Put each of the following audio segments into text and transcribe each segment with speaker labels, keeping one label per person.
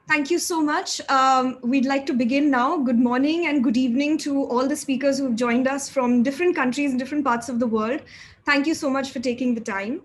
Speaker 1: Thank you so much. We'd like to begin now. Good morning and good evening to all the speakers who've joined us from different countries and different parts of the world. Thank you so much for taking the time.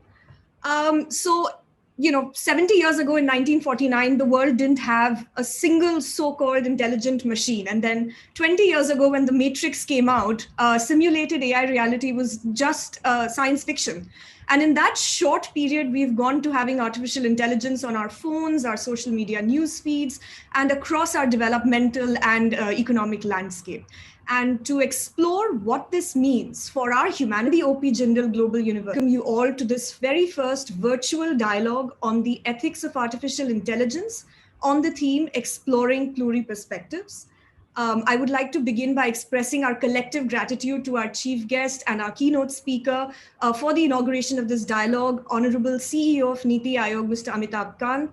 Speaker 1: 70 years ago in 1949, the world didn't have a single so-called intelligent machine. And then 20 years ago, when the Matrix came out, simulated AI reality was just science fiction. And in that short period, we've gone to having artificial intelligence on our phones, our social media news feeds, and across our developmental and economic landscape. And to explore what this means for our humanity, OP Jindal Global University, welcome you all to this very first virtual dialogue on the ethics of artificial intelligence on the theme Exploring Pluri-Perspectives. I would like to begin by expressing our collective gratitude to our chief guest and our keynote speaker for the inauguration of this dialogue, Honorable CEO of Niti Aayog, Mr. Amitabh Kant,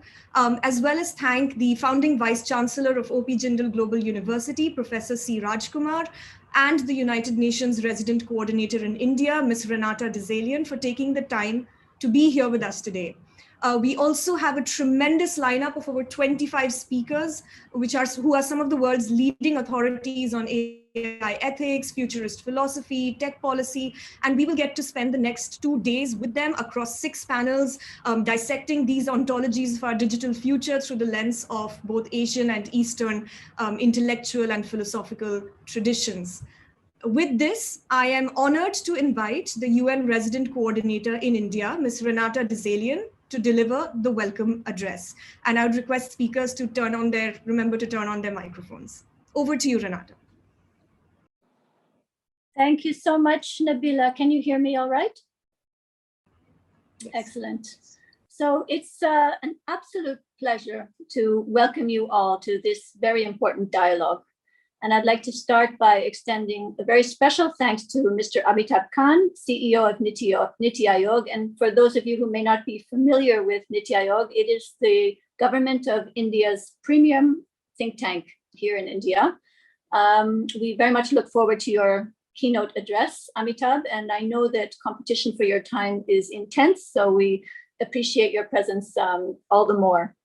Speaker 1: as well as thank the founding Vice Chancellor of OP Jindal Global University, Professor C. Rajkumar, and the United Nations Resident Coordinator in India, Ms. Renata Dizelian, for taking the time to be here with us today. We also have a tremendous lineup of over 25 speakers, who are some of the world's leading authorities on AI ethics, futurist philosophy, tech policy, and we will get to spend the next 2 days with them across 6 panels, dissecting these ontologies of our digital future through the lens of both Asian and Eastern intellectual and philosophical traditions. With this, I am honored to invite the UN Resident Coordinator in India, Ms. Renata Dizelian, to deliver the welcome address. And I would request speakers to remember to turn on their microphones. Over to you, Renata.
Speaker 2: Thank you so much, Nabila. Can you hear me all right? Yes. Excellent. So it's an absolute pleasure to welcome you all to this very important dialogue. And I'd like to start by extending a very special thanks to Mr. Amitabh Kant, CEO of Niti Aayog. And for those of you who may not be familiar with Niti Aayog, it is the government of India's premium think tank here in India. We very much look forward to your keynote address, Amitabh, and I know that competition for your time is intense, so we appreciate your presence all the more.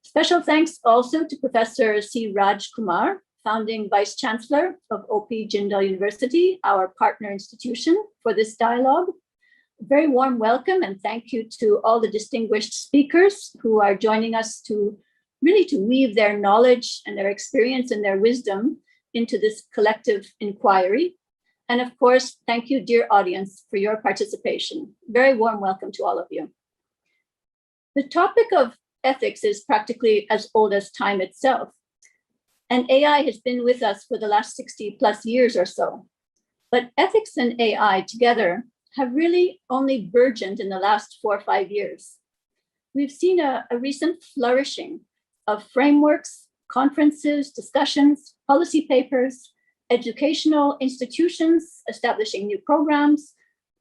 Speaker 2: Special thanks also to Professor C. Rajkumar, founding Vice Chancellor of OP Jindal University, our partner institution for this dialogue. A very warm welcome and thank you to all the distinguished speakers who are joining us to weave their knowledge and their experience and their wisdom into this collective inquiry. And of course, thank you, dear audience, for your participation. Very warm welcome to all of you. The topic of ethics is practically as old as time itself. And AI has been with us for the last 60 plus years or so. But ethics and AI together have really only burgeoned in the last 4 or 5 years. We've seen a recent flourishing of frameworks, conferences, discussions, policy papers, educational institutions establishing new programs,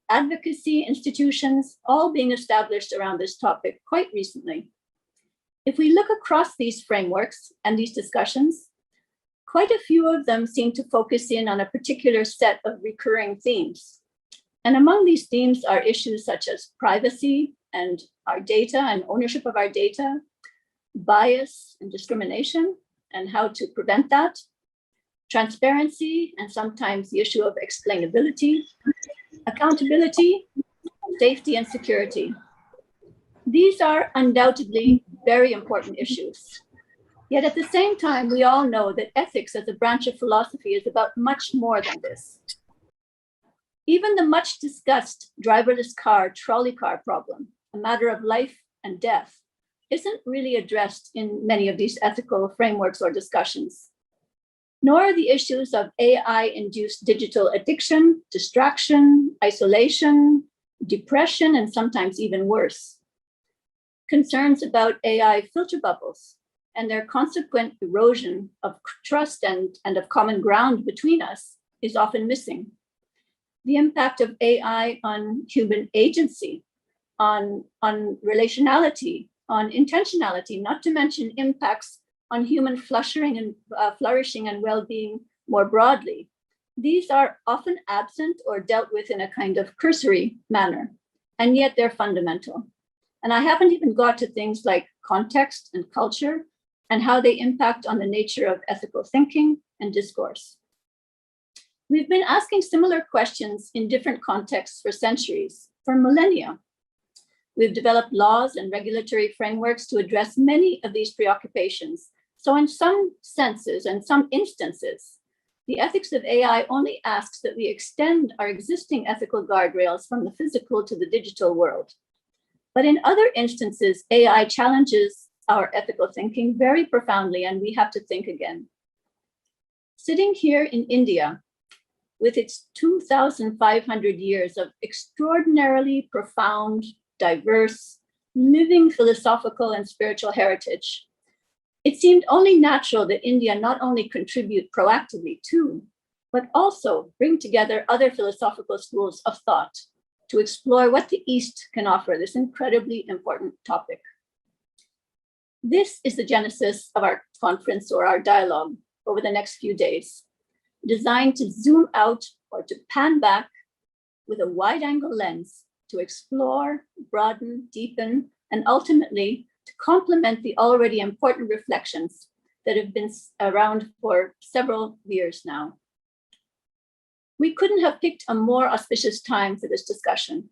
Speaker 2: advocacy institutions, all being established around this topic quite recently. If we look across these frameworks and these discussions, quite a few of them seem to focus in on a particular set of recurring themes. And among these themes are issues such as privacy and our data and ownership of our data, bias and discrimination and how to prevent that, transparency and sometimes the issue of explainability, accountability, safety and security. These are undoubtedly very important issues. Yet at the same time, we all know that ethics as a branch of philosophy is about much more than this. Even the much discussed driverless car, trolley car problem, a matter of life and death, isn't really addressed in many of these ethical frameworks or discussions. Nor are the issues of AI-induced digital addiction, distraction, isolation, depression, and sometimes even worse. Concerns about AI filter bubbles and their consequent erosion of trust and of common ground between us is often missing. The impact of AI on human agency, on relationality, on intentionality, not to mention impacts on human flourishing and well-being more broadly. These are often absent or dealt with in a kind of cursory manner, and yet they're fundamental. And I haven't even got to things like context and culture and how they impact on the nature of ethical thinking and discourse. We've been asking similar questions in different contexts for centuries, for millennia. We've developed laws and regulatory frameworks to address many of these preoccupations. So in some senses and some instances, the ethics of AI only asks that we extend our existing ethical guardrails from the physical to the digital world. But in other instances, AI challenges our ethical thinking very profoundly, and we have to think again. Sitting here in India, with its 2,500 years of extraordinarily profound, diverse, living philosophical and spiritual heritage, it seemed only natural that India not only contribute proactively to, but also bring together other philosophical schools of thought to explore what the East can offer this incredibly important topic. This is the genesis of our conference or our dialogue over the next few days, designed to zoom out or to pan back with a wide-angle lens to explore, broaden, deepen, and ultimately to complement the already important reflections that have been around for several years now. We couldn't have picked a more auspicious time for this discussion.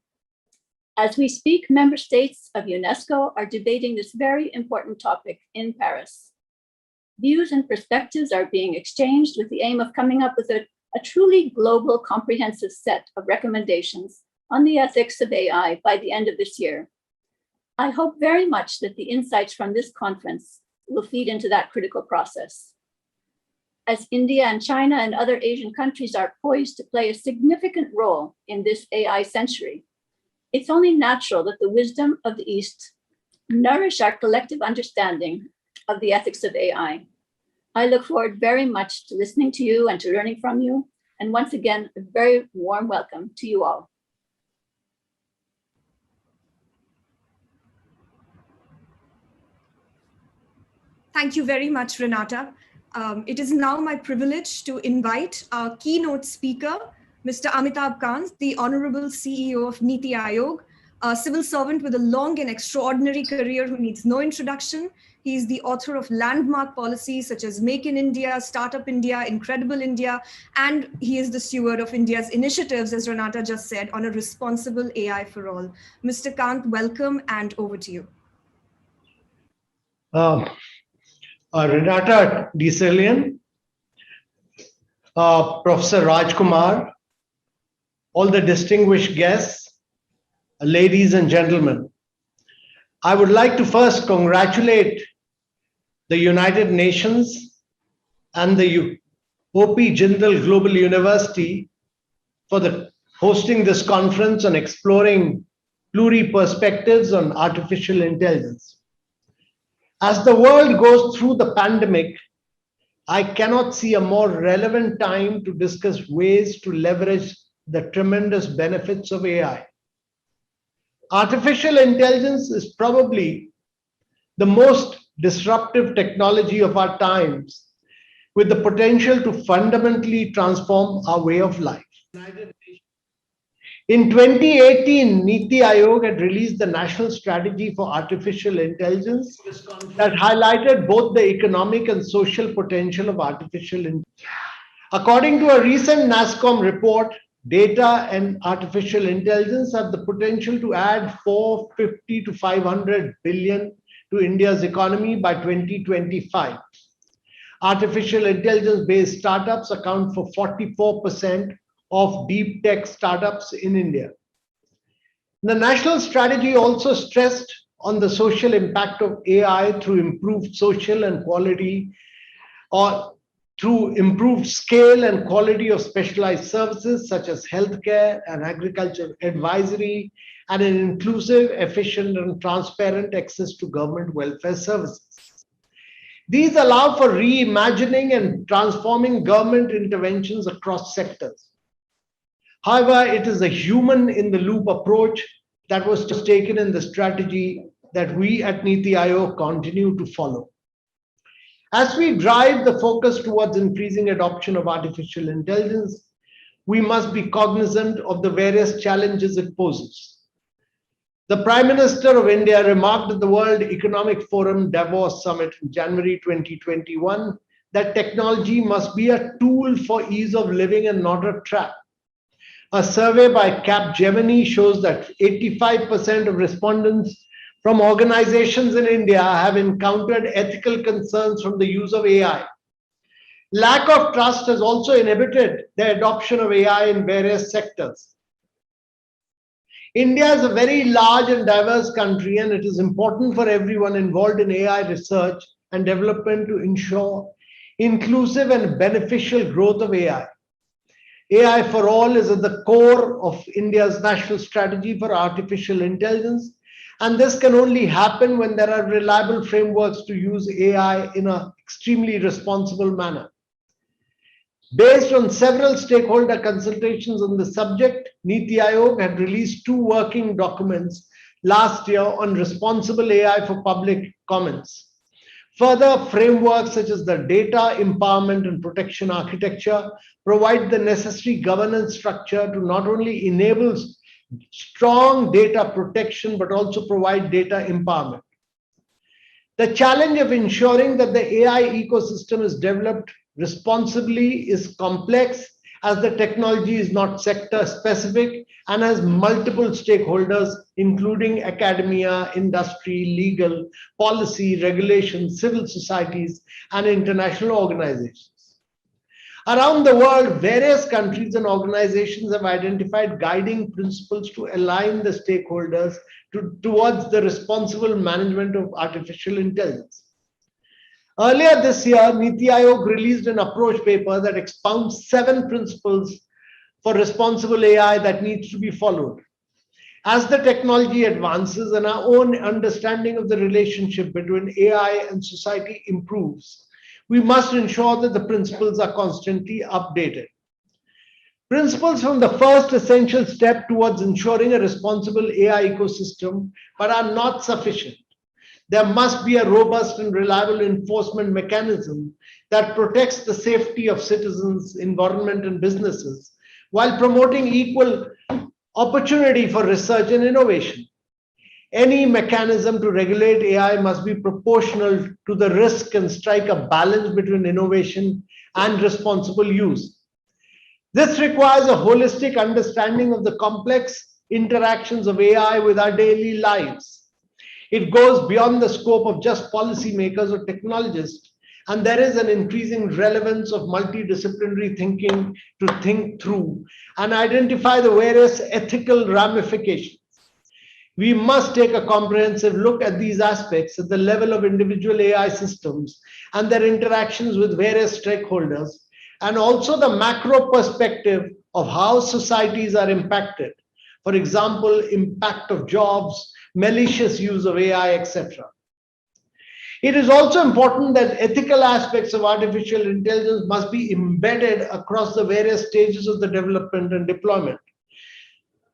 Speaker 2: As we speak, member states of UNESCO are debating this very important topic in Paris. Views and perspectives are being exchanged with the aim of coming up with a truly global, comprehensive set of recommendations on the ethics of AI by the end of this year. I hope very much that the insights from this conference will feed into that critical process. As India and China and other Asian countries are poised to play a significant role in this AI century, it's only natural that the wisdom of the East nourish our collective understanding of the ethics of AI. I look forward very much to listening to you and to learning from you. And once again, a very warm welcome to you all.
Speaker 1: Thank you very much, Renata. It is now my privilege to invite our keynote speaker, Mr. Amitabh Kant, the Honorable CEO of Niti Aayog, a civil servant with a long and extraordinary career who needs no introduction. He is the author of landmark policies such as Make in India, Startup India, Incredible India, and he is the steward of India's initiatives, as Renata just said, on a responsible AI for all. Mr. Kant, welcome, and over to you.
Speaker 3: Renata Deselian, Professor Rajkumar, all the distinguished guests, ladies and gentlemen. I would like to first congratulate the United Nations and the O.P. Jindal Global University for hosting this conference on exploring Pluri-Perspectives on artificial intelligence. As the world goes through the pandemic, I cannot see a more relevant time to discuss ways to leverage the tremendous benefits of AI. Artificial intelligence is probably the most disruptive technology of our times, with the potential to fundamentally transform our way of life. In 2018, Niti Aayog had released the National Strategy for Artificial Intelligence that highlighted both the economic and social potential of artificial intelligence. According to a recent NASSCOM report, data and artificial intelligence have the potential to add 450 to 500 billion to India's economy by 2025. Artificial intelligence-based startups account for 44% of deep tech startups in India. The national strategy also stressed on the social impact of AI through improved social and quality, or through improved scale and quality of specialized services such as healthcare and agriculture advisory, and an inclusive, efficient, and transparent access to government welfare services. These allow for reimagining and transforming government interventions across sectors. However, it is a human-in-the-loop approach that was taken in the strategy that we at Niti Aayog continue to follow. As we drive the focus towards increasing adoption of artificial intelligence, we must be cognizant of the various challenges it poses. The Prime Minister of India remarked at the World Economic Forum Davos Summit in January 2021 that technology must be a tool for ease of living and not a trap. A survey by Capgemini shows that 85% of respondents from organizations in India have encountered ethical concerns from the use of AI. Lack of trust has also inhibited the adoption of AI in various sectors. India is a very large and diverse country, and it is important for everyone involved in AI research and development to ensure inclusive and beneficial growth of AI. AI for all is at the core of India's national strategy for artificial intelligence, and this can only happen when there are reliable frameworks to use AI in an extremely responsible manner. Based on several stakeholder consultations on the subject, Niti Aayog had released 2 working documents last year on responsible AI for public comments. Further, frameworks such as the Data Empowerment and Protection Architecture provide the necessary governance structure to not only enable strong data protection, but also provide data empowerment. The challenge of ensuring that the AI ecosystem is developed responsibly is complex, as the technology is not sector specific and has multiple stakeholders, including academia, industry, legal, policy, regulation, civil societies, and international organizations. Around the world, various countries and organizations have identified guiding principles to align the stakeholders towards the responsible management of artificial intelligence. Earlier this year, Niti Aayog released an approach paper that expounds 7 principles for responsible AI that needs to be followed. As the technology advances and our own understanding of the relationship between AI and society improves, we must ensure that the principles are constantly updated. Principles from the first essential step towards ensuring a responsible AI ecosystem, but are not sufficient. There must be a robust and reliable enforcement mechanism that protects the safety of citizens, environment, and businesses, while promoting equal opportunity for research and innovation. Any mechanism to regulate AI must be proportional to the risk and strike a balance between innovation and responsible use. This requires a holistic understanding of the complex interactions of AI with our daily lives. It goes beyond the scope of just policymakers or technologists, and there is an increasing relevance of multidisciplinary thinking to think through and identify the various ethical ramifications. We must take a comprehensive look at these aspects at the level of individual AI systems and their interactions with various stakeholders, and also the macro perspective of how societies are impacted. For example, impact of jobs, malicious use of AI, etc. It is also important that ethical aspects of artificial intelligence must be embedded across the various stages of the development and deployment.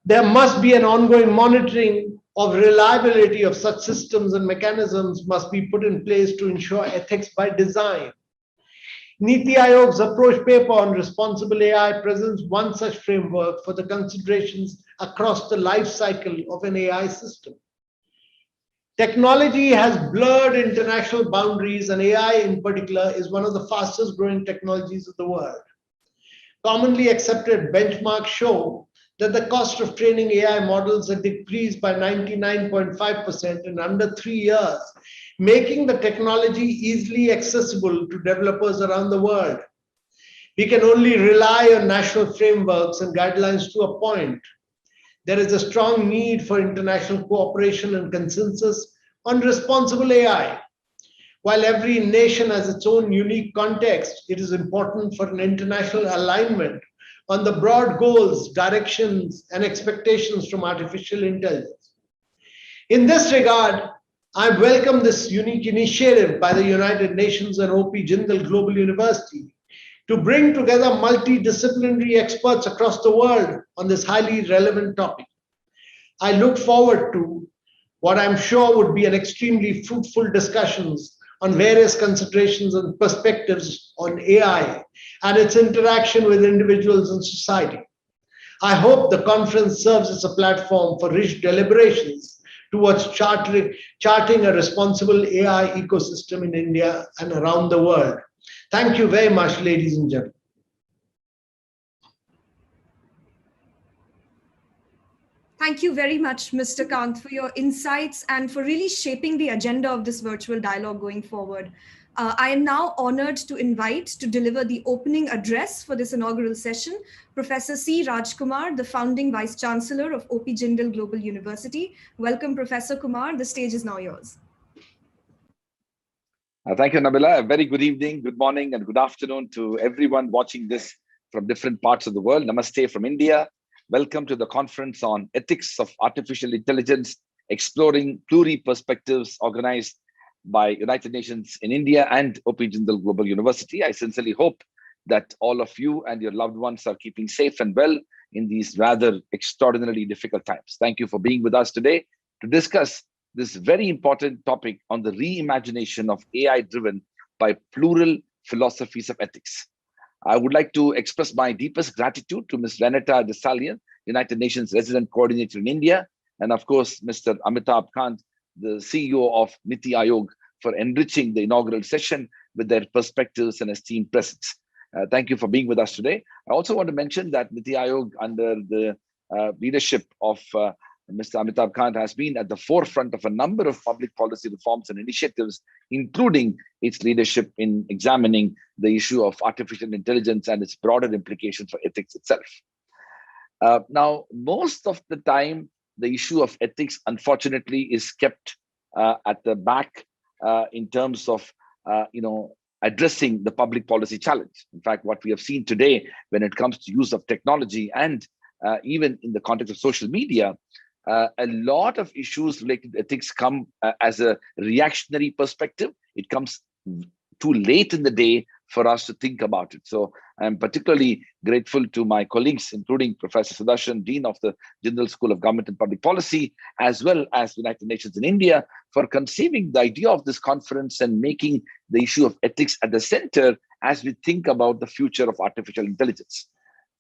Speaker 3: There must be an ongoing monitoring of reliability of such systems, and mechanisms must be put in place to ensure ethics by design. Niti Aayog's approach paper on responsible AI presents one such framework for the considerations across the life cycle of an AI system. Technology has blurred international boundaries, and AI in particular is one of the fastest growing technologies of the world. Commonly accepted benchmarks show that the cost of training AI models has decreased by 99.5% in under 3 years, making the technology easily accessible to developers around the world. We can only rely on national frameworks and guidelines to a point. There is a strong need for international cooperation and consensus on responsible AI. While every nation has its own unique context, it is important for an international alignment on the broad goals, directions, and expectations from artificial intelligence. In this regard, I welcome this unique initiative by the United Nations and OP Jindal Global University to bring together multidisciplinary experts across the world on this highly relevant topic. I look forward to what I'm sure would be an extremely fruitful discussions on various considerations and perspectives on AI and its interaction with individuals and society. I hope the conference serves as a platform for rich deliberations towards charting a responsible AI ecosystem in India and around the world. Thank you very much, ladies and gentlemen.
Speaker 1: Thank you very much, Mr. Kant, for your insights and for really shaping the agenda of this virtual dialogue going forward. I am now honored to invite to deliver the opening address for this inaugural session, Professor C. Rajkumar, the founding Vice Chancellor of OP Jindal Global University. Welcome, Professor Kumar. The stage is now yours.
Speaker 4: Thank you, Nabila. A very good evening, good morning, and good afternoon to everyone watching this from different parts of the world. Namaste from India. Welcome to the conference on ethics of artificial intelligence, exploring Pluri-Perspectives, organized by United Nations in India and OP Jindal Global University. I sincerely hope that all of you and your loved ones are keeping safe and well in these rather extraordinarily difficult times. Thank you for being with us today to discuss this very important topic on the reimagination of AI driven by plural philosophies of ethics. I would like to express my deepest gratitude to Ms. Renata Desalian, United Nations Resident Coordinator in India, and of course, Mr. Amitabh Kant, the CEO of Niti Aayog, for enriching the inaugural session with their perspectives and esteemed presence. Thank you for being with us today. I also want to mention that Niti Aayog, under the leadership of Mr. Amitabh Kant, has been at the forefront of a number of public policy reforms and initiatives, including its leadership in examining the issue of artificial intelligence and its broader implications for ethics itself. Now, most of the time, the issue of ethics, unfortunately, is kept at the back in terms of, addressing the public policy challenge. In fact, what we have seen today when it comes to use of technology and even in the context of social media, a lot of issues related to ethics come as a reactionary perspective. It comes too late in the day for us to think about it. So I'm particularly grateful to my colleagues, including Professor Sudarshan, Dean of the Jindal School of Government and Public Policy, as well as United Nations in India, for conceiving the idea of this conference and making the issue of ethics at the center as we think about the future of artificial intelligence.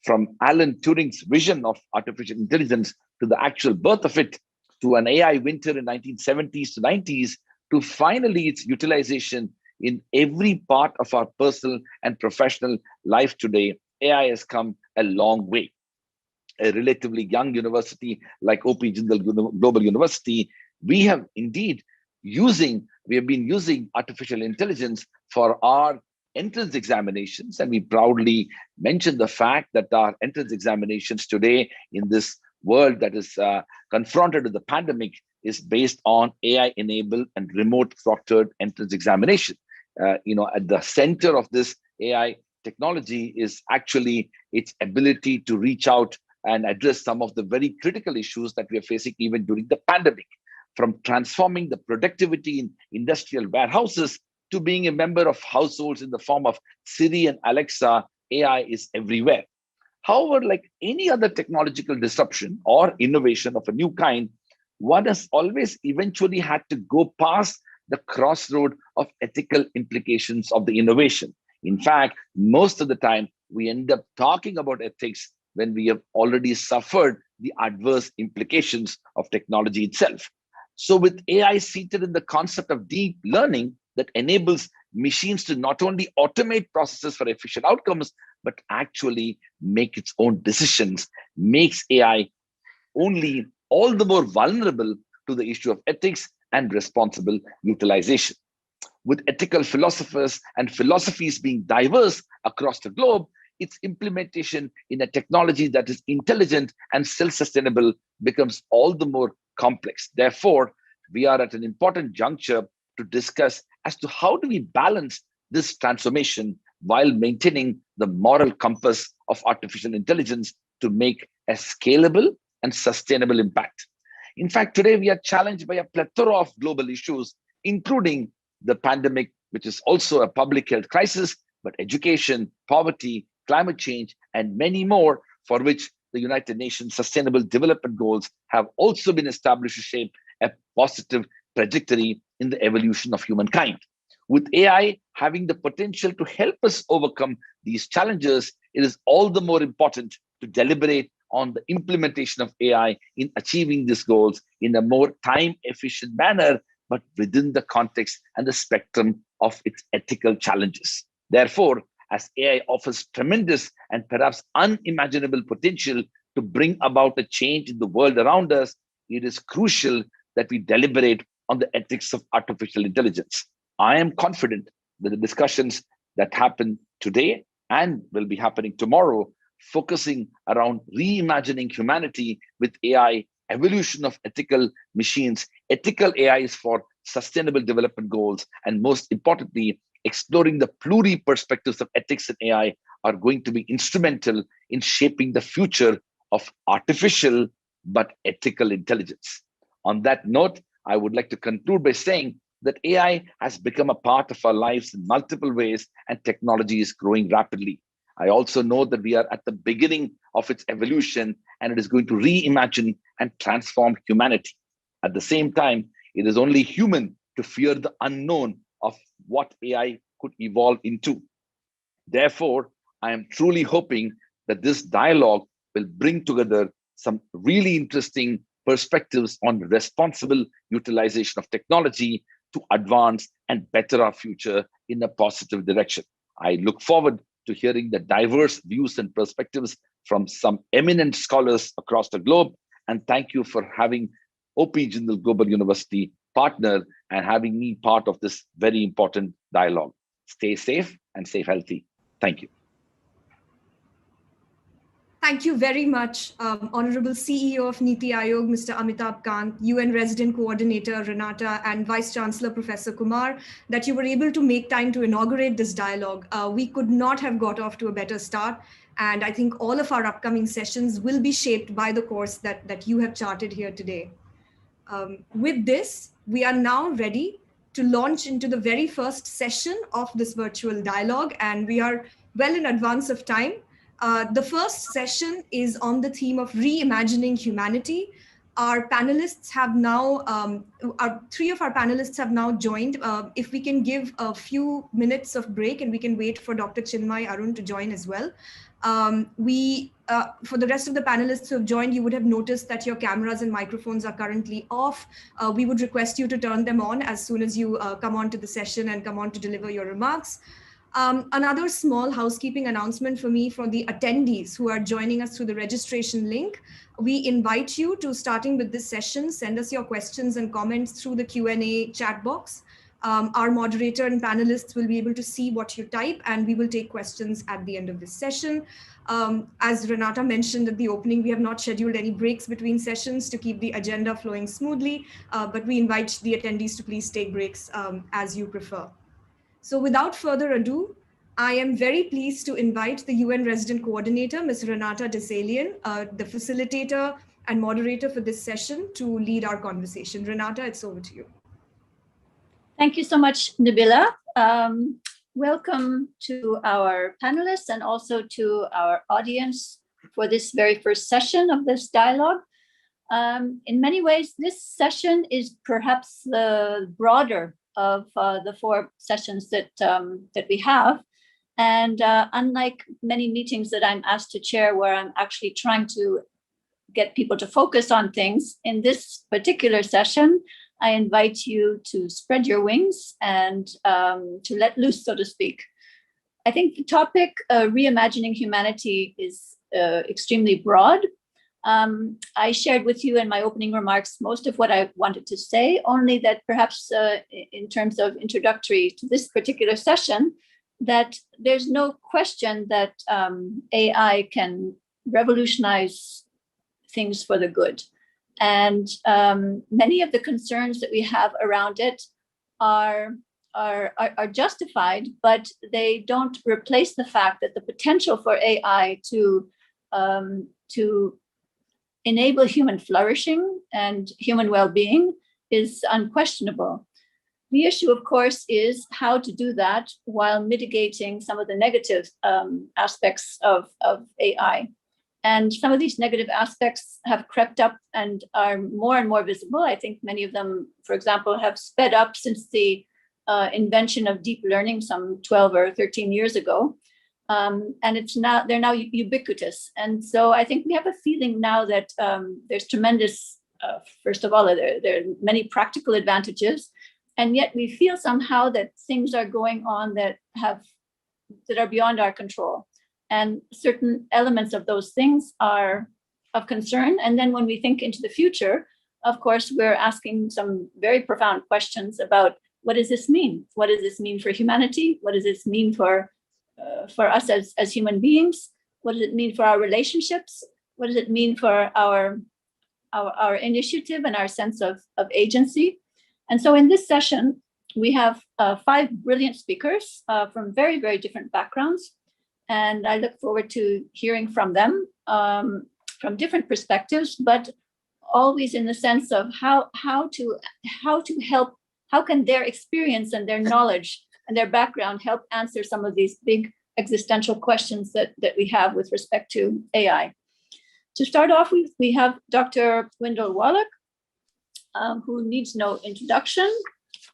Speaker 4: From Alan Turing's vision of artificial intelligence to the actual birth of it, to an AI winter in 1970s to 90s, to finally its utilization in every part of our personal and professional life today, AI has come a long way. A relatively young university like OP Jindal Global University, we have been using artificial intelligence for our entrance examinations, and we proudly mention the fact that our entrance examinations today in this world that is confronted with the pandemic is based on AI-enabled and remote proctored entrance examination. At the center of this AI technology is actually its ability to reach out and address some of the very critical issues that we are facing even during the pandemic, from transforming the productivity in industrial warehouses to being a member of households in the form of Siri and Alexa. AI is everywhere. However, like any other technological disruption or innovation of a new kind, one has always eventually had to go past the crossroad of ethical implications of the innovation. In fact, most of the time, we end up talking about ethics when we have already suffered the adverse implications of technology itself. So with AI seated in the concept of deep learning that enables machines to not only automate processes for efficient outcomes, but actually make its own decisions, makes AI only all the more vulnerable to the issue of ethics and responsible utilization. With ethical philosophers and philosophies being diverse across the globe, its implementation in a technology that is intelligent and self-sustainable becomes all the more complex. Therefore, we are at an important juncture to discuss as to how do we balance this transformation while maintaining the moral compass of artificial intelligence to make a scalable and sustainable impact. In fact, today we are challenged by a plethora of global issues, including the pandemic, which is also a public health crisis, but education, poverty, climate change, and many more, for which the United Nations Sustainable Development Goals have also been established to shape a positive trajectory in the evolution of humankind. With AI having the potential to help us overcome these challenges, it is all the more important to deliberate on the implementation of AI in achieving these goals in a more time-efficient manner, but within the context and the spectrum of its ethical challenges. Therefore, as AI offers tremendous and perhaps unimaginable potential to bring about a change in the world around us, it is crucial that we deliberate on the ethics of artificial intelligence. I am confident that the discussions that happen today and will be happening tomorrow, focusing around reimagining humanity with AI, evolution of ethical machines, ethical AIs for sustainable development goals, and most importantly, exploring the pluri-perspectives of ethics and AI are going to be instrumental in shaping the future of artificial but ethical intelligence. On that note, I would like to conclude by saying that AI has become a part of our lives in multiple ways, and technology is growing rapidly. I also know that we are at the beginning of its evolution, and it is going to reimagine and transform humanity. At the same time, it is only human to fear the unknown of what AI could evolve into. Therefore, I am truly hoping that this dialogue will bring together some really interesting perspectives on responsible utilization of technology to advance and better our future in a positive direction. I look forward to hearing the diverse views and perspectives from some eminent scholars across the globe. And thank you for having OP Jindal Global University partner and having me part of this very important dialogue. Stay safe and stay healthy. Thank you.
Speaker 1: Thank you very much, Honorable CEO of Niti Aayog, Mr. Amitabh Kant, UN Resident Coordinator Renata, and Vice Chancellor Professor Kumar, that you were able to make time to inaugurate this dialogue. We could not have got off to a better start. And I think all of our upcoming sessions will be shaped by the course that you have charted here today. With this, we are now ready to launch into the very first session of this virtual dialogue, and we are well in advance of time. The first session is on the theme of reimagining humanity. Our panelists have now, three of our panelists have now joined. If we can give a few minutes of break and we can wait for Dr. Chinmay Arun to join as well. For the rest of the panelists who have joined, you would have noticed that your cameras and microphones are currently off. We would request you to turn them on as soon as you come on to the session and come on to deliver your remarks. Another small housekeeping announcement for me for the attendees who are joining us through the registration link. We invite you to, starting with this session, send us your questions and comments through the Q&A chat box. Our moderator and panelists will be able to see what you type, and we will take questions at the end of this session. As Renata mentioned at the opening, we have not scheduled any breaks between sessions to keep the agenda flowing smoothly, but we invite the attendees to please take breaks as you prefer. So without further ado, I am very pleased to invite the UN Resident Coordinator, Ms. Renata Desalian, the facilitator and moderator for this session, to lead our conversation. Renata, it's over to you.
Speaker 2: Thank you so much, Nabila. Welcome to our panelists and also to our audience for this very first session of this dialogue. In many ways, this session is perhaps the broader of the four sessions that we have. And unlike many meetings that I'm asked to chair where I'm actually trying to get people to focus on things, in this particular session, I invite you to spread your wings and to let loose, so to speak. I think the topic, reimagining humanity, is extremely broad. I shared with you in my opening remarks most of what I wanted to say, only that perhaps in terms of introductory to this particular session, that there's no question that AI can revolutionize things for the good. And many of the concerns that we have around it are justified, but they don't replace the fact that the potential for AI to enable human flourishing and human well-being is unquestionable. The issue, of course, is how to do that while mitigating some of the negative aspects of AI. And some of these negative aspects have crept up and are more and more visible. I think many of them, for example, have sped up since the invention of deep learning some 12 or 13 years ago. And they're now ubiquitous. And so I think we have a feeling now that there's tremendous, first of all, there are many practical advantages, and yet we feel somehow that things are going on that are beyond our control. And certain elements of those things are of concern. And then when we think into the future, of course, we're asking some very profound questions about what does this mean? What does this mean for humanity? What does this mean for us as human beings? What does it mean for our relationships? What does it mean for our initiative and our sense of agency? And so in this session, we have 5 brilliant speakers from very, very different backgrounds. And I look forward to hearing from them from different perspectives, but always in the sense of how to help, how can their experience and their knowledge and their background help answer some of these big existential questions that we have with respect to AI. To start off with, we have Dr. Wendell Wallach, who needs no introduction.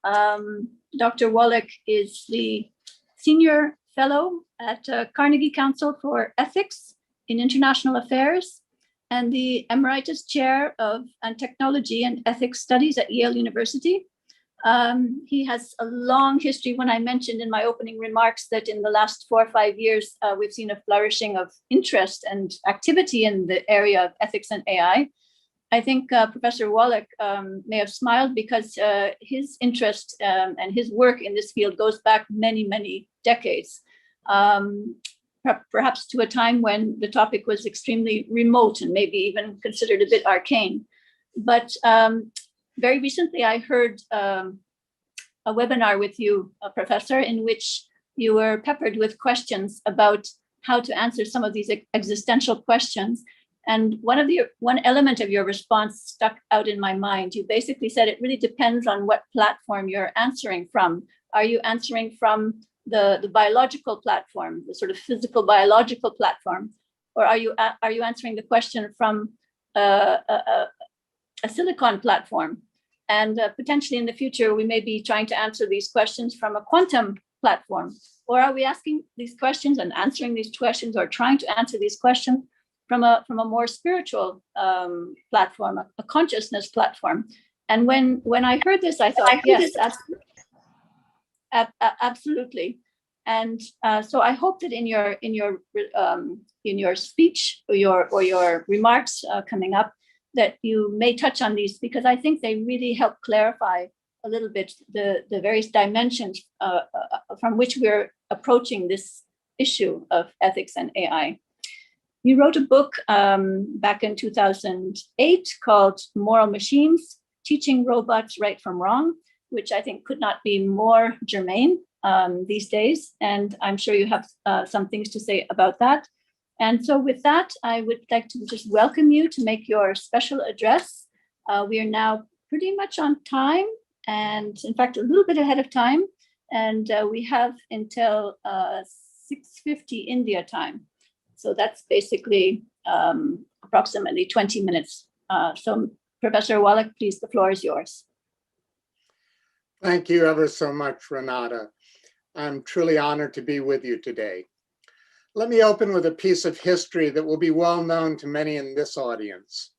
Speaker 2: Dr. Wallach is the Senior Fellow at Carnegie Council for Ethics in International Affairs and the Emeritus Chair of Technology and Ethics Studies at Yale University. He has a long history. When I mentioned in my opening remarks that in the last 4 or 5 years, we've seen a flourishing of interest and activity in the area of ethics and AI, I think Professor Wallach may have smiled because his interest and his work in this field goes back many, many decades, perhaps to a time when the topic was extremely remote and maybe even considered a bit arcane. But very recently, I heard a webinar with you, Professor, in which you were peppered with questions about how to answer some of these existential questions. And one element of your response stuck out in my mind. You basically said it really depends on what platform you're answering from. Are you answering from the biological platform, the sort of physical biological platform, or are you answering the question from a silicon platform? And potentially in the future, we may be trying to answer these questions from a quantum platform. Or are we asking these questions and answering these questions, or trying to answer these questions from a more spiritual platform, a consciousness platform? And when I heard this, I thought, yes, absolutely. And so I hope that in your speech or your remarks coming up, that you may touch on these, because I think they really help clarify a little bit the various dimensions from which we're approaching this issue of ethics and AI. You wrote a book back in 2008 called Moral Machines, Teaching Robots Right from Wrong, which I think could not be more germane these days. And I'm sure you have some things to say about that. And so with that, I would like to just welcome you to make your special address. We are now pretty much on time, and in fact, a little bit ahead of time. And we have until 6:50 India time. So that's basically approximately 20 minutes. So Professor Wallach, please, the floor is yours.
Speaker 5: Thank you ever so much, Renata. I'm truly honored to be with you today. Let me open with a piece of history that will be well known to many in this audience.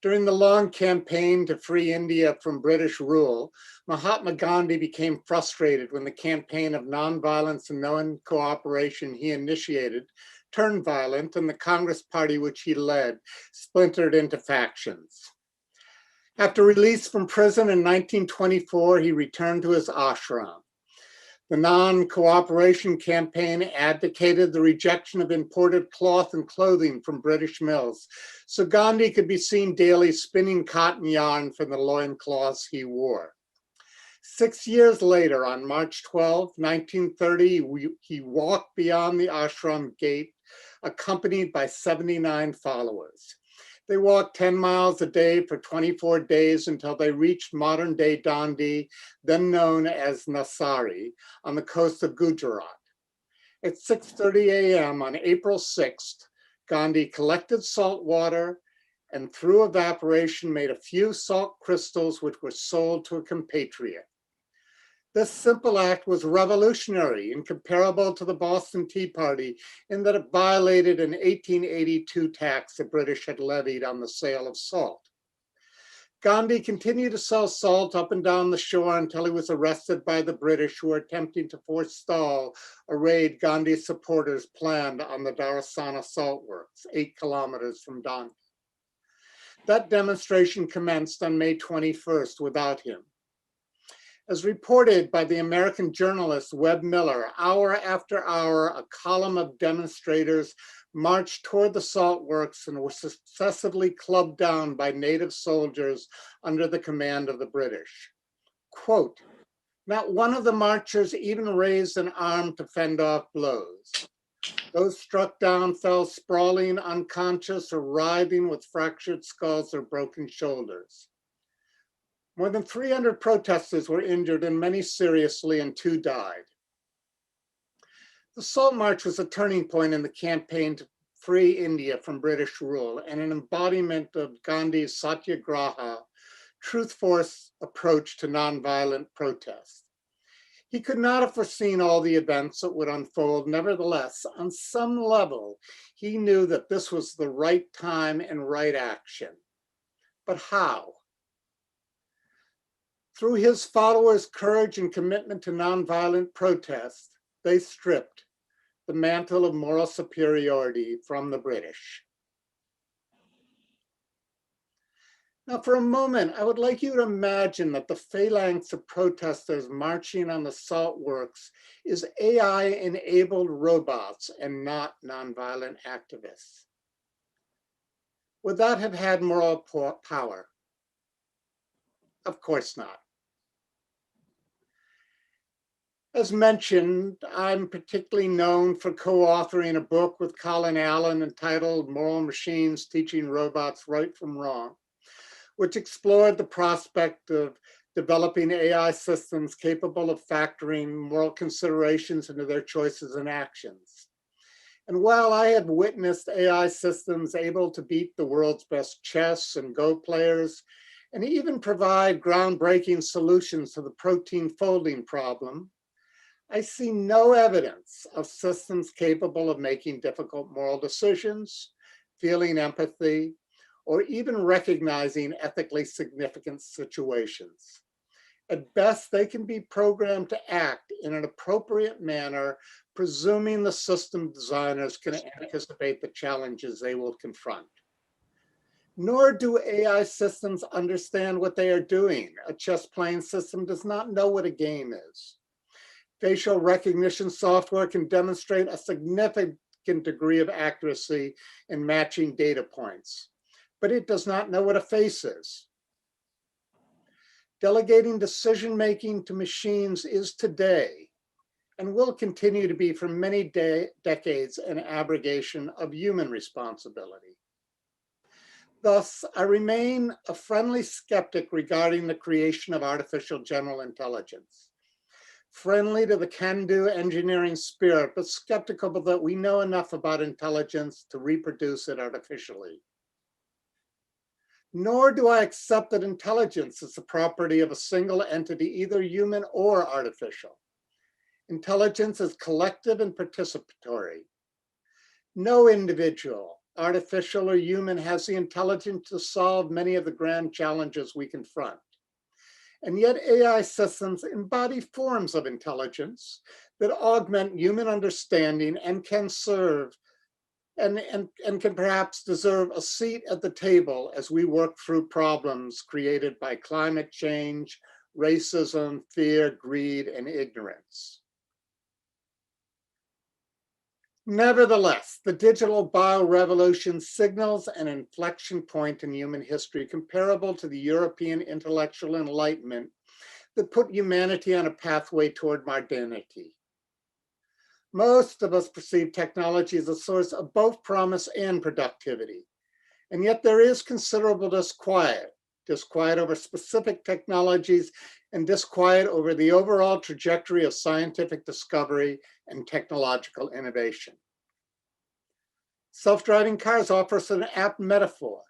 Speaker 5: During the long campaign to free India from British rule, Mahatma Gandhi became frustrated when the campaign of nonviolence and non-cooperation he initiated turned violent, and the Congress Party which he led splintered into factions. After release from prison in 1924, he returned to his ashram. The non-cooperation campaign advocated the rejection of imported cloth and clothing from British mills, so Gandhi could be seen daily spinning cotton yarn from the loincloths he wore. 6 years later, on March 12, 1930, he walked beyond the ashram gate, accompanied by 79 followers. They walked 10 miles a day for 24 days until they reached modern-day Dandi, then known as Narsari, on the coast of Gujarat. At 6:30 a.m. on April 6th, Gandhi collected salt water and through evaporation made a few salt crystals which were sold to a compatriot. This simple act was revolutionary and comparable to the Boston Tea Party in that it violated an 1882 tax the British had levied on the sale of salt. Gandhi continued to sell salt up and down the shore until he was arrested by the British, who were attempting to forestall a raid Gandhi's supporters planned on the Dharasana salt works, 8 kilometers from Dandi. That demonstration commenced on May 21st without him. As reported by the American journalist Webb Miller, hour after hour, a column of demonstrators marched toward the salt works and were successively clubbed down by native soldiers under the command of the British. Quote, not one of the marchers even raised an arm to fend off blows. Those struck down fell sprawling, unconscious, or writhing with fractured skulls or broken shoulders. More than 300 protesters were injured and many seriously, and 2 died. The Salt March was a turning point in the campaign to free India from British rule and an embodiment of Gandhi's Satyagraha, truth-force approach to nonviolent protest. He could not have foreseen all the events that would unfold. Nevertheless, on some level, he knew that this was the right time and right action. But how? Through his followers' courage and commitment to nonviolent protest, they stripped the mantle of moral superiority from the British. Now, for a moment, I would like you to imagine that the phalanx of protesters marching on the salt works is AI-enabled robots and not nonviolent activists. Would that have had moral power? Of course not. As mentioned, I'm particularly known for co-authoring a book with Colin Allen entitled Moral Machines Teaching Robots Right from Wrong, which explored the prospect of developing AI systems capable of factoring moral considerations into their choices and actions. And while I have witnessed AI systems able to beat the world's best chess and Go players, and even provide groundbreaking solutions to the protein folding problem, I see no evidence of systems capable of making difficult moral decisions, feeling empathy, or even recognizing ethically significant situations. At best, they can be programmed to act in an appropriate manner, presuming the system designers can anticipate the challenges they will confront. Nor do AI systems understand what they are doing. A chess playing system does not know what a game is. Facial recognition software can demonstrate a significant degree of accuracy in matching data points, but it does not know what a face is. Delegating decision-making to machines is today, and will continue to be for many decades, an abrogation of human responsibility. Thus, I remain a friendly skeptic regarding the creation of artificial general intelligence. Friendly to the can-do engineering spirit, but skeptical that we know enough about intelligence to reproduce it artificially. Nor do I accept that intelligence is the property of a single entity, either human or artificial. Intelligence is collective and participatory. No individual, artificial or human, has the intelligence to solve many of the grand challenges we confront. And yet AI systems embody forms of intelligence that augment human understanding and can serve and can perhaps deserve a seat at the table as we work through problems created by climate change, racism, fear, greed, and ignorance. Nevertheless, the digital biorevolution signals an inflection point in human history comparable to the European intellectual enlightenment that put humanity on a pathway toward modernity. Most of us perceive technology as a source of both promise and productivity, and yet there is considerable disquiet over specific technologies and disquiet over the overall trajectory of scientific discovery and technological innovation. Self-driving cars offer us an apt metaphor.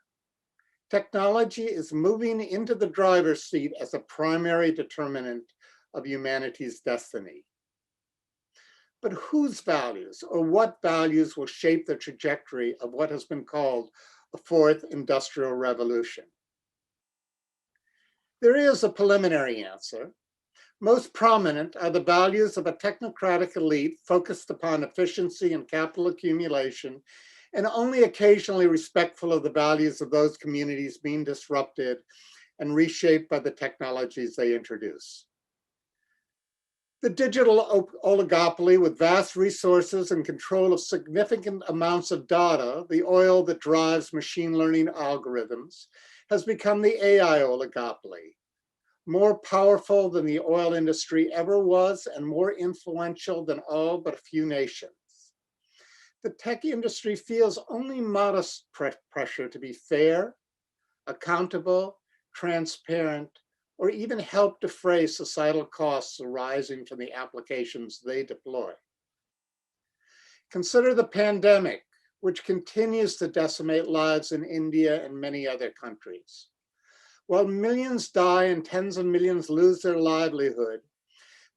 Speaker 5: Technology is moving into the driver's seat as a primary determinant of humanity's destiny. But whose values or what values will shape the trajectory of what has been called a fourth industrial revolution? There is a preliminary answer. Most prominent are the values of a technocratic elite focused upon efficiency and capital accumulation, and only occasionally respectful of the values of those communities being disrupted and reshaped by the technologies they introduce. The digital oligopoly with vast resources and control of significant amounts of data, the oil that drives machine learning algorithms, has become the AI oligopoly, more powerful than the oil industry ever was and more influential than all but a few nations. The tech industry feels only modest pressure to be fair, accountable, transparent, or even help defray societal costs arising from the applications they deploy. Consider the pandemic, which continues to decimate lives in India and many other countries. While millions die and tens of millions lose their livelihood,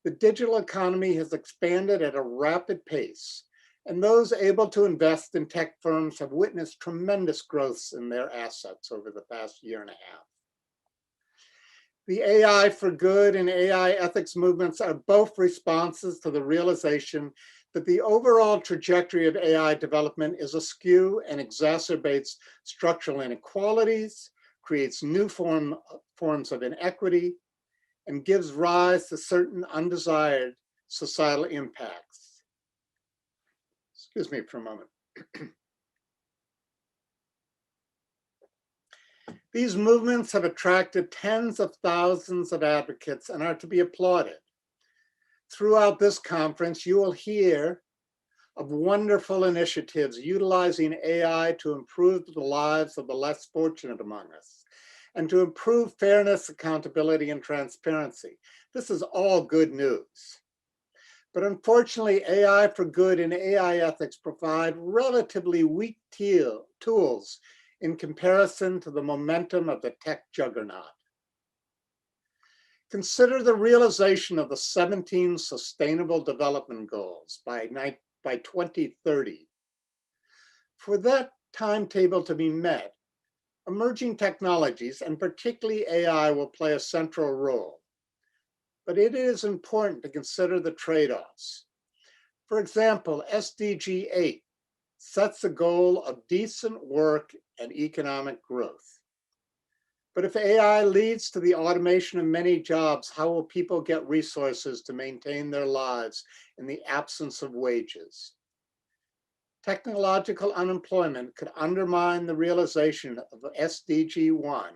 Speaker 5: the digital economy has expanded at a rapid pace, and those able to invest in tech firms have witnessed tremendous growths in their assets over the past year and a half. The AI for good and AI ethics movements are both responses to the realization that the overall trajectory of AI development is askew and exacerbates structural inequalities, creates new forms of inequity, and gives rise to certain undesired societal impacts. Excuse me for a moment. These movements have attracted tens of thousands of advocates and are to be applauded. Throughout this conference, you will hear of wonderful initiatives utilizing AI to improve the lives of the less fortunate among us and to improve fairness, accountability, and transparency. This is all good news. But unfortunately, AI for good and AI ethics provide relatively weak tools in comparison to the momentum of the tech juggernaut. Consider the realization of the 17 Sustainable Development Goals by 2030. For that timetable to be met, emerging technologies, and particularly AI, will play a central role. But it is important to consider the trade-offs. For example, SDG 8 sets the goal of decent work and economic growth. But if AI leads to the automation of many jobs, how will people get resources to maintain their lives in the absence of wages? Technological unemployment could undermine the realization of SDG 1,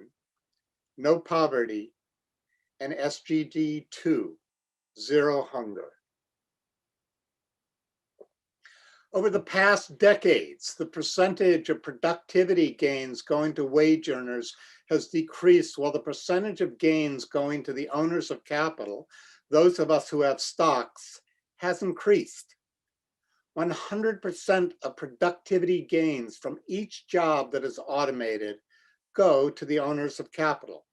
Speaker 5: no poverty, and SDG 2, zero hunger. Over the past decades, the percentage of productivity gains going to wage earners has decreased, while the percentage of gains going to the owners of capital, those of us who have stocks, has increased. 100% of productivity gains from each job that is automated go to the owners of capital.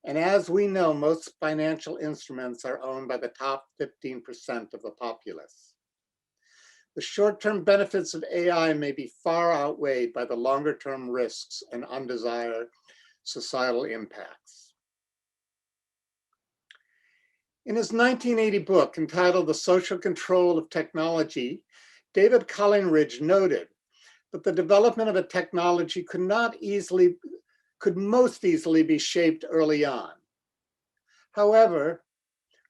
Speaker 5: And as we know, most financial instruments are owned by the top 15% of the populace. The short-term benefits of AI may be far outweighed by the longer-term risks and undesired societal impacts. In his 1980 book entitled The Social Control of Technology, David Collingridge noted that the development of a technology could most easily be shaped early on. However,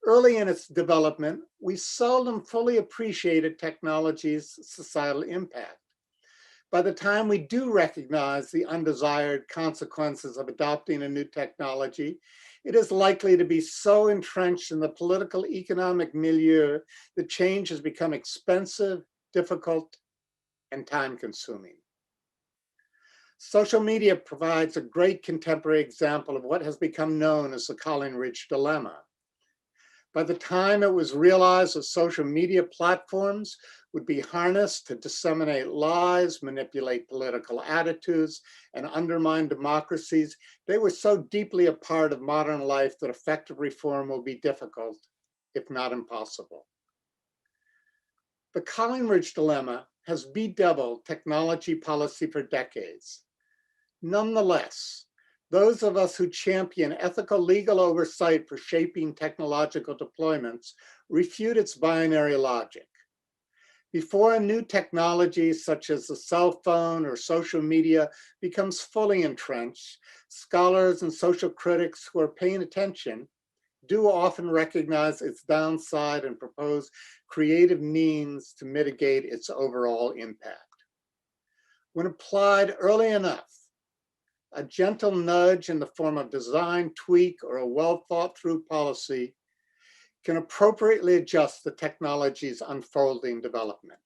Speaker 5: early in its development, we seldom fully appreciated technology's societal impact. By the time we do recognize the undesired consequences of adopting a new technology, it is likely to be so entrenched in the political economic milieu that change has become expensive, difficult, and time-consuming. Social media provides a great contemporary example of what has become known as the Collingridge dilemma. By the time it was realized that social media platforms would be harnessed to disseminate lies, manipulate political attitudes, and undermine democracies, they were so deeply a part of modern life that effective reform will be difficult if not impossible. The Collingridge dilemma has bedeviled technology policy for decades. Nonetheless, those of us who champion ethical legal oversight for shaping technological deployments refute its binary logic. Before a new technology such as the cell phone or social media becomes fully entrenched, scholars and social critics who are paying attention do often recognize its downside and propose creative means to mitigate its overall impact. When applied early enough, a gentle nudge in the form of design tweak or a well-thought-through policy can appropriately adjust the technology's unfolding development.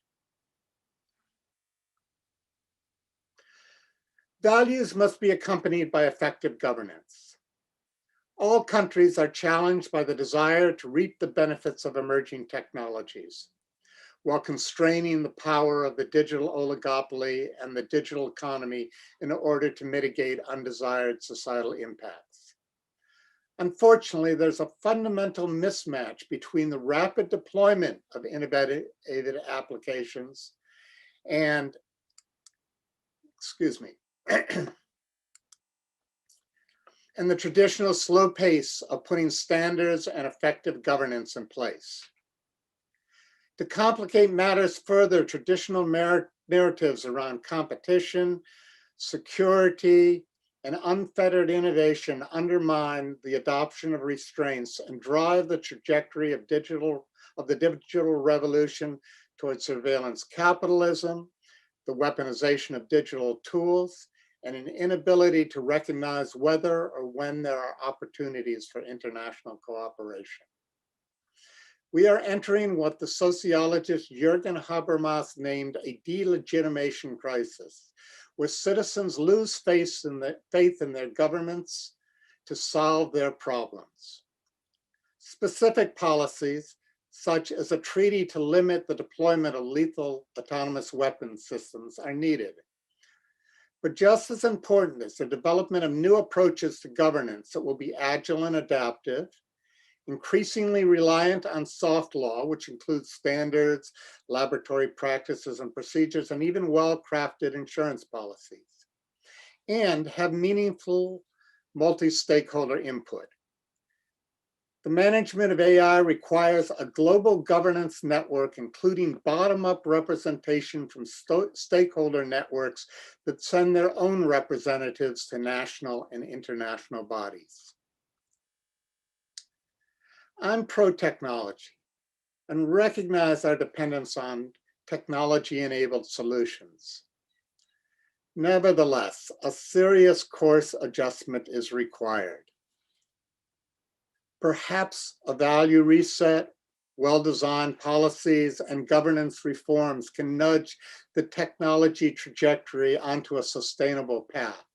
Speaker 5: Values must be accompanied by effective governance. All countries are challenged by the desire to reap the benefits of emerging technologies, while constraining the power of the digital oligopoly and the digital economy in order to mitigate undesired societal impacts. Unfortunately, there's a fundamental mismatch between the rapid deployment of innovative applications and, and the traditional slow pace of putting standards and effective governance in place. To complicate matters further, traditional narratives around competition, security, and unfettered innovation undermine the adoption of restraints and drive the trajectory of the digital revolution towards surveillance capitalism, the weaponization of digital tools, and an inability to recognize whether or when there are opportunities for international cooperation. We are entering what the sociologist Jürgen Habermas named a delegitimation crisis, where citizens lose faith in their governments to solve their problems. Specific policies, such as a treaty to limit the deployment of lethal autonomous weapon systems, are needed. But just as important is the development of new approaches to governance that will be agile and adaptive, increasingly reliant on soft law, which includes standards, laboratory practices and procedures, and even well-crafted insurance policies, and have meaningful multi-stakeholder input. The management of AI requires a global governance network, including bottom-up representation from stakeholder networks that send their own representatives to national and international bodies. I'm pro-technology and recognize our dependence on technology-enabled solutions. Nevertheless, a serious course adjustment is required. Perhaps a value reset, well-designed policies, and governance reforms can nudge the technology trajectory onto a sustainable path.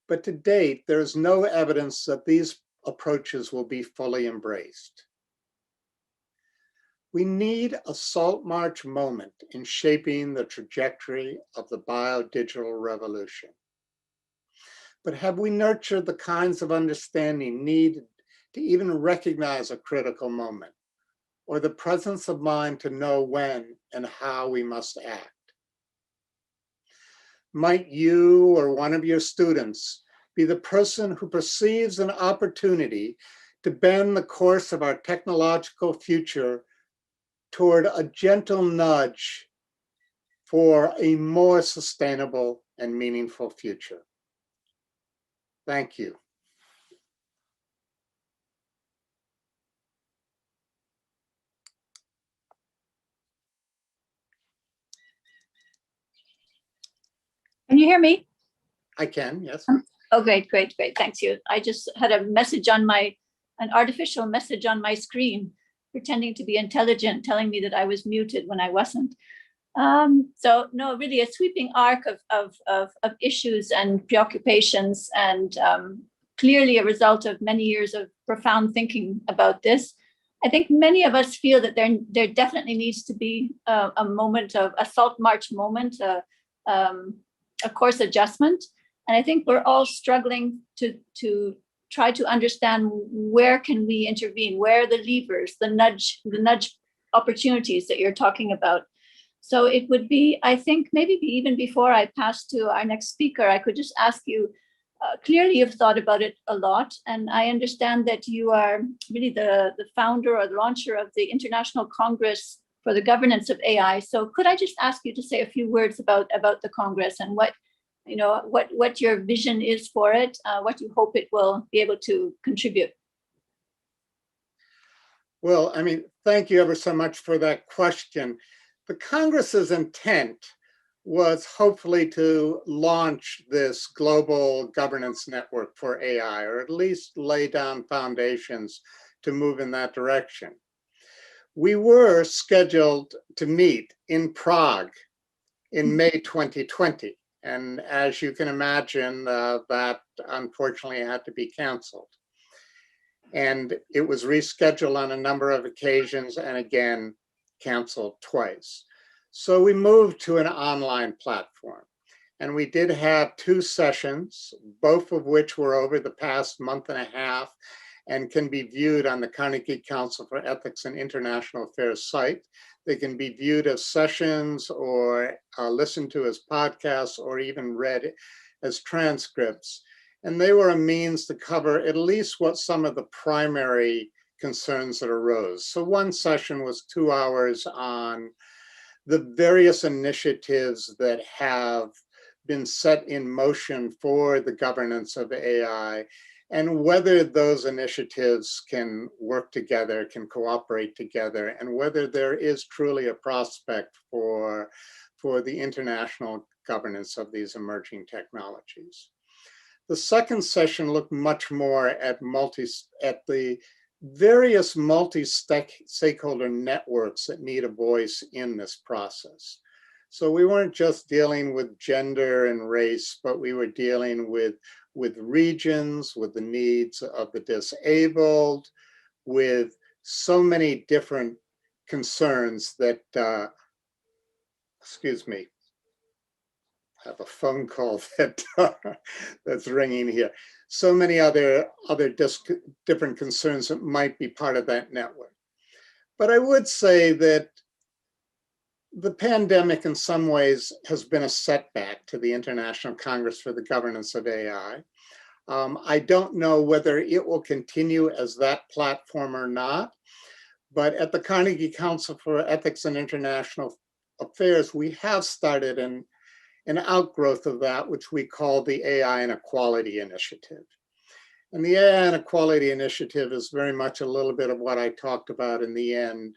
Speaker 5: But to date, there is no evidence that these approaches will be fully embraced. We need a salt march moment in shaping the trajectory of the bio-digital revolution. But have we nurtured the kinds of understanding needed to even recognize a critical moment, or the presence of mind to know when and how we must act? Might you or one of your students be the person who perceives an opportunity to bend the course of our technological future toward a gentle nudge for a more sustainable and meaningful future? Thank you.
Speaker 2: Can you hear me?
Speaker 5: I can, yes.
Speaker 2: Oh, great. Thanks you. I just had a message on an artificial message on my screen, pretending to be intelligent, telling me that I was muted when I wasn't. So no, really a sweeping arc of issues and preoccupations, and clearly a result of many years of profound thinking about this. I think many of us feel that there definitely needs to be a moment of a salt march moment, a course adjustment. And I think we're all struggling to try to understand where can we intervene, where are the levers, the nudge opportunities that you're talking about. So it would be, I think, maybe even before I pass to our next speaker, I could just ask you, clearly you've thought about it a lot, and I understand that you are really the founder or the launcher of the International Congress for the Governance of AI. So could I just ask you to say a few words about the Congress and what your vision is for it, what you hope it will be able to contribute?
Speaker 5: Well, I mean, thank you ever so much for that question. The Congress's intent was hopefully to launch this global governance network for AI, or at least lay down foundations to move in that direction. We were scheduled to meet in Prague in May 2020. And as you can imagine, that unfortunately had to be canceled. And it was rescheduled on a number of occasions and again, canceled twice. So we moved to an online platform. And we did have 2 sessions, both of which were over the past month and a half and can be viewed on the Carnegie Council for Ethics and International Affairs site. They can be viewed as sessions or listened to as podcasts or even read as transcripts. And they were a means to cover at least what some of the primary concerns that arose. So one session was 2 hours on the various initiatives that have been set in motion for the governance of AI and whether those initiatives can work together, can cooperate together, and whether there is truly a prospect for the international governance of these emerging technologies. The second session looked much more at the various multi-stakeholder networks that need a voice in this process. So we weren't just dealing with gender and race, but we were dealing with regions, with the needs of the disabled, with so many different concerns that, excuse me, I have a phone call that's ringing here. So many other different concerns that might be part of that network. But I would say that the pandemic in some ways has been a setback to the International Congress for the Governance of AI. I don't know whether it will continue as that platform or not, but at the Carnegie Council for Ethics and International Affairs, we have started an outgrowth of that, which we call the AI and Equality Initiative. And the AI and Equality Initiative is very much a little bit of what I talked about in the end.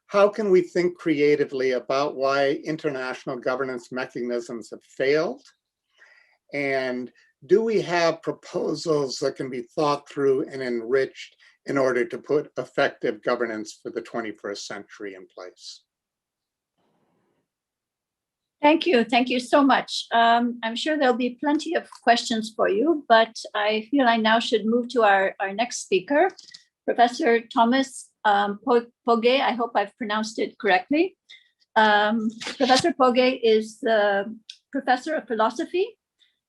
Speaker 5: How can we think creatively about why international governance mechanisms have failed? And do we have proposals that can be thought through and enriched in order to put effective governance for the 21st century in place?
Speaker 2: Thank you. Thank you so much. I'm sure there'll be plenty of questions for you, but I feel I now should move to our next speaker, Professor Thomas Pogge. I hope I've pronounced it correctly. Professor Pogge is the professor of philosophy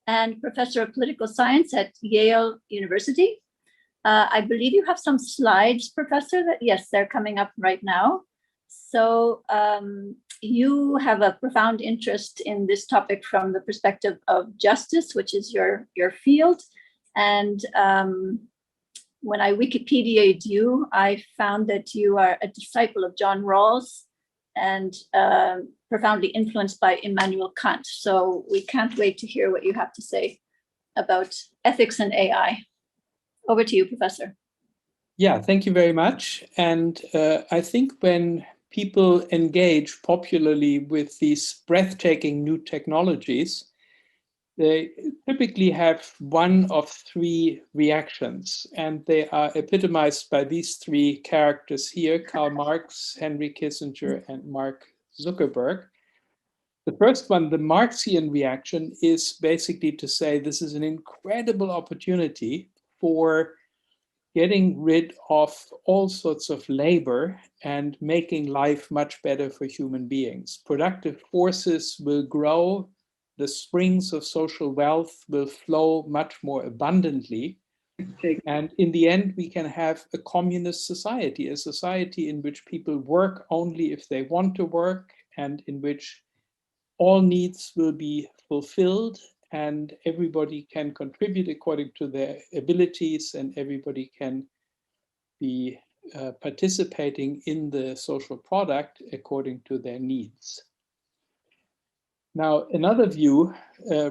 Speaker 2: and professor of political science at Yale University. I believe you have some slides, Professor, yes, they're coming up right now. So you have a profound interest in this topic from the perspective of justice, which is your field. And when I Wikipedia'd you, I found that you are a disciple of John Rawls and profoundly influenced by Immanuel Kant. So we can't wait to hear what you have to say about ethics and AI. Over to you, Professor.
Speaker 6: Yeah, thank you very much. And I think when people engage popularly with these breathtaking new technologies, they typically have one of 3 reactions, and they are epitomized by these 3 characters here: Karl Marx, Henry Kissinger, and Mark Zuckerberg. The first one, the Marxian reaction, is basically to say this is an incredible opportunity for getting rid of all sorts of labor and making life much better for human beings. Productive forces will grow, the springs of social wealth will flow much more abundantly, And in the end, we can have a communist society, a society in which people work only if they want to work, and in which all needs will be fulfilled and everybody can contribute according to their abilities, and everybody can be participating in the social product according to their needs. Now, another view,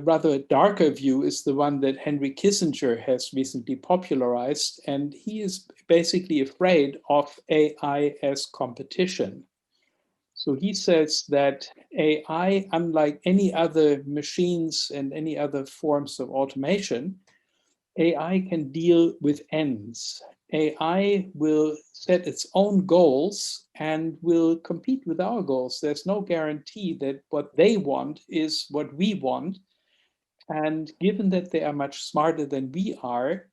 Speaker 6: rather a darker view, is the one that Henry Kissinger has recently popularized, and he is basically afraid of AI as competition. So he says that AI, unlike any other machines and any other forms of automation, AI can deal with ends. AI will set its own goals and will compete with our goals. There's no guarantee that what they want is what we want. And given that they are much smarter than we are,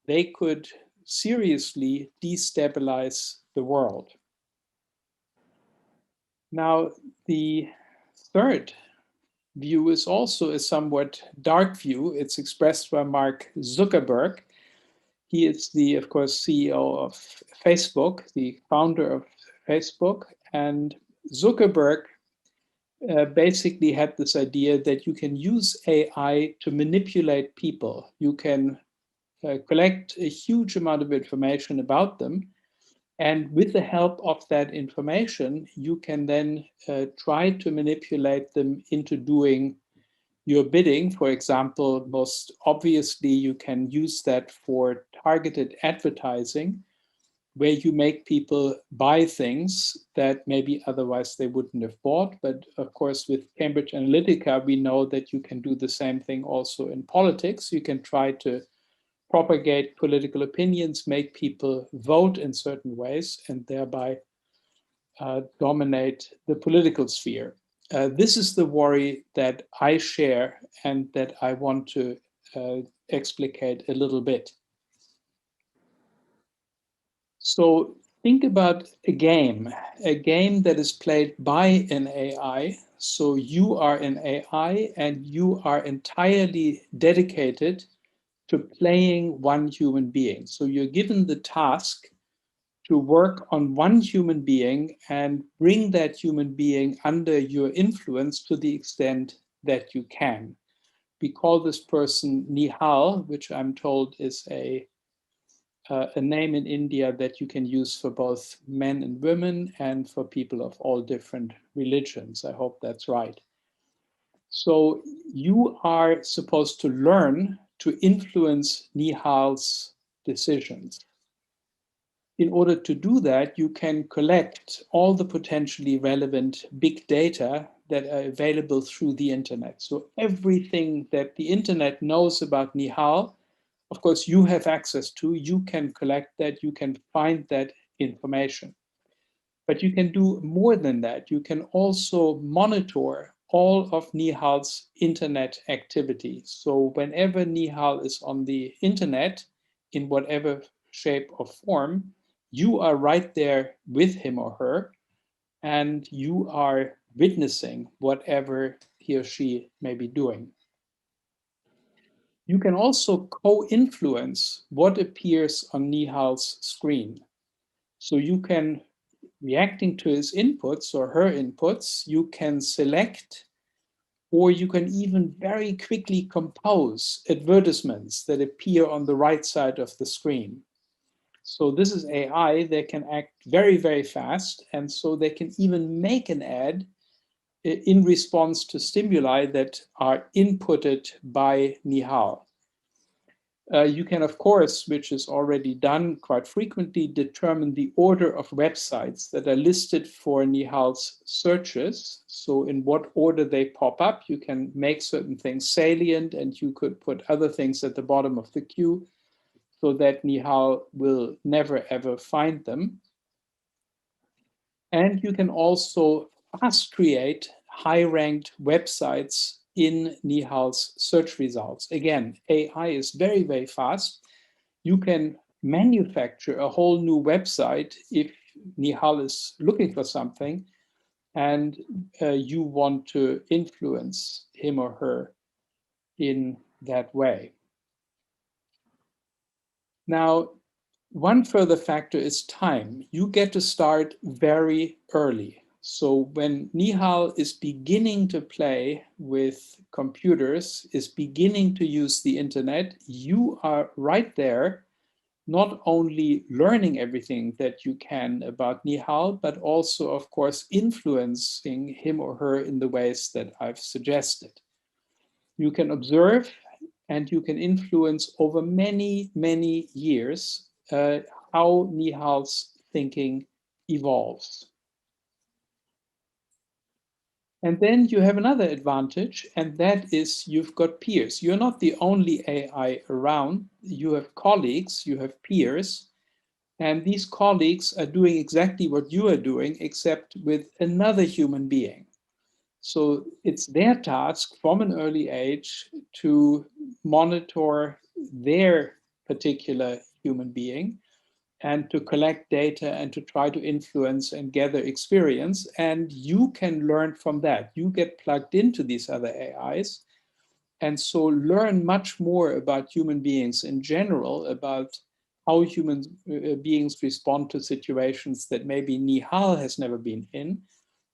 Speaker 6: they could seriously destabilize the world. Now, the third view is also a somewhat dark view. It's expressed by Mark Zuckerberg. He is the, of course, CEO of Facebook, the founder of Facebook. And Zuckerberg basically had this idea that you can use AI to manipulate people. You can collect a huge amount of information about them. And with the help of that information, you can then try to manipulate them into doing your bidding. For example, most obviously, you can use that for targeted advertising, where you make people buy things that maybe otherwise they wouldn't have bought. But of course, with Cambridge Analytica, we know that you can do the same thing also in politics. You can try to propagate political opinions, make people vote in certain ways, and thereby dominate the political sphere. This is the worry that I share and that I want to explicate a little bit. So think about a game that is played by an AI. So you are an AI and you are entirely dedicated to playing one human being. So you're given the task to work on one human being and bring that human being under your influence to the extent that you can. We call this person Nihal, which I'm told is a name in India that you can use for both men and women and for people of all different religions. I hope that's right. So you are supposed to learn to influence Nihal's decisions. In order to do that, you can collect all the potentially relevant big data that are available through the internet. So everything that the internet knows about Nihal, of course, you have access to, you can collect that, you can find that information. But you can do more than that. You can also monitor all of Nihal's internet activity. So whenever Nihal is on the internet, in whatever shape or form, you are right there with him or her, and you are witnessing whatever he or she may be doing. You can also co-influence what appears on Nihal's screen. So you can, reacting to his inputs or her inputs, you can select, or you can even very quickly compose advertisements that appear on the right side of the screen. So this is AI, they can act very, very fast. And so they can even make an ad in response to stimuli that are inputted by Nihal. You can, of course, which is already done quite frequently, determine the order of websites that are listed for Nihal's searches. So in what order they pop up, you can make certain things salient, and you could put other things at the bottom of the queue, so that Nihal will never ever find them. And you can also fast create high-ranked websites in Nihal's search results. Again, AI is very, very fast. You can manufacture a whole new website if Nihal is looking for something and you want to influence him or her in that way. Now, one further factor is time. You get to start very early. So when Nihal is beginning to play with computers, is beginning to use the internet, you are right there, not only learning everything that you can about Nihal, but also, of course, influencing him or her in the ways that I've suggested. You can observe and you can influence over many, many years how Nihal's thinking evolves. And then you have another advantage, and that is you've got peers. You're not the only AI around. You have colleagues, you have peers, and these colleagues are doing exactly what you are doing, except with another human being. So it's their task from an early age to monitor their particular human being and to collect data and to try to influence and gather experience. And you can learn from that. You get plugged into these other AIs and so learn much more about human beings in general, about how human beings respond to situations that maybe Nihal has never been in,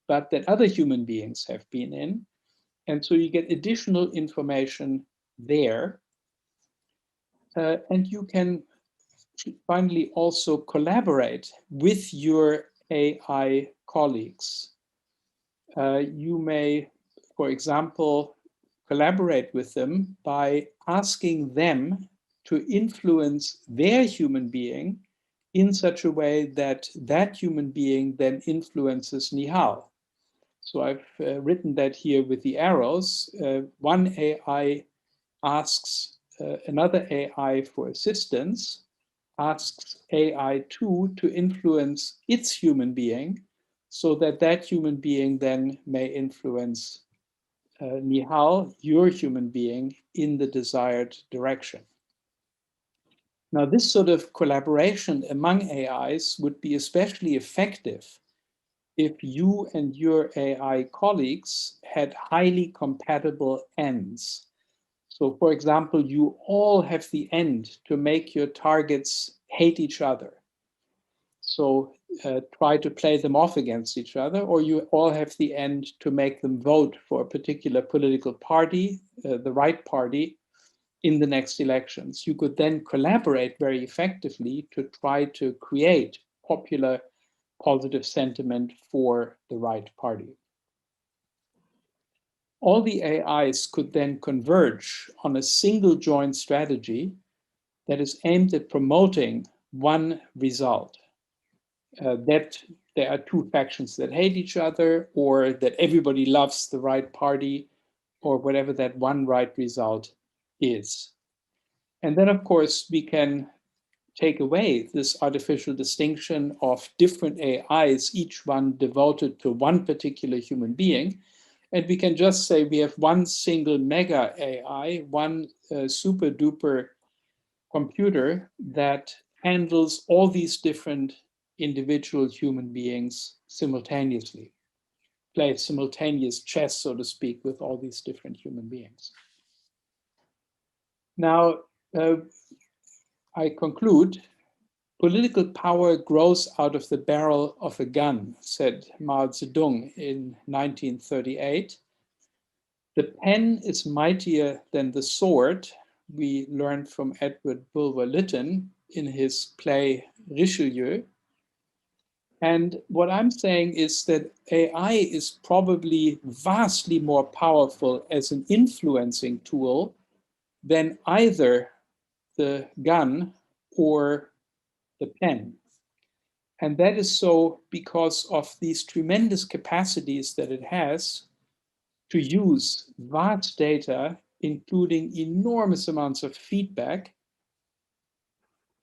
Speaker 6: but that other human beings have been in. And so you get additional information there. And you can finally also collaborate with your AI colleagues. You may, for example, collaborate with them by asking them to influence their human being in such a way that that human being then influences Nihal. So I've written that here with the arrows. One AI asks another AI for assistance, asks AI2 to influence its human being so that that human being then may influence Nihal, your human being, in the desired direction. Now, this sort of collaboration among AIs would be especially effective if you and your AI colleagues had highly compatible ends. So, for example, you all have the end to make your targets hate each other. So try to play them off against each other, or you all have the end to make them vote for a particular political party, the right party, in the next elections. You could then collaborate very effectively to try to create popular positive sentiment for the right party. All the AIs could then converge on a single joint strategy that is aimed at promoting one result. That there are two factions that hate each other, or that everybody loves the right party, or whatever that one right result is. And then, of course, we can take away this artificial distinction of different AIs, each one devoted to one particular human being. And we can just say we have one single mega AI, one super duper computer that handles all these different individual human beings simultaneously, plays simultaneous chess, so to speak, with all these different human beings. Now, I conclude, political power grows out of the barrel of a gun, said Mao Zedong in 1938. The pen is mightier than the sword, we learned from Edward Bulwer-Lytton in his play Richelieu. And what I'm saying is that AI is probably vastly more powerful as an influencing tool than either the gun or the pen. And that is so because of these tremendous capacities that it has to use vast data, including enormous amounts of feedback,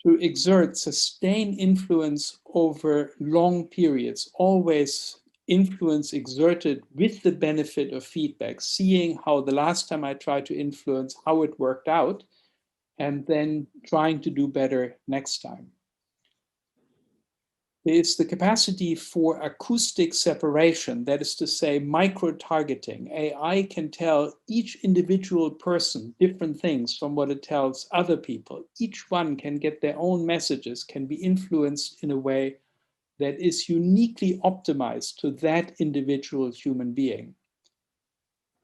Speaker 6: to exert sustained influence over long periods, always influence exerted with the benefit of feedback, seeing how the last time I tried to influence, how it worked out, and then trying to do better next time. is the capacity for acoustic separation, that is to say, micro-targeting. AI can tell each individual person different things from what it tells other people. Each one can get their own messages, can be influenced in a way that is uniquely optimized to that individual human being.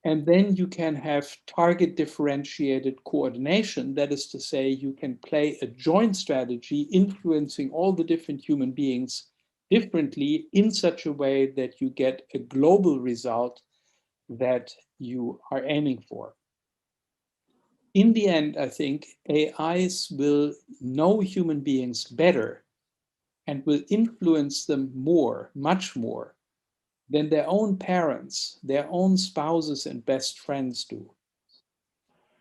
Speaker 6: And then you can have target differentiated coordination. That is to say, you can play a joint strategy influencing all the different human beings differently in such a way that you get a global result that you are aiming for. In the end, I think AIs will know human beings better and will influence them more, much more, than their own parents, their own spouses and best friends do.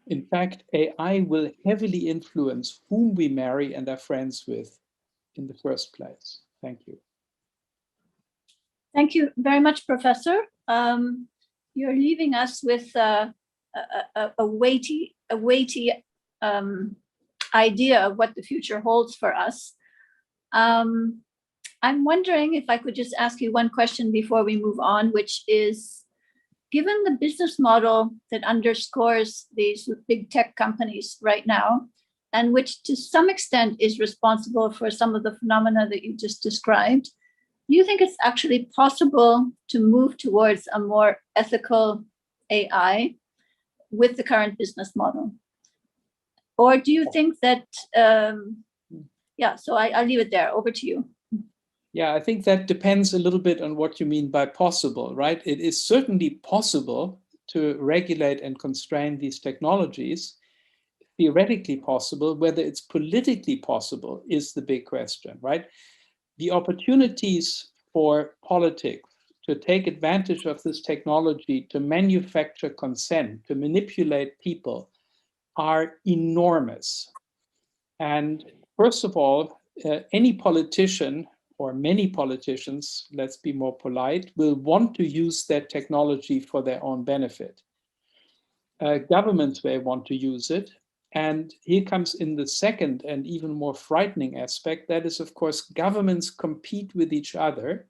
Speaker 6: In fact, AI will heavily influence whom we marry and are friends with in the first place. Thank you.
Speaker 2: Thank you very much, Professor. You're leaving us with a weighty idea of what the future holds for us. I'm wondering if I could just ask you one question before we move on, which is, given the business model that underscores these big tech companies right now, and which to some extent is responsible for some of the phenomena that you just described, do you think it's actually possible to move towards a more ethical AI with the current business model? Or do you think that, yeah, so I'll leave it there. Over to you.
Speaker 6: Yeah, I think that depends a little bit on what you mean by possible, right? It is certainly possible to regulate and constrain these technologies. Theoretically possible. Whether it's politically possible is the big question, right? The opportunities for politics to take advantage of this technology to manufacture consent, to manipulate people, are enormous. And first of all, any politician, or many politicians, let's be more polite, will want to use that technology for their own benefit. Governments may want to use it. And here comes in the second and even more frightening aspect. That is, of course, governments compete with each other.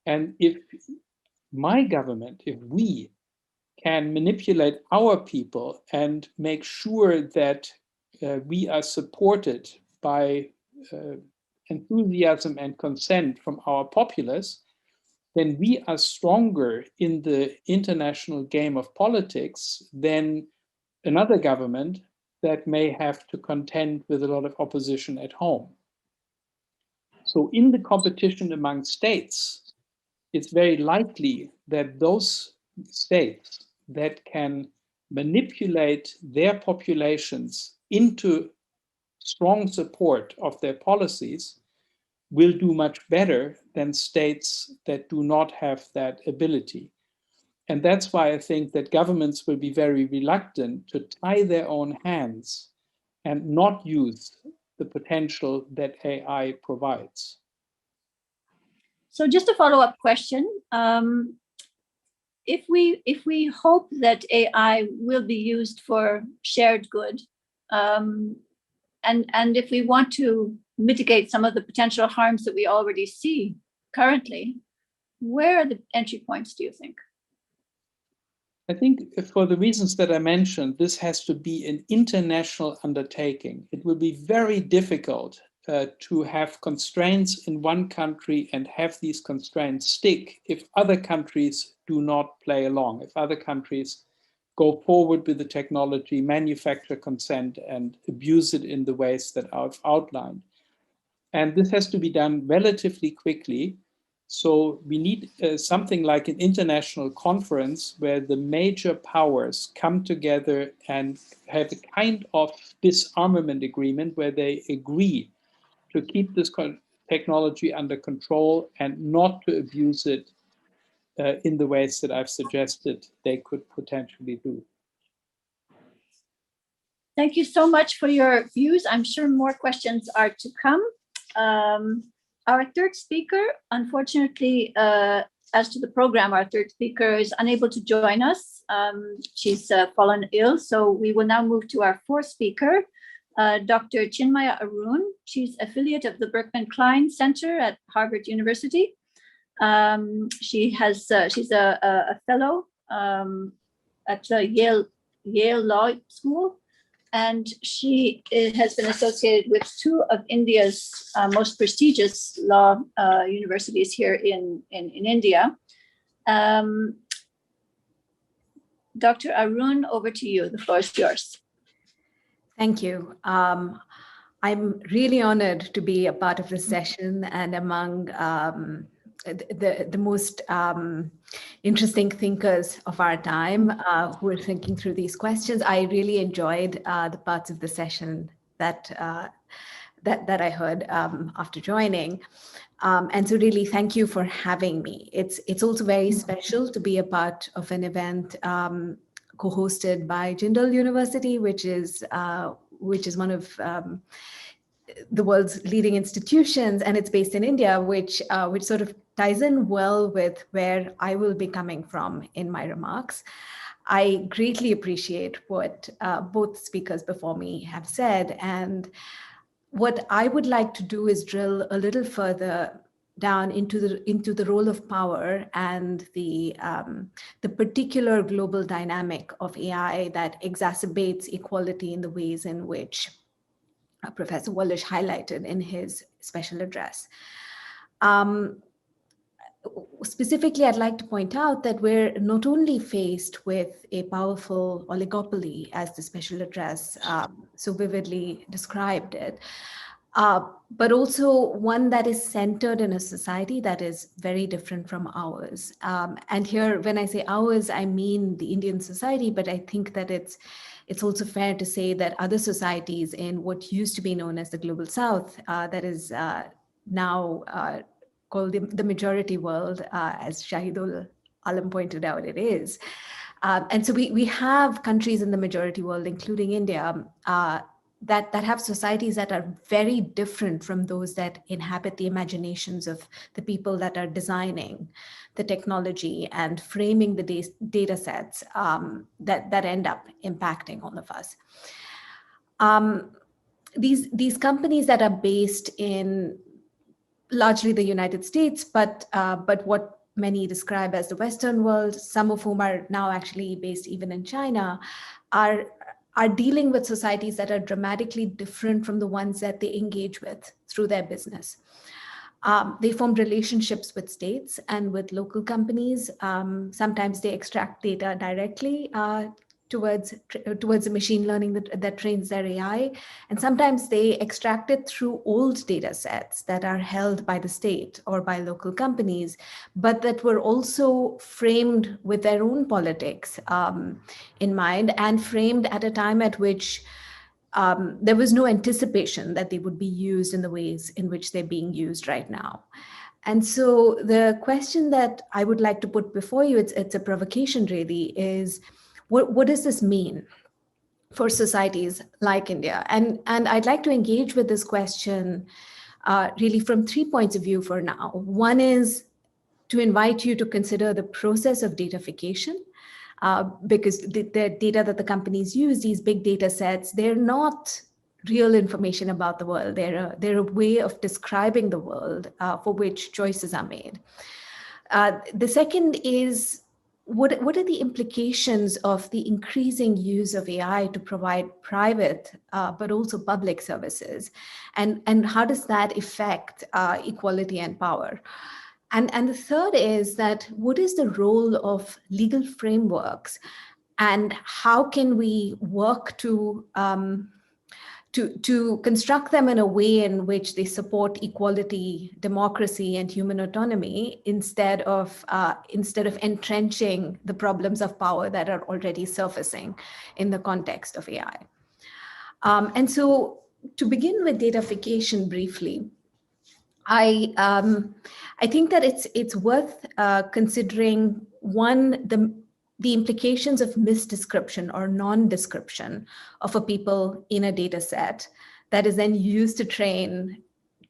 Speaker 6: And if my government, if we can manipulate our people and make sure that we are supported by enthusiasm and consent from our populace, then we are stronger in the international game of politics than another government that may have to contend with a lot of opposition at home. So in the competition among states, it's very likely that those states that can manipulate their populations into strong support of their policies will do much better than states that do not have that ability. And that's why I think that governments will be very reluctant to tie their own hands and not use the potential that AI provides.
Speaker 2: So just a follow-up question. If we hope that AI will be used for shared good, and if we want to mitigate some of the potential harms that we already see currently, where are the entry points, do you think?
Speaker 6: I think for the reasons that I mentioned, this has to be an international undertaking. It will be very difficult to have constraints in one country and have these constraints stick if other countries do not play along, if other countries go forward with the technology, manufacture consent, and abuse it in the ways that I've outlined. And this has to be done relatively quickly. So we need something like an international conference where the major powers come together and have a kind of disarmament agreement where they agree to keep this technology under control and not to abuse it in the ways that I've suggested they could potentially do.
Speaker 2: Thank you so much for your views. I'm sure more questions are to come. Our third speaker, unfortunately, as to the program, our third speaker is unable to join us. She's fallen ill, so we will now move to our fourth speaker, Dr. Chinmaya Arun. She's affiliate of the Berkman Klein Center at Harvard University. She's a fellow at the Yale Law School, and she has been associated with two of India's most prestigious law universities here in India. Dr. Arun, over to you. The floor is yours.
Speaker 7: Thank you. I'm really honored to be a part of this session and among the most interesting thinkers of our time who are thinking through these questions. I really enjoyed the parts of the session that I heard after joining. And so really thank you for having me. It's also very special to be a part of an event co-hosted by Jindal University, which is one of the world's leading institutions, and it's based in India, which sort of ties in well with where I will be coming from in my remarks. I greatly appreciate what both speakers before me have said, and what I would like to do is drill a little further down into the role of power and the particular global dynamic of AI that exacerbates equality in the ways in which Professor Wallish highlighted in his special address. Specifically, I'd like to point out that we're not only faced with a powerful oligopoly, as the special address so vividly described it, but also one that is centered in a society that is very different from ours. And here, when I say ours, I mean the Indian society, but I think that it's also fair to say that other societies in what used to be known as the Global South, that is now called the majority world, as Shahidul Alam pointed out, it is. And so we have countries in the majority world, including India, that have societies that are very different from those that inhabit the imaginations of the people that are designing the technology and framing the data sets that end up impacting all of us. These companies that are based in largely the United States, but what many describe as the Western world, some of whom are now actually based even in China, are dealing with societies that are dramatically different from the ones that they engage with through their business. They form relationships with states and with local companies. Sometimes they extract data directly towards the machine learning that trains their AI. And sometimes they extract it through old data sets that are held by the state or by local companies, but that were also framed with their own politics in mind, and framed at a time at which there was no anticipation that they would be used in the ways in which they're being used right now. And so the question that I would like to put before you, it's a provocation really, is what does this mean for societies like India? And I'd like to engage with this question really from 3 points of view for now. One is to invite you to consider the process of datafication, because the data that the companies use, these big data sets, they're not real information about the world. They're a way of describing the world for which choices are made. The second is, what are the implications of the increasing use of AI to provide private but also public services? And how does that affect equality and power? And the third is that, what is the role of legal frameworks, and how can we work to construct them in a way in which they support equality, democracy, and human autonomy, instead of entrenching the problems of power that are already surfacing in the context of AI. And so, to begin with datafication briefly, I think that it's worth considering, one, the implications of misdescription or non-description of a people in a data set that is then used to train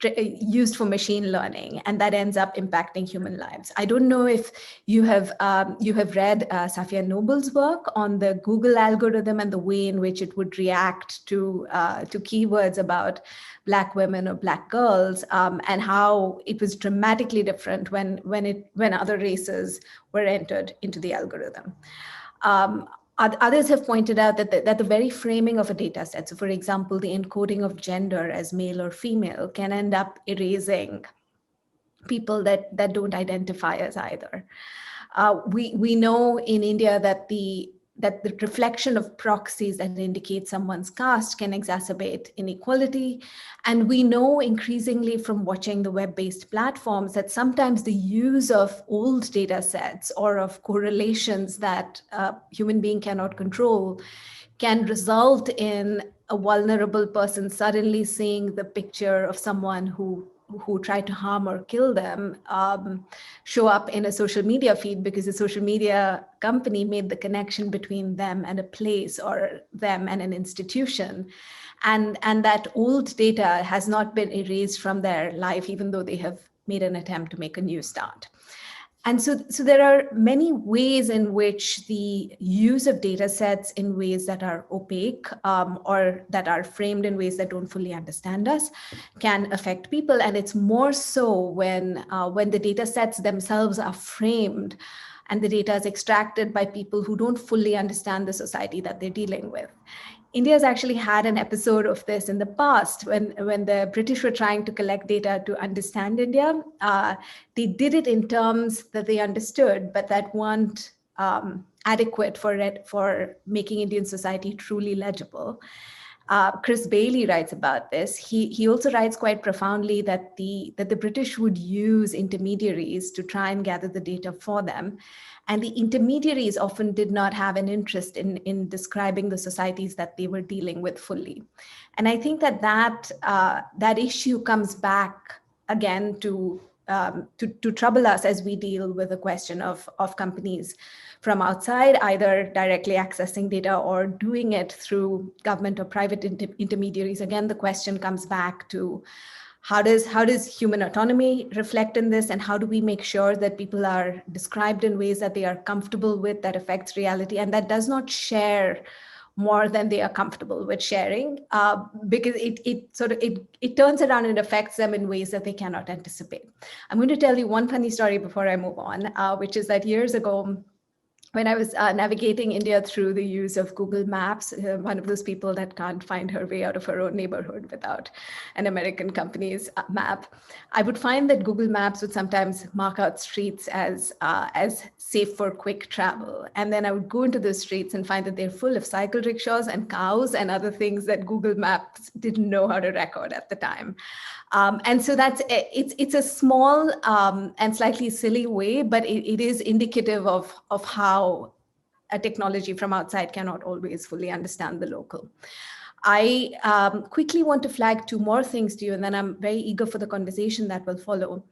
Speaker 7: used for machine learning, and that ends up impacting human lives. I don't know if you have read Safiya Noble's work on the Google algorithm and the way in which it would react to keywords about Black women or Black girls, and how it was dramatically different when other races were entered into the algorithm. Others have pointed out that the very framing of a data set, so for example, the encoding of gender as male or female, can end up erasing people that don't identify as either. We know in India that the reflection of proxies that indicate someone's caste can exacerbate inequality. And we know increasingly from watching the web-based platforms that sometimes the use of old data sets or of correlations that a human being cannot control can result in a vulnerable person suddenly seeing the picture of someone who tried to harm or kill them show up in a social media feed because the social media company made the connection between them and a place or them and an institution. And that old data has not been erased from their life, even though they have made an attempt to make a new start. And so there are many ways in which the use of data sets in ways that are opaque or that are framed in ways that don't fully understand us can affect people. And it's more so when the data sets themselves are framed and the data is extracted by people who don't fully understand the society that they're dealing with. India has actually had an episode of this in the past when the British were trying to collect data to understand India. They did it in terms that they understood, but that weren't adequate for making Indian society truly legible. Chris Bailey writes about this. He also writes quite profoundly that the British would use intermediaries to try and gather the data for them. And the intermediaries often did not have an interest in describing the societies that they were dealing with fully. And I think that issue comes back again to trouble us as we deal with the question of companies from outside, either directly accessing data or doing it through government or private intermediaries. Again, the question comes back to how does human autonomy reflect in this, and how do we make sure that people are described in ways that they are comfortable with, that affects reality, and that does not share more than they are comfortable with sharing, because it turns around and affects them in ways that they cannot anticipate. I'm going to tell you one funny story before I move on, which is that years ago, when I was navigating India through the use of Google Maps, one of those people that can't find her way out of her own neighborhood without an American company's map, I would find that Google Maps would sometimes mark out streets as safe for quick travel. And then I would go into those streets and find that they're full of cycle rickshaws and cows and other things that Google Maps didn't know how to record at the time. And so it's a small and slightly silly way, but it is indicative of how a technology from outside cannot always fully understand the local. I quickly want to flag two more things to you, and then I'm very eager for the conversation that will follow,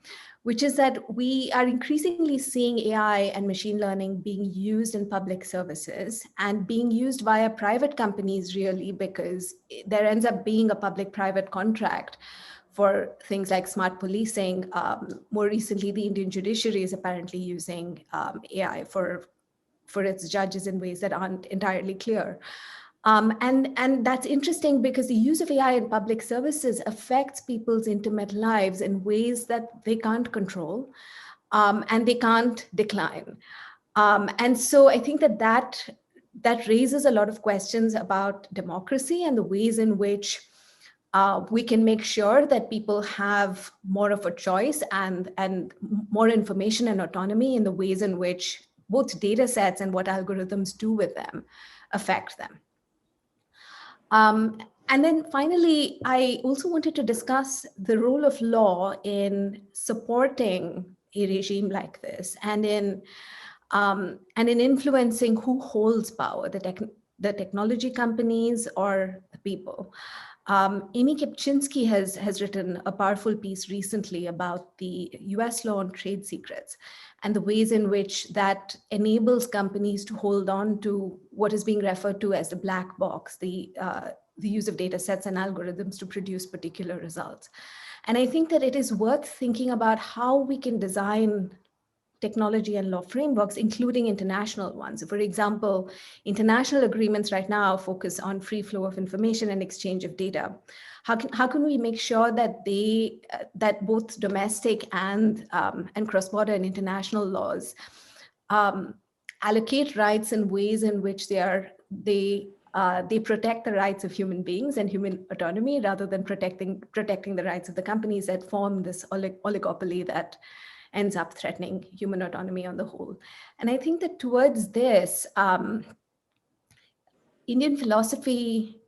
Speaker 7: which is that we are increasingly seeing AI and machine learning being used in public services and being used via private companies, really, because there ends up being a public-private contract for things like smart policing. More recently, the Indian judiciary is apparently using AI for its judges in ways that aren't entirely clear. And that's interesting because the use of AI in public services affects people's intimate lives in ways that they can't control and they can't decline. And so I think that raises a lot of questions about democracy and the ways in which we can make sure that people have more of a choice and more information and autonomy in the ways in which both data sets and what algorithms do with them affect them. And then finally, I also wanted to discuss the role of law in supporting a regime like this and in influencing who holds power, the technology companies or the people. Amy Kipchinsky has written a powerful piece recently about the US law on trade secrets and the ways in which that enables companies to hold on to what is being referred to as the black box, the use of data sets and algorithms to produce particular results. And I think that it is worth thinking about how we can design technology and law frameworks, including international ones. For example, international agreements right now focus on free flow of information and exchange of data. How can we make sure that that both domestic and cross-border and international laws allocate rights in ways in which they protect the rights of human beings and human autonomy, rather than protecting the rights of the companies that form this oligopoly that ends up threatening human autonomy on the whole. And I think that towards this, Indian philosophy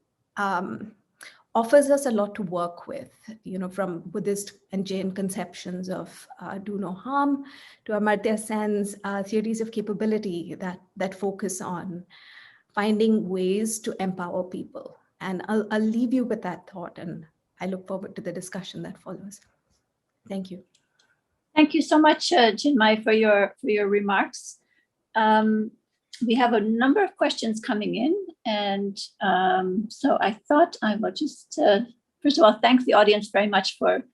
Speaker 7: offers us a lot to work with, from Buddhist and Jain conceptions of do no harm to Amartya Sen's theories of capability that focus on finding ways to empower people. And I'll leave you with that thought, and I look forward to the discussion that follows. Thank you.
Speaker 2: Thank you so much, Chinmay, for your remarks. We have a number of questions coming in, and so I thought I would just, first of all, thank the audience very much for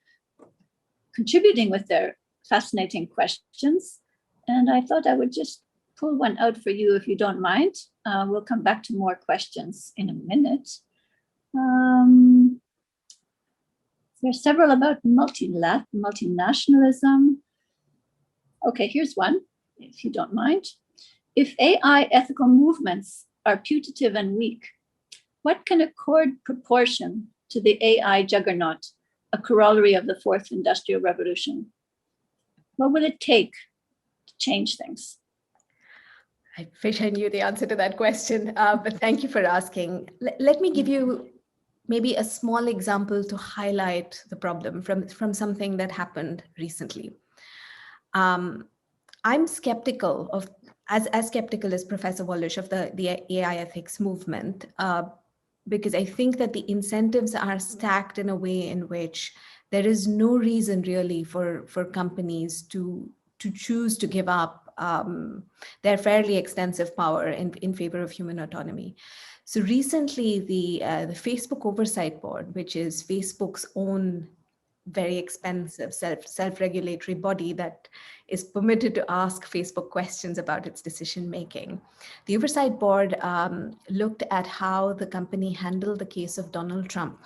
Speaker 2: contributing with their fascinating questions. And I thought I would just pull one out for you, if you don't mind. We'll come back to more questions in a minute. There are several about multinationalism. Okay, here's one, if you don't mind. If AI ethical movements are putative and weak, what can accord proportion to the AI juggernaut, a corollary of the fourth industrial revolution? What would it take to change things?
Speaker 7: I wish I knew the answer to that question, but thank you for asking. Let me give you maybe a small example to highlight the problem from something that happened recently. I'm skeptical of, as skeptical as Professor Wallish of the AI ethics movement, because I think that the incentives are stacked in a way in which there is no reason really for companies to choose to give up their fairly extensive power in favor of human autonomy. So recently, the Facebook Oversight Board, which is Facebook's own very expensive self-regulatory body that is permitted to ask Facebook questions about its decision making. The Oversight Board looked at how the company handled the case of Donald Trump.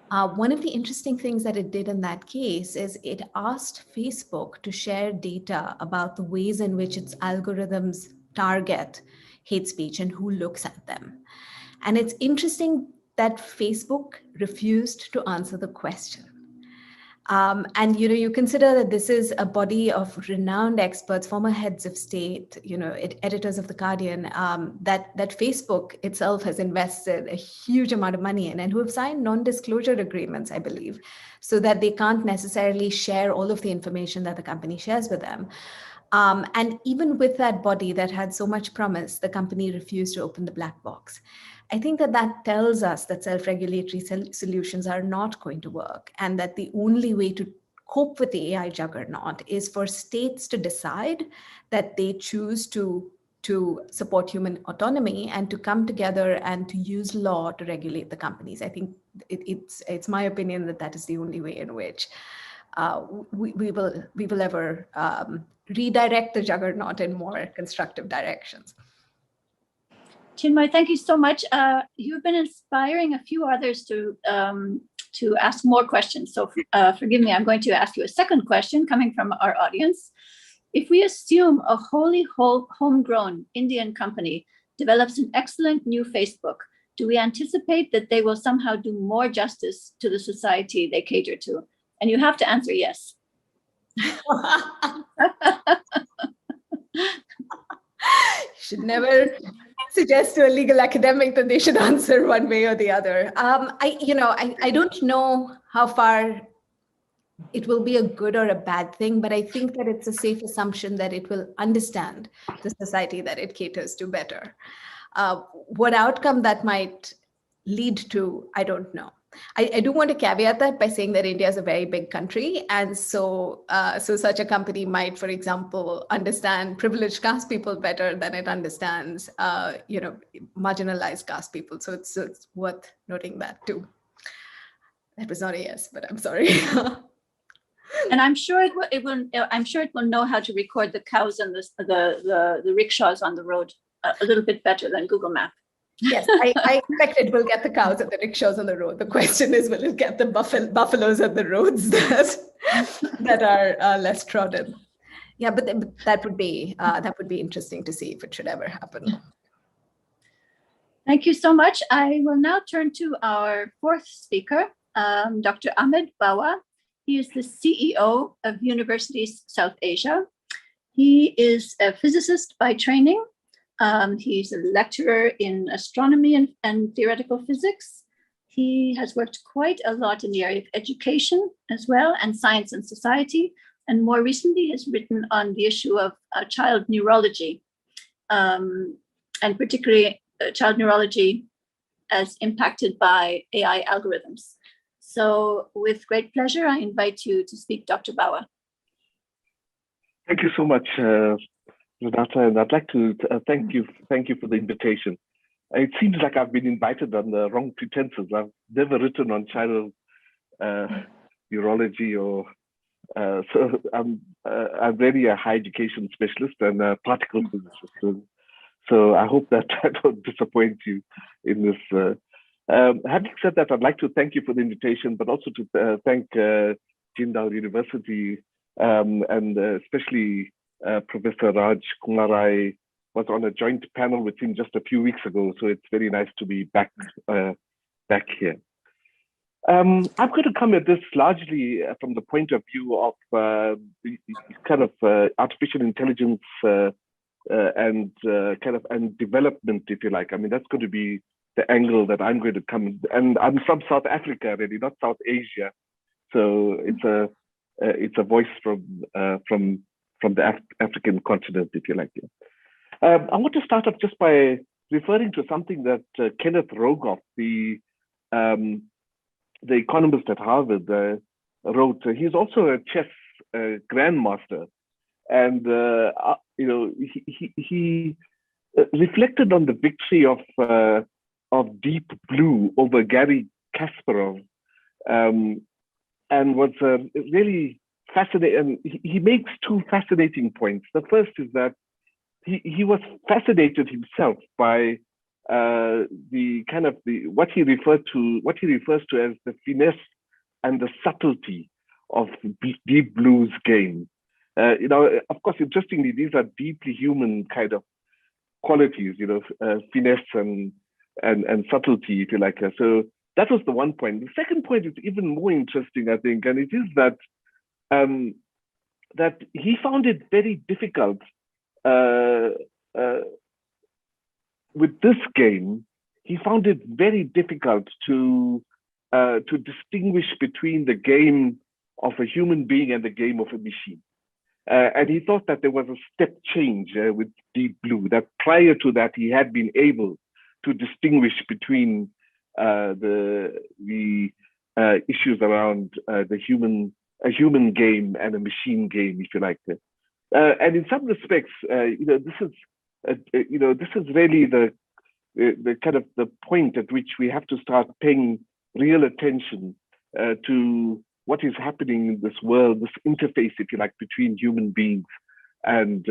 Speaker 7: One of the interesting things that it did in that case is it asked Facebook to share data about the ways in which its algorithms target hate speech and who looks at them. And it's interesting that Facebook refused to answer the question. And you consider that this is a body of renowned experts, former heads of state, editors of The Guardian, that Facebook itself has invested a huge amount of money in, and who have signed non-disclosure agreements, I believe, so that they can't necessarily share all of the information that the company shares with them. And even with that body that had so much promise, the company refused to open the black box. I think that tells us that self-regulatory solutions are not going to work, and that the only way to cope with the AI juggernaut is for states to decide that they choose to support human autonomy and to come together and to use law to regulate the companies. I think it's my opinion that is the only way in which we will ever redirect the juggernaut in more constructive directions.
Speaker 2: Chinmay, thank you so much. You've been inspiring a few others to ask more questions. So forgive me, I'm going to ask you a second question coming from our audience. If we assume a wholly homegrown Indian company develops an excellent new Facebook, do we anticipate that they will somehow do more justice to the society they cater to? And you have to answer yes.
Speaker 7: Should never suggest to a legal academic that they should answer one way or the other. I don't know how far it will be a good or a bad thing, but I think that it's a safe assumption that it will understand the society that it caters to better. What outcome that might lead to, I don't know. I do want to caveat that by saying that India is a very big country, and so such a company might, for example, understand privileged caste people better than it understands, marginalized caste people. So it's worth noting that too. That was not a yes, but I'm sorry.
Speaker 2: And I'm sure it will know how to record the cows and the rickshaws on the road a little bit better than Google Maps.
Speaker 7: Yes, I expect it will get the cows and the rickshaws on the road. The question is, will it get the buffaloes on the roads that are less trodden? Yeah, but that would be interesting to see if it should ever happen.
Speaker 2: Thank you so much. I will now turn to our fourth speaker, Dr. Ahmed Bawa. He is the CEO of Universities South Asia. He is a physicist by training. He's a lecturer in astronomy and theoretical physics. He has worked quite a lot in the area of education as well, and science and society. And more recently has written on the issue of child neurology, and particularly child neurology as impacted by AI algorithms. So with great pleasure, I invite you to speak, Dr. Bawa.
Speaker 8: Thank you so much, Renata, and I'd like to thank you for the invitation. It seems like I've been invited on the wrong pretenses. I've never written on child neurology, or so I'm really a high education specialist and a particle physicist. So I hope that I don't disappoint you in this. Having said that, I'd like to thank you for the invitation, but also to thank Jindal University and especially Professor Raj Kumarai. Was on a joint panel with him just a few weeks ago, so it's very nice to be back here. I'm going to come at this largely from the point of view of the kind of artificial intelligence and development, if you like. I mean, that's going to be the angle that I'm going to come. And I'm from South Africa, really, not South Asia. So it's a voice from the African continent, if you like. I want to start off just by referring to something that Kenneth Rogoff, the economist at Harvard, wrote. He's also a chess grandmaster, and he reflected on the victory of Deep Blue over Garry Kasparov, and was really fascinating. And he makes two fascinating points. The first is that he was fascinated himself by what he refers to as the finesse and the subtlety of Deep Blue's game. Of course, interestingly, these are deeply human kind of qualities, finesse and subtlety, if you like. So that was the one point. The second point is even more interesting, I think, and it is that that he found it very difficult with this game. He found it very difficult to distinguish between the game of a human being and the game of a machine. And he thought that there was a step change with Deep Blue, that prior to that, he had been able to distinguish between the issues around a human game and a machine game, if you like. And in some respects, this is really the kind of the point at which we have to start paying real attention to what is happening in this world, this interface, if you like, between human beings and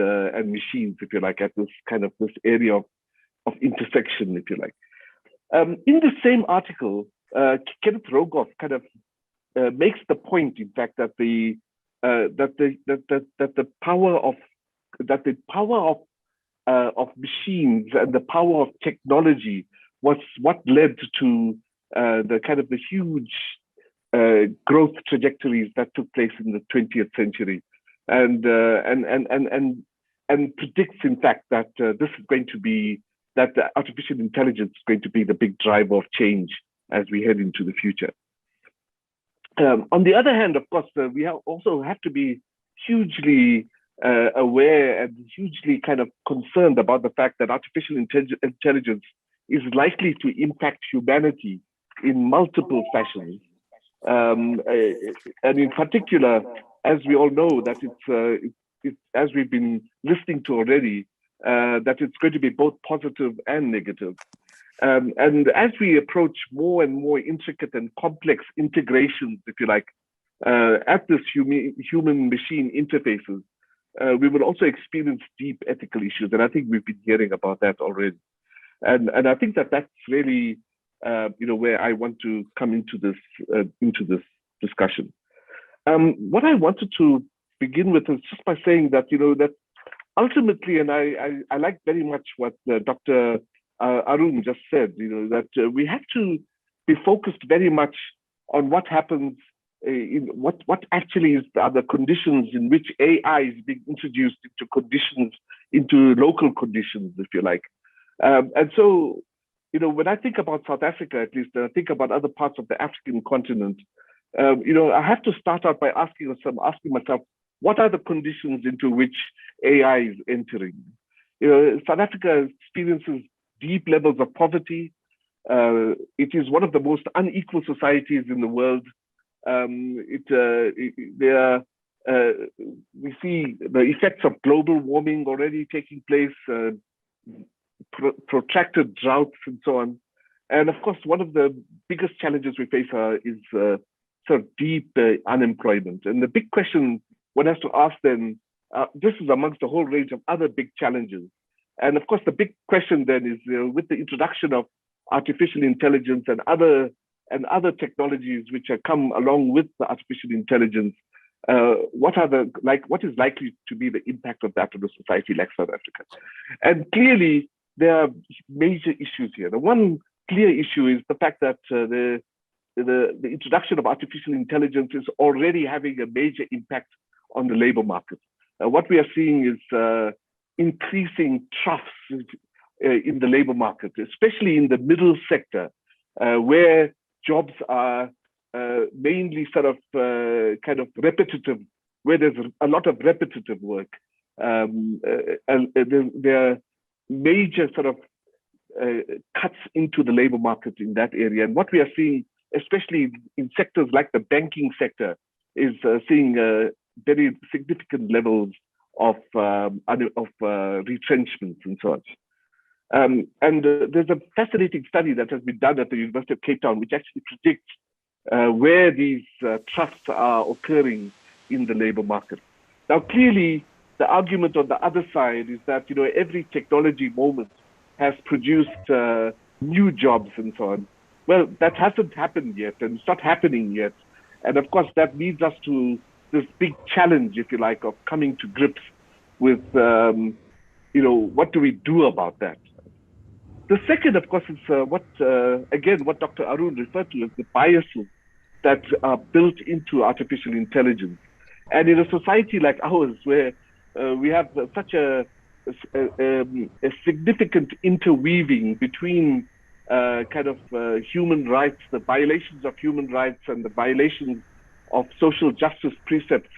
Speaker 8: machines, if you like, at this area of intersection, if you like. In the same article, Kenneth Rogoff kind of makes the point, in fact, that the power of machines and the power of technology was what led to the huge growth trajectories that took place in the 20th century, and predicts, in fact, that this is going to be that the artificial intelligence is going to be the big driver of change as we head into the future. On the other hand, of course, we also have to be hugely aware and hugely kind of concerned about the fact that artificial intelligence is likely to impact humanity in multiple fashions. And in particular, as we all know, that it's as we've been listening to already, that it's going to be both positive and negative. And as we approach more and more intricate and complex integrations, if you like, at this human-machine interfaces, we will also experience deep ethical issues. And I think we've been hearing about that already. And I think that that's really, where I want to come into this discussion. What I wanted to begin with is just by saying that, that ultimately, and I like very much what Dr. Arun just said, that we have to be focused very much on what happens in what actually are the conditions in which AI is being introduced into local conditions, if you like. And so, when I think about South Africa, at least, and I think about other parts of the African continent, I have to start out by asking myself, what are the conditions into which AI is entering? South Africa experiences deep levels of poverty. It is one of the most unequal societies in the world. We see the effects of global warming already taking place, protracted droughts and so on. And of course, one of the biggest challenges we face is sort of deep unemployment. And the big question one has to ask then, this is amongst a whole range of other big challenges. And of course, the big question then is, with the introduction of artificial intelligence and other technologies which have come along with the artificial intelligence, what is likely to be the impact of that on a society like South Africa? And clearly, there are major issues here. The one clear issue is the fact that the introduction of artificial intelligence is already having a major impact on the labor market. What we are seeing is increasing troughs in the labor market, especially in the middle sector, where jobs are mainly sort of kind of repetitive, where there's a lot of repetitive work. And there are major sort of cuts into the labor market in that area. And what we are seeing, especially in sectors like the banking sector, is seeing very significant levels of retrenchments and so on. And there's a fascinating study that has been done at the University of Cape Town, which actually predicts where these troughs are occurring in the labor market. Now, clearly, the argument on the other side is that every technology moment has produced new jobs and so on. Well, that hasn't happened yet, and it's not happening yet. And of course, that leads us to this big challenge, if you like, of coming to grips with, what do we do about that? The second, of course, is what Dr. Arun referred to as the biases that are built into artificial intelligence. And in a society like ours, where we have such a significant interweaving between human rights, the violations of human rights and the violations of social justice precepts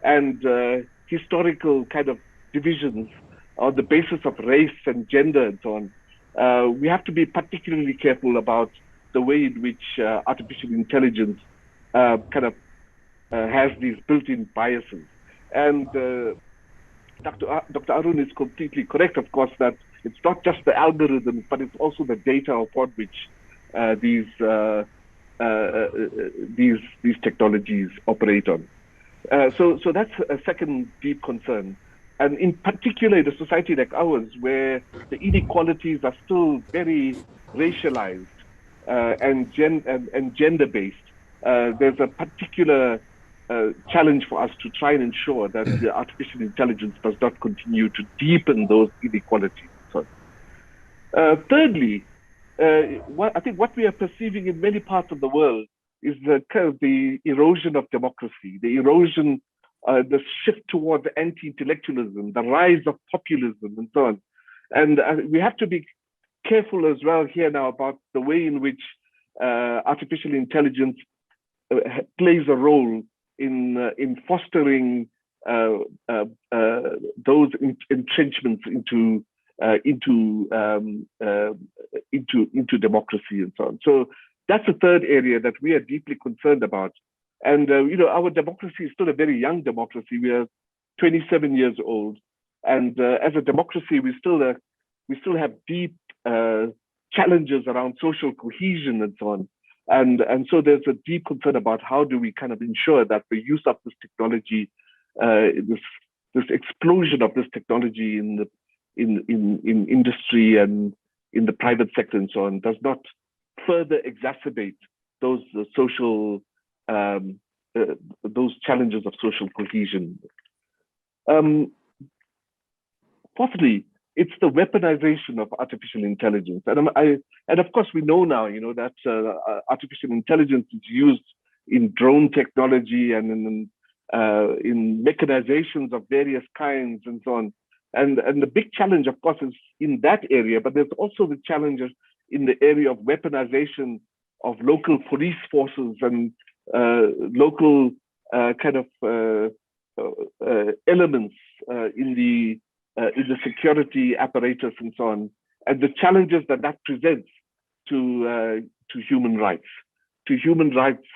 Speaker 8: and historical kind of divisions on the basis of race and gender and so on, we have to be particularly careful about the way in which artificial intelligence has these built-in biases. And Dr. Arun is completely correct, of course, that it's not just the algorithms, but it's also the data upon which these technologies operate on. So that's a second deep concern. And in particular, in a society like ours, where the inequalities are still very racialized and gender-based, there's a particular challenge for us to try and ensure that the artificial intelligence does not continue to deepen those inequalities. Thirdly, I think what we are perceiving in many parts of the world is the erosion of democracy, the erosion, the shift towards anti-intellectualism, the rise of populism, and so on. And we have to be careful as well here now about the way in which artificial intelligence plays a role in fostering those entrenchments into democracy and so on. So that's the third area that we are deeply concerned about. And our democracy is still a very young democracy. We are 27 years old, and as a democracy, we still have deep challenges around social cohesion and so on. And so there's a deep concern about how do we kind of ensure that the use of this technology, this explosion of this technology in industry and in the private sector and so on, does not further exacerbate those social those challenges of social cohesion. Fourthly, it's the weaponization of artificial intelligence, and of course we know now, that artificial intelligence is used in drone technology and in mechanizations of various kinds and so on. And the big challenge, of course, is in that area, but there's also the challenges in the area of weaponization of local police forces and local kind of elements in the security apparatus and so on, and the challenges that presents to human rights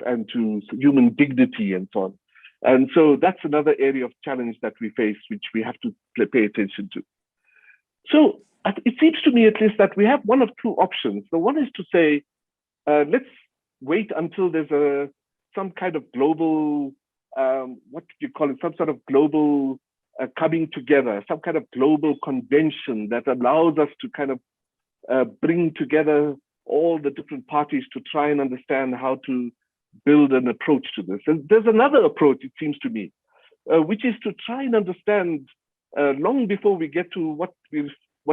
Speaker 8: and to human dignity and so on. And so that's another area of challenge that we face, which we have to pay attention to. So it seems to me, at least, that we have one of two options. The one is to say, let's wait until there's some kind of global, what do you call it, some sort of global coming together, some kind of global convention that allows us to kind of bring together all the different parties to try and understand how to build an approach to this. And there's another approach, it seems to me, which is to try and understand long before we get to what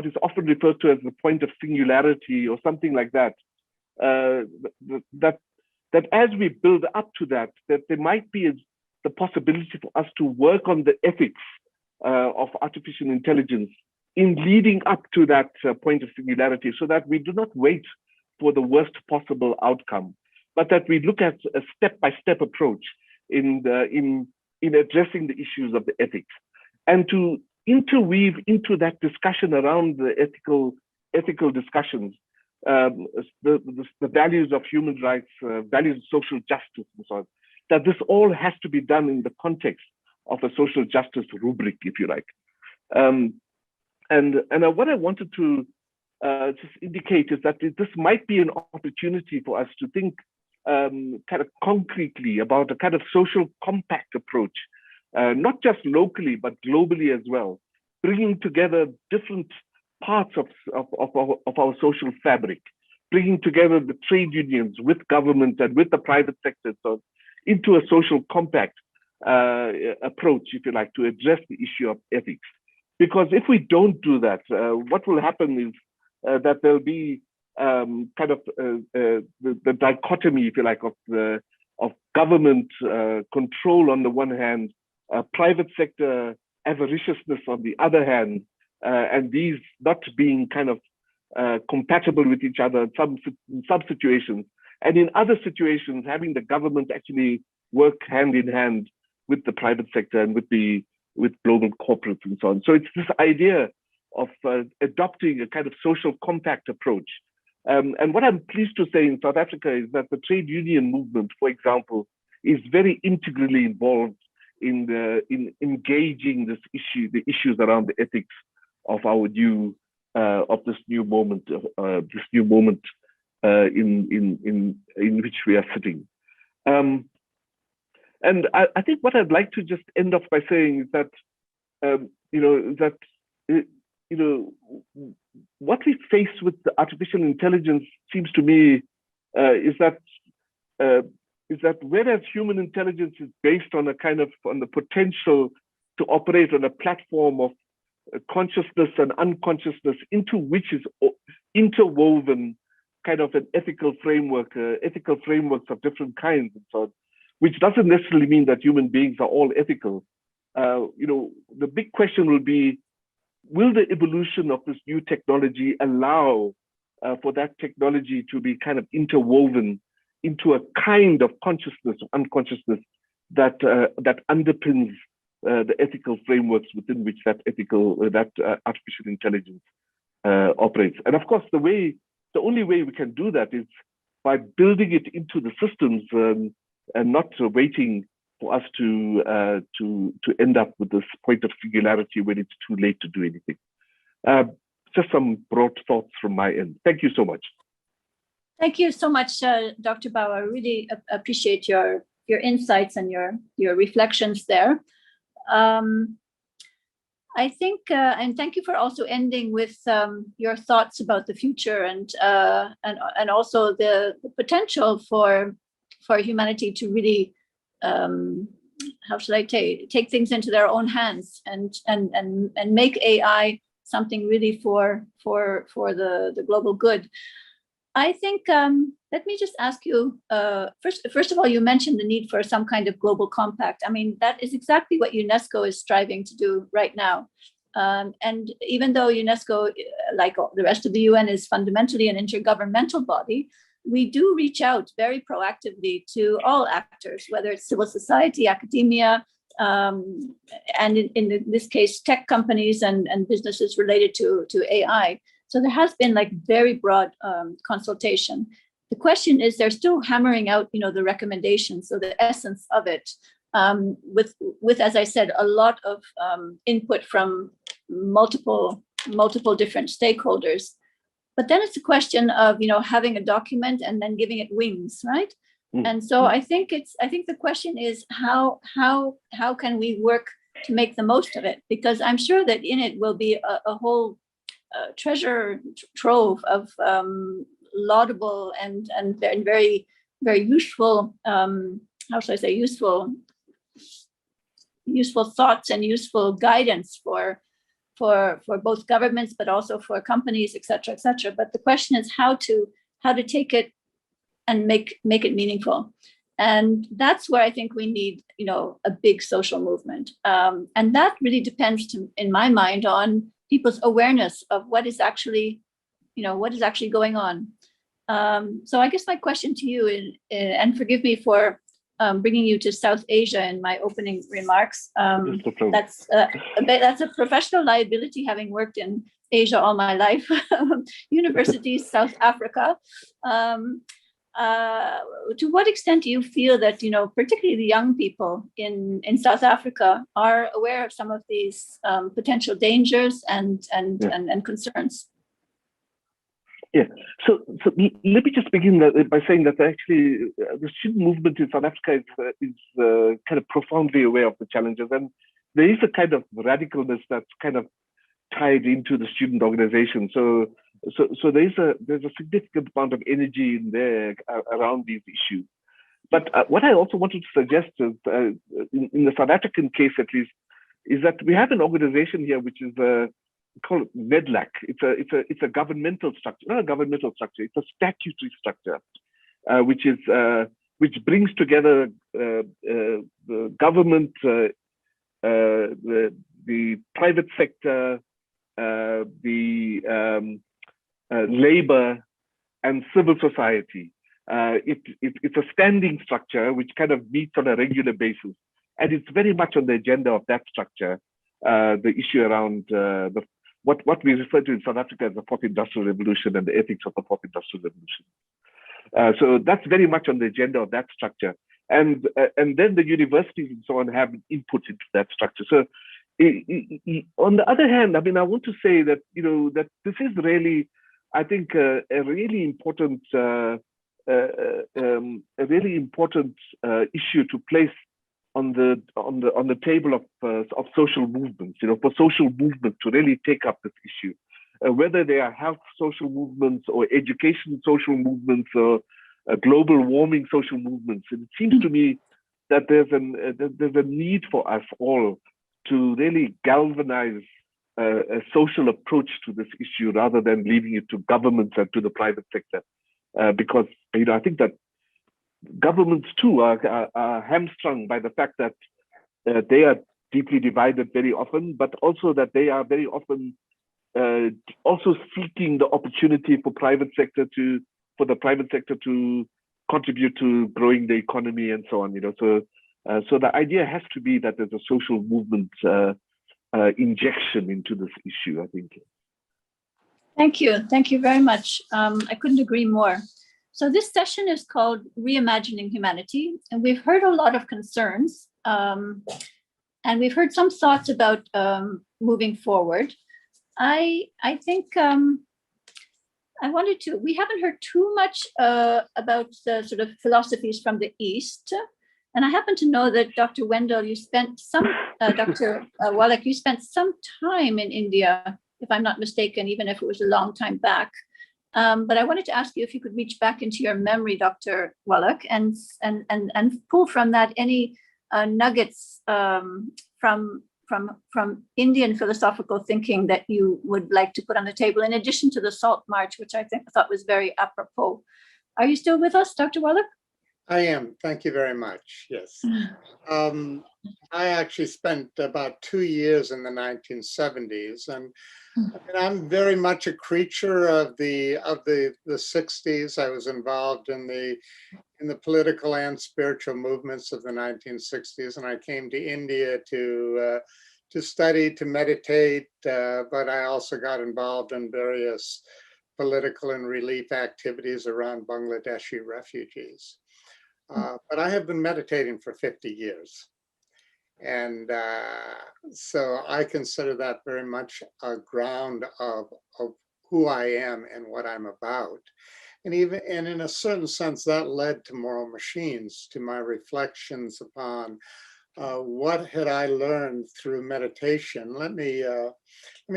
Speaker 8: is often referred to as the point of singularity or something like that, that as we build up to that there might be the possibility for us to work on the ethics of artificial intelligence in leading up to that point of singularity, so that we do not wait for the worst possible outcome, but that we look at a step-by-step approach in addressing the issues of the ethics, and to interweave into that discussion around the ethical discussions, the values of human rights, values of social justice, and so on. That this all has to be done in the context of a social justice rubric, if you like. And what I wanted to just indicate is that this might be an opportunity for us to think kind of concretely about a kind of social compact approach, not just locally, but globally as well, bringing together different parts of our social fabric, bringing together the trade unions with government and with the private sector, so into a social compact approach, if you like, to address the issue of ethics. Because if we don't do that, what will happen is that there'll be kind of the dichotomy, if you like, of government control on the one hand, private sector avariciousness on the other hand, and these not being kind of compatible with each other in some situations, and in other situations having the government actually work hand in hand with the private sector and with global corporates and so on. So it's this idea of adopting a kind of social compact approach. And what I'm pleased to say in South Africa is that the trade union movement, for example, is very integrally involved in engaging the issues around the ethics of our this new moment in which we are sitting. And I think what I'd like to just end off by saying is that what we face with the artificial intelligence seems to me is that whereas human intelligence is based on the potential to operate on a platform of consciousness and unconsciousness into which is interwoven kind of an ethical frameworks of different kinds and so on, which doesn't necessarily mean that human beings are all ethical. The big question will be, will the evolution of this new technology allow for that technology to be kind of interwoven into a kind of consciousness or unconsciousness that underpins the ethical frameworks within which that artificial intelligence operates? And of course, the only way we can do that is by building it into the systems and not waiting for us to end up with this point of singularity when it's too late to do anything. just some broad thoughts from my end. Thank you so much.
Speaker 2: Thank you so much, Dr. Bao. I really appreciate your insights and your reflections there. I think, and thank you for also ending with your thoughts about the future and also the potential for humanity to really, how should I take things into their own hands and make AI something really for the global good. I think, let me just ask you, first of all, you mentioned the need for some kind of global compact. I mean, that is exactly what UNESCO is striving to do right now. And even though UNESCO, like the rest of the UN, is fundamentally an intergovernmental body, we do reach out very proactively to all actors, whether it's civil society, academia, and in this case, tech companies and businesses related to AI. So there has been like very broad consultation. The question is, they're still hammering out, the recommendations, so the essence of it, with as I said, a lot of input from multiple different stakeholders. But then it's a question of having a document and then giving it wings, right? And so I think the question is how can we work to make the most of it? Because I'm sure that in it will be a whole treasure trove of laudable and very, very useful, how should I say, useful thoughts and useful guidance for both governments, but also for companies, et cetera, et cetera. But the question is how to take it and make it meaningful. And that's where I think we need, a big social movement. And that really depends, in my mind, on people's awareness of what is actually going on. So I guess my question to you is, and forgive me for bringing you to South Asia in my opening remarks. That's a professional liability, having worked in Asia all my life, universities, South Africa. To what extent do you feel that, particularly the young people in South Africa are aware of some of these potential dangers and concerns?
Speaker 8: Yeah, so let me just begin by saying that actually the student movement in South Africa is kind of profoundly aware of the challenges, and there is a kind of radicalness that's kind of tied into the student organization. So there's a significant amount of energy in there around these issues. But what I also wanted to suggest is, in the South African case at least, is that we have an organization here which is called NEDLAC. It's a governmental structure, not a governmental structure. It's a statutory structure, which brings together the government, the private sector, the labor, and civil society. It's a standing structure which kind of meets on a regular basis, and it's very much on the agenda of that structure. The issue around what we refer to in South Africa as the Fourth Industrial Revolution and the ethics of the Fourth Industrial Revolution. So that's very much on the agenda of that structure, and then the universities and so on have input into that structure. So on the other hand, I mean, I want to say that that this is really, I think, a really important issue to place on the table of social movements. For social movements to really take up this issue, whether they are health social movements or education social movements or global warming social movements. And it seems to me that there's a need for us all to really galvanize a social approach to this issue rather than leaving it to governments and to the private sector, because I think that governments too are hamstrung by the fact that they are deeply divided very often, but also that they are very often also seeking the opportunity for the private sector to contribute to growing the economy and so on. So the idea has to be that there's a social movement injection into this issue, I think.
Speaker 2: Thank you very much. I couldn't agree more. So this session is called Reimagining Humanity, and we've heard a lot of concerns, and we've heard some thoughts about moving forward. I think we haven't heard too much about the sort of philosophies from the East. And I happen to know that Dr. Wendell, you spent Dr. Wallach, you spent some time in India, if I'm not mistaken, even if it was a long time back. But I wanted to ask you if you could reach back into your memory, Dr. Wallach, and pull from that any nuggets from Indian philosophical thinking that you would like to put on the table, in addition to the Salt March, which I thought was very apropos. Are you still with us, Dr. Wallach?
Speaker 5: I am. Thank you very much. Yes. I actually spent about 2 years in the 1970s, and I'm very much a creature of the 60s. I was involved in the political and spiritual movements of the 1960s, and I came to India to study, to meditate, but I also got involved in various political and relief activities around Bangladeshi refugees. But I have been meditating for 50 years. And so I consider that very much a ground of who I am and what I'm about. And in a certain sense, that led to Moral Machines, to my reflections upon what had I learned through meditation. Let me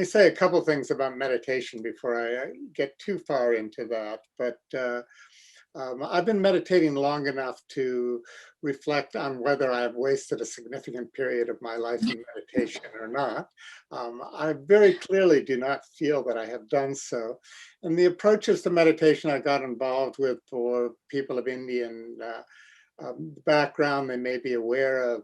Speaker 5: say a couple things about meditation before I get too far into that. But I've been meditating long enough to reflect on whether I've wasted a significant period of my life in meditation or not. I very clearly do not feel that I have done so. And the approaches to meditation I got involved with for people of Indian background, they may be aware of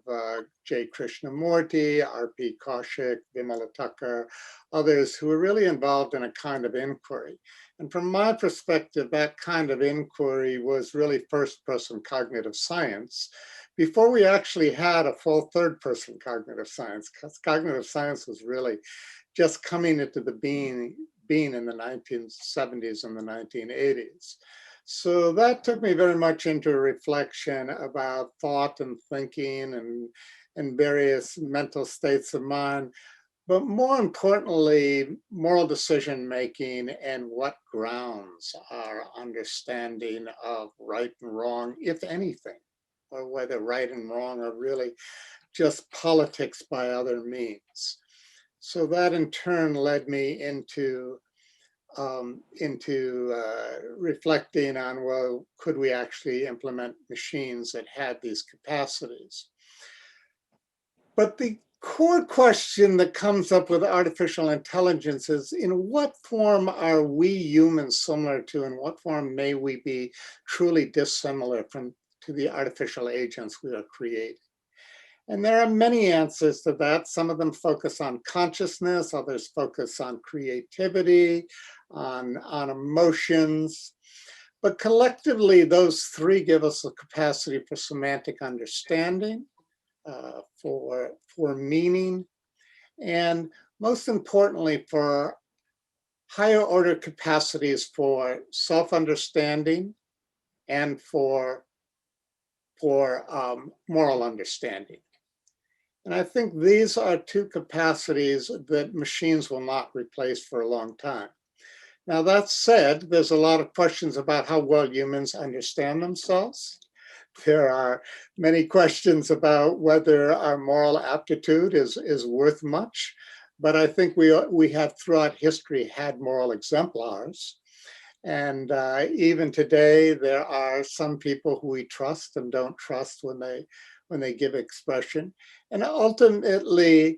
Speaker 5: J. Krishnamurti, R.P. Kaushik, Vimala Thakur, others who are really involved in a kind of inquiry. And from my perspective, that kind of inquiry was really first-person cognitive science before we actually had a full third-person cognitive science, because cognitive science was really just coming into the being in the 1970s and the 1980s. So that took me very much into a reflection about thought and thinking and various mental states of mind, but more importantly, moral decision-making and what grounds our understanding of right and wrong, if anything, or whether right and wrong are really just politics by other means. So that in turn led me into reflecting on, well, could we actually implement machines that had these capacities? But the core question that comes up with artificial intelligence is, in what form are we humans similar to, in what form may we be truly dissimilar to the artificial agents we are creating? And there are many answers to that. Some of them focus on consciousness, others focus on creativity, on emotions. But collectively, those three give us a capacity for semantic understanding, for meaning, and most importantly, for higher order capacities for self-understanding and for moral understanding. And I think these are two capacities that machines will not replace for a long time. Now, that said, there's a lot of questions about how well humans understand themselves. There are many questions about whether our moral aptitude is worth much. But I think we have throughout history had moral exemplars. And even today, there are some people who we trust and don't trust when they give expression. And ultimately,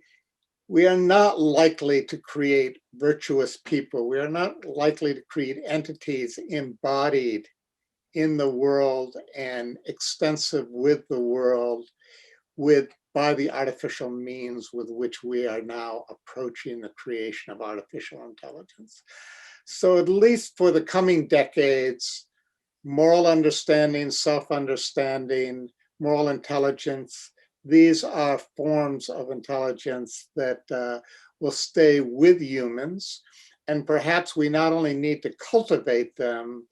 Speaker 5: we are not likely to create virtuous people. We are not likely to create entities embodied in the world and extensive with the world by the artificial means with which we are now approaching the creation of artificial intelligence. So at least for the coming decades, moral understanding, self-understanding, moral intelligence, these are forms of intelligence that will stay with humans. And perhaps we not only need to cultivate them,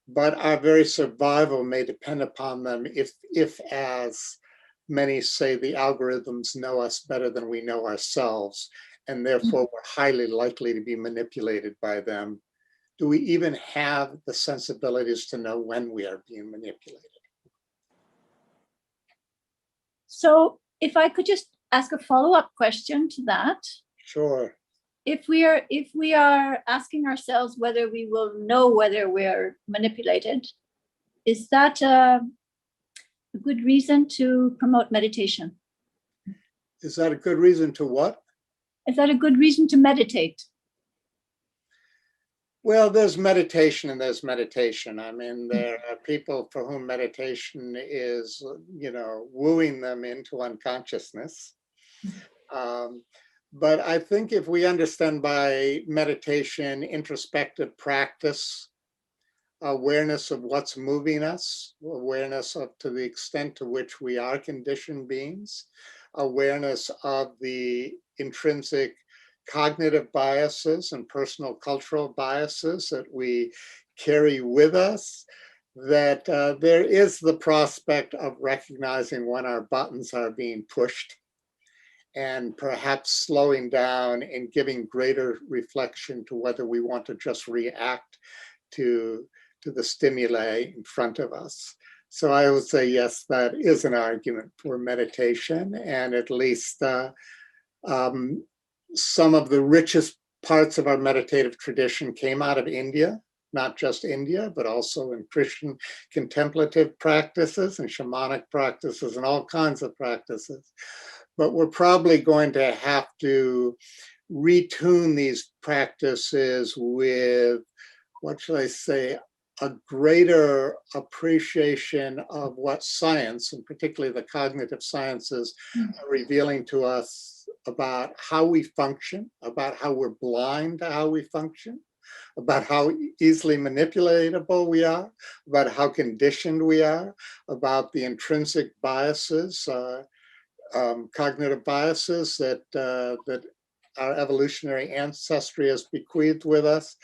Speaker 5: but our very survival may depend upon them if, as many say, the algorithms know us better than we know ourselves, and therefore we're highly likely to be manipulated by them, do we even have the sensibilities to know when we are being manipulated?
Speaker 2: So if I could just ask a follow-up question to that.
Speaker 5: Sure.
Speaker 2: If we are asking ourselves whether we will know whether we're manipulated, is that a good reason to promote meditation?
Speaker 5: Is that a good reason to what?
Speaker 2: Is that a good reason to meditate?
Speaker 5: Well, there's meditation and there's meditation. I mean, there are people for whom meditation is, wooing them into unconsciousness. But I think if we understand by meditation, introspective practice, awareness of what's moving us, awareness of to the extent to which we are conditioned beings, awareness of the intrinsic cognitive biases and personal cultural biases that we carry with us, that there is the prospect of recognizing when our buttons are being pushed and perhaps slowing down and giving greater reflection to whether we want to just react to the stimuli in front of us. So I would say, yes, that is an argument for meditation, and at least some of the richest parts of our meditative tradition came out of India, not just India, but also in Christian contemplative practices and shamanic practices and all kinds of practices. But we're probably going to have to retune these practices with, what should I say, a greater appreciation of what science, and particularly the cognitive sciences, are revealing to us about how we function, about how we're blind to how we function, about how easily manipulatable we are, about how conditioned we are, about the intrinsic biases, cognitive biases that our evolutionary ancestry has bequeathed with us.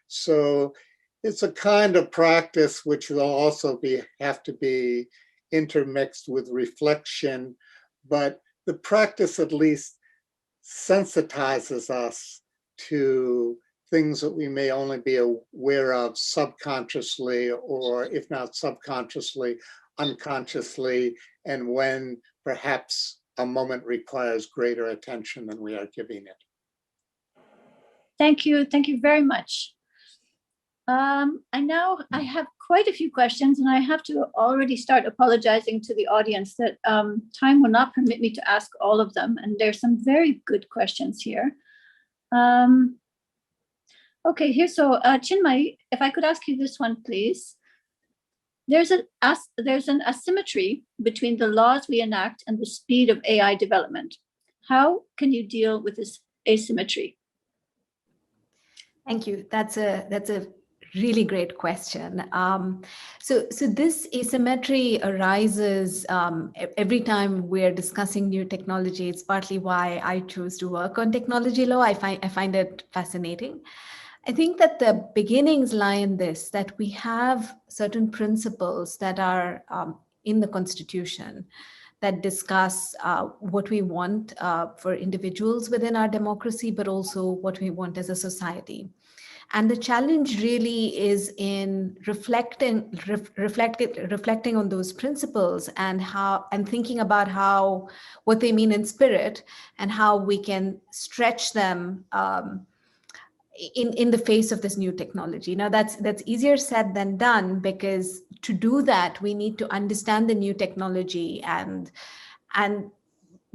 Speaker 5: So it's a kind of practice which will also have to be intermixed with reflection, but the practice at least sensitizes us to things that we may only be aware of subconsciously, or if not subconsciously, unconsciously, and when perhaps a moment requires greater attention than we are giving it.
Speaker 2: Thank you very much. I have quite a few questions, and I have to already start apologizing to the audience that time will not permit me to ask all of them, and there's some very good questions here. Okay, here, so Chinmay, if I could ask you this one, please. There's an asymmetry between the laws we enact and the speed of AI development. How can you deal with this asymmetry?
Speaker 7: Thank you. That's a really great question. So this asymmetry arises every time we're discussing new technology. It's partly why I chose to work on technology law. I find it fascinating. I think that the beginnings lie in this, that we have certain principles that are in the Constitution that discuss what we want for individuals within our democracy, but also what we want as a society. And the challenge really is in reflecting on those principles and thinking about what they mean in spirit and how we can stretch them in the face of this new technology. Now that's easier said than done, because to do that we need to understand the new technology and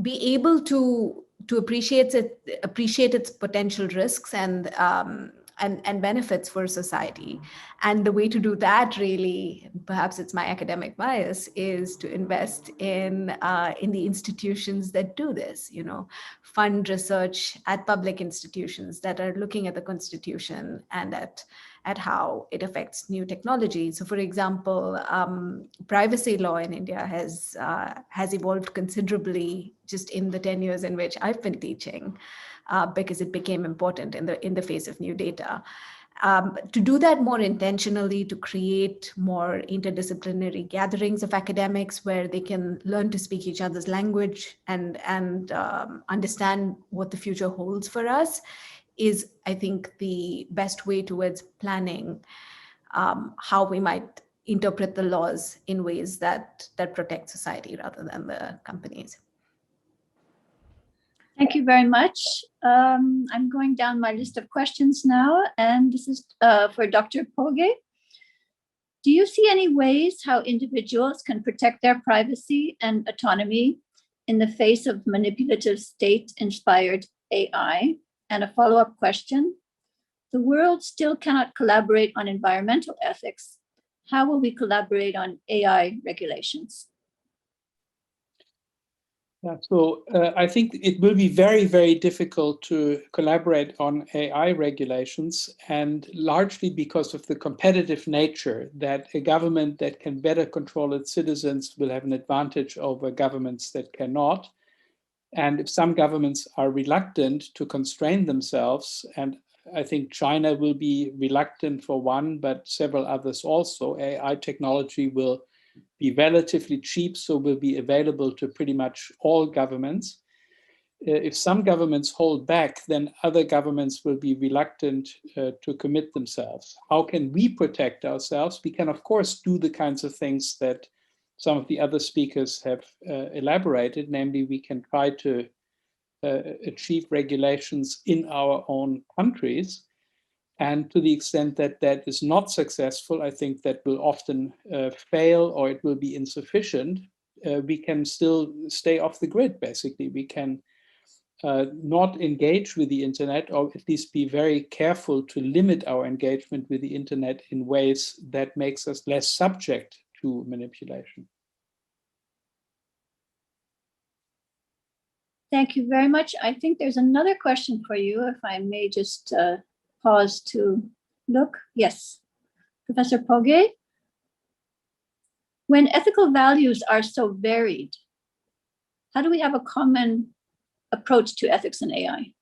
Speaker 7: be able to appreciate its potential risks and benefits for society. And the way to do that, really, perhaps it's my academic bias, is to invest in the institutions that do this, fund research at public institutions that are looking at the Constitution and at how it affects new technology. So for example, privacy law in India has evolved considerably just in the 10 years in which I've been teaching, because it became important in the face of new data. To do that more intentionally, to create more interdisciplinary gatherings of academics where they can learn to speak each other's language and understand what the future holds for us is, I think, the best way towards planning how we might interpret the laws in ways that protect society rather than the companies.
Speaker 2: Thank you very much. I'm going down my list of questions now, and this is for Dr. Poge. Do you see any ways how individuals can protect their privacy and autonomy in the face of manipulative state-inspired AI? And a follow-up question, the world still cannot collaborate on environmental ethics. How will we collaborate on AI regulations?
Speaker 6: Yeah, so I think it will be very, very difficult to collaborate on AI regulations, and largely because of the competitive nature that a government that can better control its citizens will have an advantage over governments that cannot. And if some governments are reluctant to constrain themselves, and I think China will be reluctant for one, but several others also, AI technology will be relatively cheap, so will be available to pretty much all governments. If some governments hold back, then other governments will be reluctant to commit themselves. How can we protect ourselves? We can, of course, do the kinds of things that some of the other speakers have elaborated, namely we can try to achieve regulations in our own countries. And to the extent that that is not successful, I think that will often fail or it will be insufficient. We can still stay off the grid, basically. We can not engage with the internet, or at least be very careful to limit our engagement with the internet in ways that makes us less subject to manipulation.
Speaker 2: Thank you very much. I think there's another question for you, if I may just pause to look. Yes, Professor Poge. When ethical values are so varied, how do we have a common approach to ethics in AI?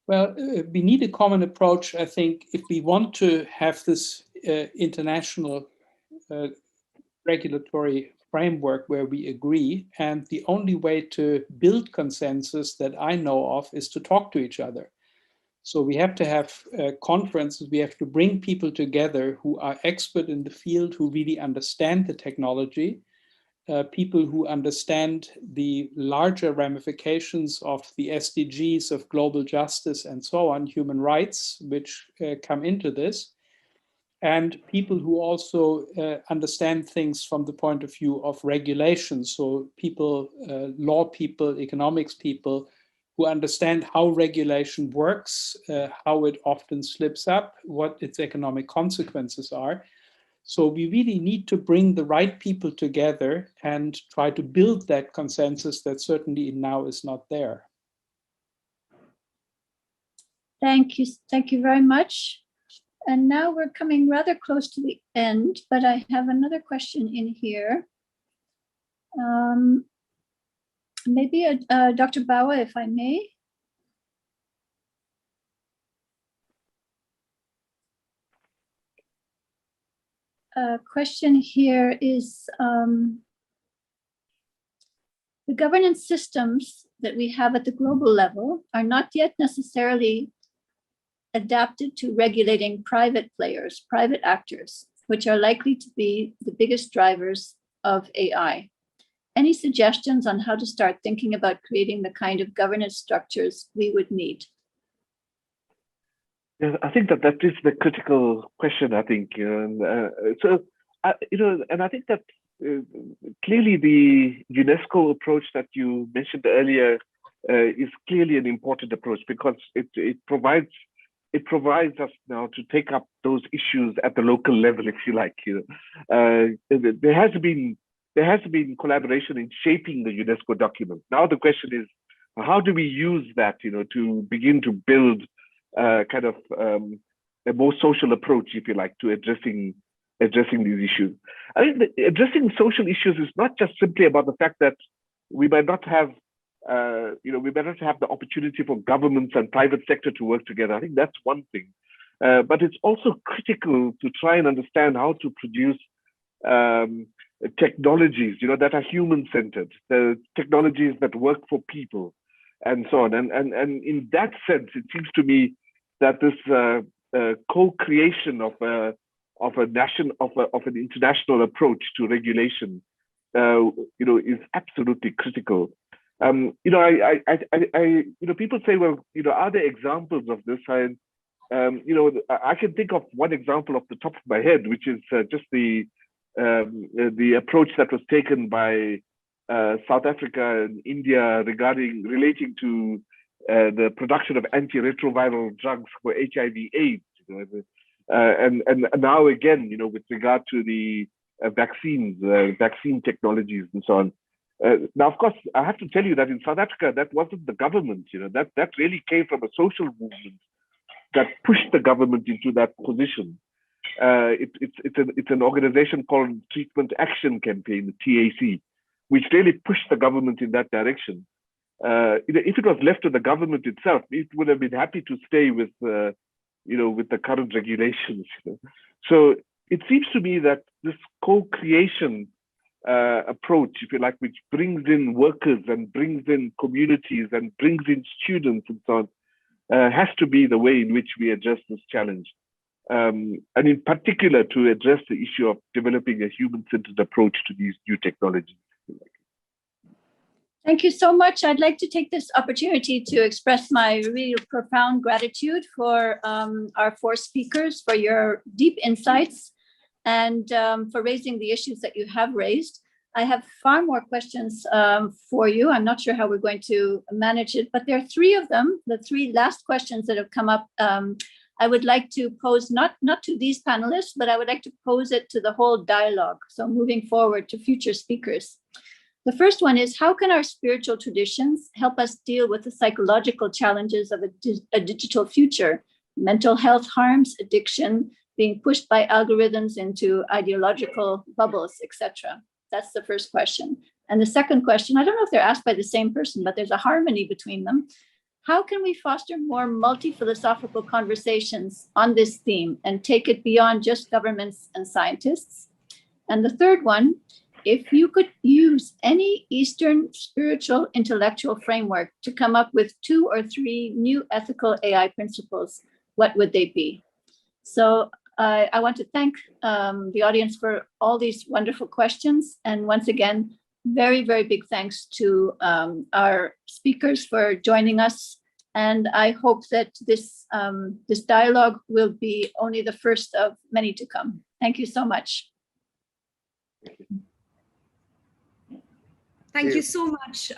Speaker 6: Well, we need a common approach, I think, if we want to have this international regulatory framework where we agree. And the only way to build consensus that I know of is to talk to each other. So we have to have conferences, we have to bring people together who are expert in the field, who really understand the technology, people who understand the larger ramifications of the SDGs of global justice and so on, human rights, which come into this, and people who also understand things from the point of view of regulation. So people, law people, economics people, who understand how regulation works, how it often slips up, what its economic consequences are. So we really need to bring the right people together and try to build that consensus that certainly now is not there.
Speaker 2: Thank you very much. And now we're coming rather close to the end, but I have another question in here. Maybe Dr. Bawa, if I may. Question here is, the governance systems that we have at the global level are not yet necessarily adapted to regulating private players, private actors, which are likely to be the biggest drivers of AI. Any suggestions on how to start thinking about creating the kind of governance structures we would need?
Speaker 8: Yeah, I think that is the critical question, I think. And I think that clearly the UNESCO approach that you mentioned earlier is clearly an important approach, because it provides us now to take up those issues at the local level, if you like. There has been collaboration in shaping the UNESCO document. Now the question is, how do we use that, to begin to build kind of a more social approach, if you like, to addressing these issues. I think addressing social issues is not just simply about the fact that we might not have the opportunity for governments and private sector to work together. I think that's one thing. but it's also critical to try and understand how to produce technologies, that are human-centered, the technologies that work for people, and so on. And in that sense, it seems to me that this co-creation of an international approach to regulation, is absolutely critical. People say, well, are there examples of this? I can think of one example off the top of my head, which is just the approach that was taken by South Africa and India relating to the production of antiretroviral drugs for HIV/AIDS, and now again, with regard to the vaccine technologies and so on. Now, of course, I have to tell you that in South Africa, that wasn't the government. That really came from a social movement that pushed the government into that position. It's an organization called Treatment Action Campaign, the TAC, which really pushed the government in that direction. If it was left to the government itself, it would have been happy to stay with the current regulations. So it seems to me that this co-creation approach, if you like, which brings in workers and brings in communities and brings in students and so on, has to be the way in which we address this challenge. And in particular, to address the issue of developing a human-centered approach to these new technologies.
Speaker 2: Thank you so much. I'd like to take this opportunity to express my really profound gratitude for our four speakers, for your deep insights, and for raising the issues that you have raised. I have far more questions for you. I'm not sure how we're going to manage it, but there are three of them, the three last questions that have come up. I would like to pose, not to these panelists, but I would like to pose it to the whole dialogue. So moving forward to future speakers. The first one is, how can our spiritual traditions help us deal with the psychological challenges of a digital future, mental health harms, addiction, being pushed by algorithms into ideological bubbles, etc.? That's the first question. And the second question, I don't know if they're asked by the same person, but there's a harmony between them. How can we foster more multi-philosophical conversations on this theme and take it beyond just governments and scientists? And the third one, if you could use any Eastern spiritual intellectual framework to come up with 2 or 3 new ethical AI principles, what would they be? So I want to thank the audience for all these wonderful questions. And once again, very, very big thanks to our speakers for joining us. And I hope that this dialogue will be only the first of many to come. Thank you so much.
Speaker 1: Thank you so much.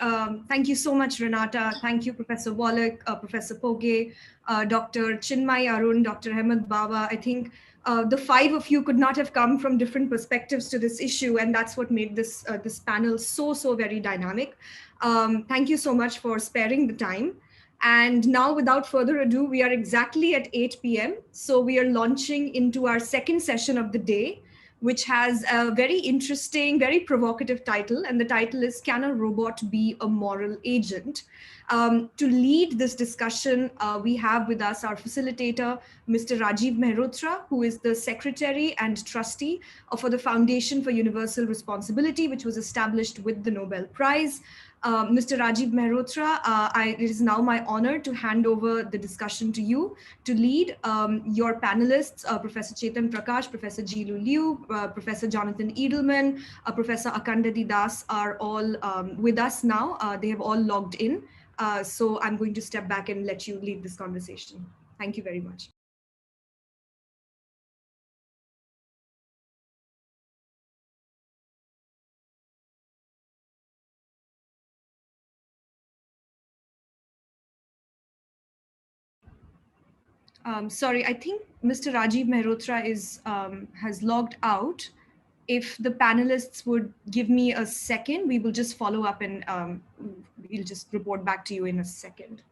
Speaker 1: Thank you so much, Renata. Thank you, Professor Wallach, Professor Poge, Dr. Chinmay Arun, Dr. Ahmed Baba. I think the 5 of you could not have come from different perspectives to this issue, and that's what made this panel so very dynamic. Thank you so much for sparing the time. And now, without further ado, we are exactly at 8 p.m. So we are launching into our second session of the day, which has a very interesting, very provocative title. And the title is, Can a Robot Be a Moral Agent? To lead this discussion, we have with us our facilitator, Mr. Rajiv Mehrotra, who is the secretary and trustee for the Foundation for Universal Responsibility, which was established with the Nobel Prize. Mr. Rajiv Mehrotra, it is now my honor to hand over the discussion to you to lead. Your panelists, Professor Chetan Prakash, Professor Jilu Liu, Professor Jonathan Edelman, Professor Akandadi Das are all with us now. They have all logged in. So I'm going to step back and let you lead this conversation. Thank you very much. Sorry, I think Mr. Rajiv Mehrotra has logged out. If the panelists would give me a second, we will just follow up and we'll just report back to you in a second.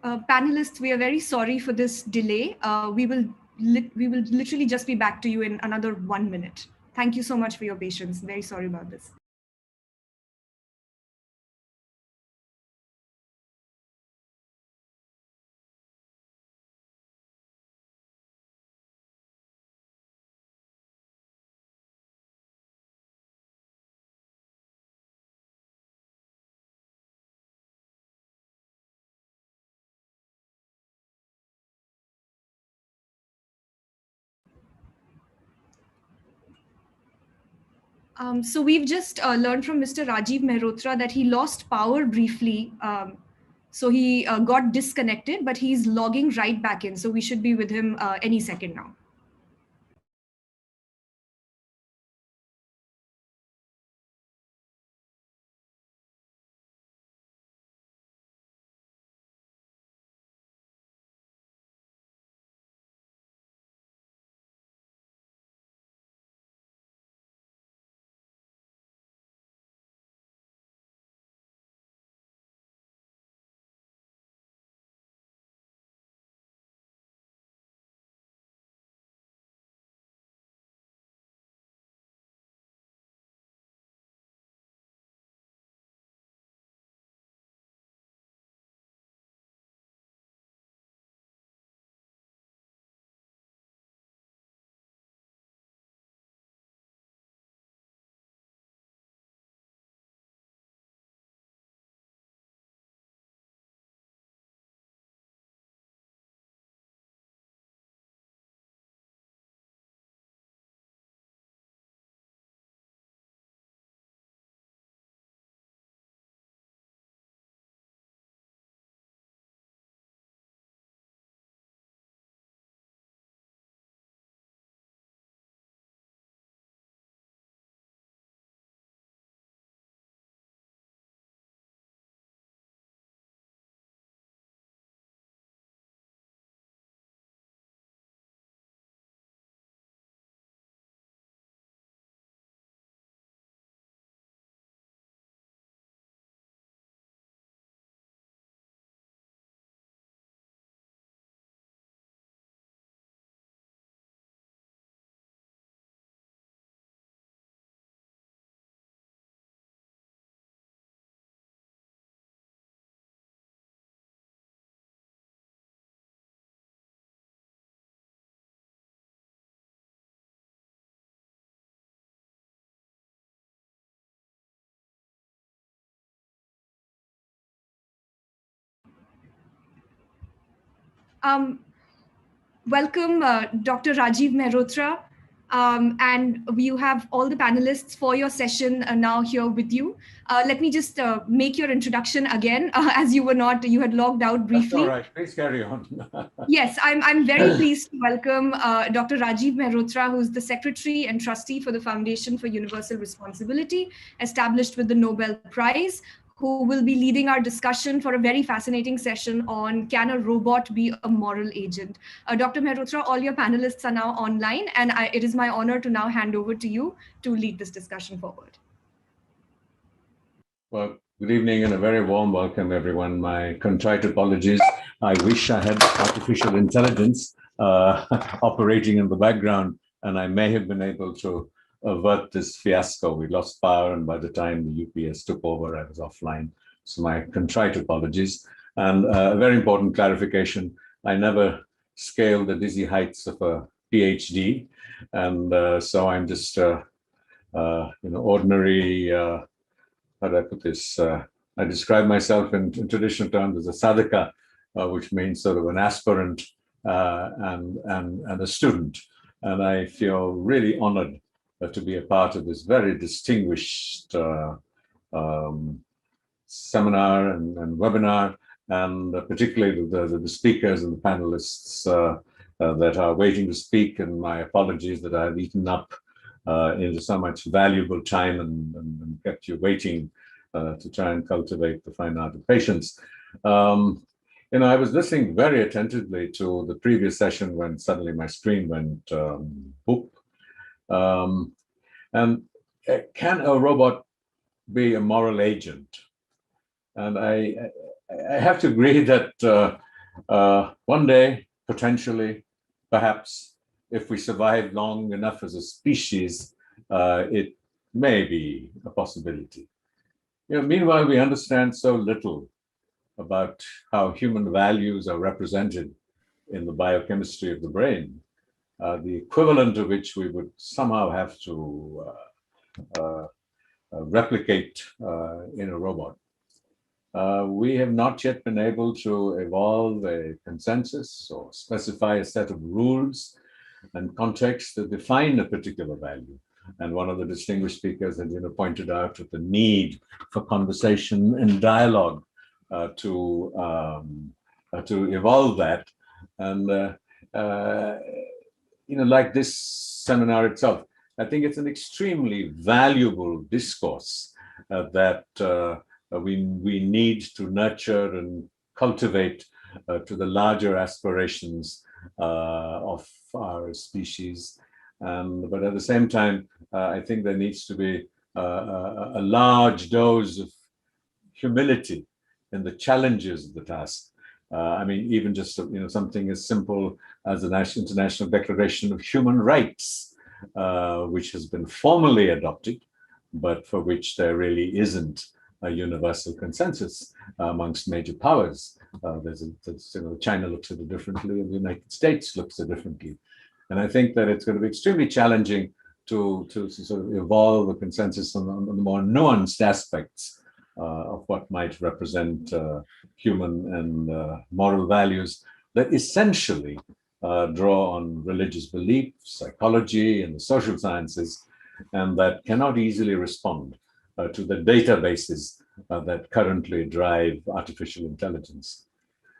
Speaker 1: Panelists, we are very sorry for this delay. We will literally just be back to you in another 1 minute. Thank you so much for your patience. Very sorry about this. So we've just learned from Mr. Rajiv Mehrotra that he lost power briefly. So he got disconnected, but he's logging right back in. So we should be with him any second now. Welcome, Dr. Rajiv Mehrotra. And you have all the panelists for your session now here with you. Let me just make your introduction again, as you had logged out briefly.
Speaker 9: That's all right, please carry on.
Speaker 1: Yes, I'm very pleased to welcome Dr. Rajiv Mehrotra, who's the Secretary and Trustee for the Foundation for Universal Responsibility, established with the Nobel Prize, who will be leading our discussion for a very fascinating session on can a robot be a moral agent? Dr. Mehrotra, all your panelists are now online, and it is my honor to now hand over to you to lead this discussion forward.
Speaker 9: Well, good evening and a very warm welcome, everyone. My contrite apologies. I wish I had artificial intelligence operating in the background, and I may have been able to avert this fiasco. We lost power, and by the time the UPS took over, I was offline. So my contrite apologies. And a very important clarification, I never scaled the dizzy heights of a PhD. And so I'm just ordinary, how do I put this? I describe myself in traditional terms as a sadhaka, which means sort of an aspirant and a student. And I feel really honored to be a part of this very distinguished seminar and webinar, and particularly the speakers and the panelists that are waiting to speak. And my apologies that I've eaten up into so much valuable time and kept you waiting to try and cultivate the fine art of patience. I was listening very attentively to the previous session when suddenly my screen went boop. And can a robot be a moral agent? And I have to agree that One day, potentially, perhaps, if we survive long enough as a species, it may be a possibility. Meanwhile, we understand so little about how human values are represented in the biochemistry of the brain, the equivalent of which we would somehow have to replicate in a robot. We have not yet been able to evolve a consensus or specify a set of rules and contexts that define a particular value. And one of the distinguished speakers had pointed out the need for conversation and dialogue to evolve that. And like this seminar itself, I think it's an extremely valuable discourse that we need to nurture and cultivate to the larger aspirations of our species. But at the same time, I think there needs to be a large dose of humility in the challenges of the task. Even just something as simple as the International Declaration of Human Rights, which has been formally adopted, but for which there really isn't a universal consensus amongst major powers. China looks at it differently, and the United States looks at it differently. And I think that it's going to be extremely challenging to sort of evolve a consensus on the more nuanced aspects of what might represent human and moral values that essentially draw on religious belief, psychology, and the social sciences, and that cannot easily respond to the databases that currently drive artificial intelligence.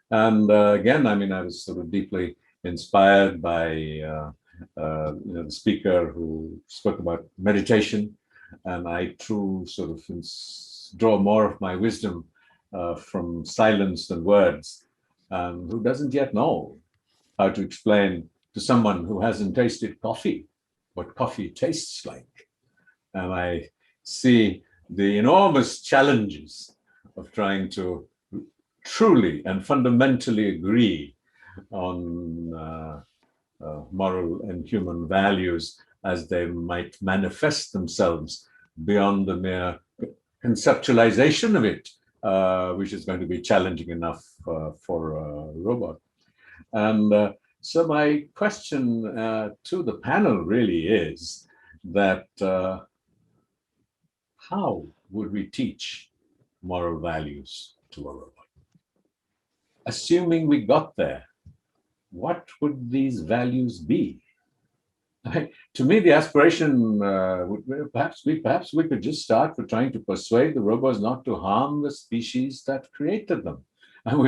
Speaker 9: And again, I was sort of deeply inspired by the speaker who spoke about meditation, and I too sort of draw more of my wisdom from silence than words, who doesn't yet know how to explain to someone who hasn't tasted coffee what coffee tastes like. And I see the enormous challenges of trying to truly and fundamentally agree on moral and human values as they might manifest themselves beyond the mere conceptualization of it, which is going to be challenging enough for a robot. And so my question to the panel really is that how would we teach moral values to a robot? Assuming we got there, what would these values be? To me, the aspiration would perhaps we could just start with trying to persuade the robots not to harm the species that created them. And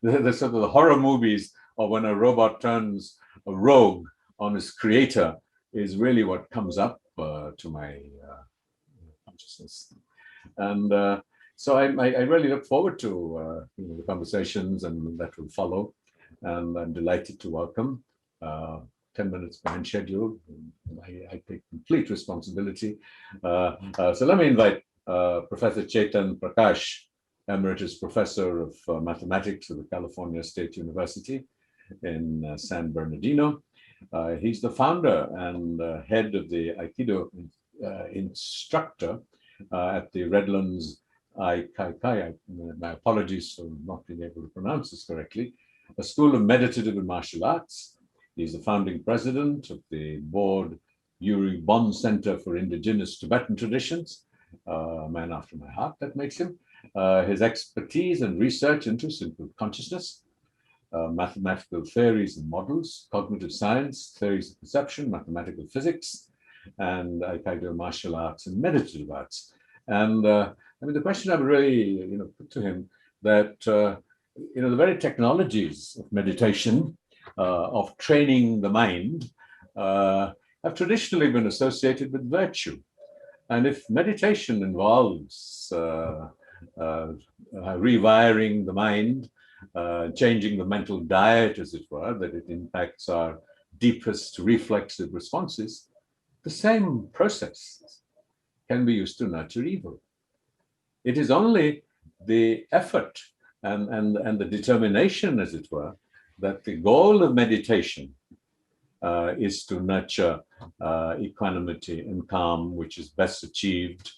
Speaker 9: the sort of the horror movies of when a robot turns a rogue on is creator is really what comes up to my consciousness. And so I really look forward to the conversations and that will follow. And I'm delighted to welcome 10 minutes behind schedule. I take complete responsibility. So let me invite Professor Chetan Prakash, Emeritus Professor of Mathematics at the California State University in San Bernardino. He's the founder and head of the Aikido instructor at the Redlands Aikai. My apologies for not being able to pronounce this correctly. A school of meditative and martial arts. He's the founding president of the board Yuri Bon Center for Indigenous Tibetan Traditions, a man after my heart, that makes him. His expertise and research interests include consciousness, mathematical theories and models, cognitive science, theories of perception, mathematical physics, and Aikido martial arts and meditative arts. And the question I would really put to him that the very technologies of meditation, of training the mind, have traditionally been associated with virtue. And if meditation involves rewiring the mind, changing the mental diet, as it were, that it impacts our deepest reflexive responses, the same process can be used to nurture evil. It is only the effort and the determination, as it were, that the goal of meditation is to nurture equanimity and calm, which is best achieved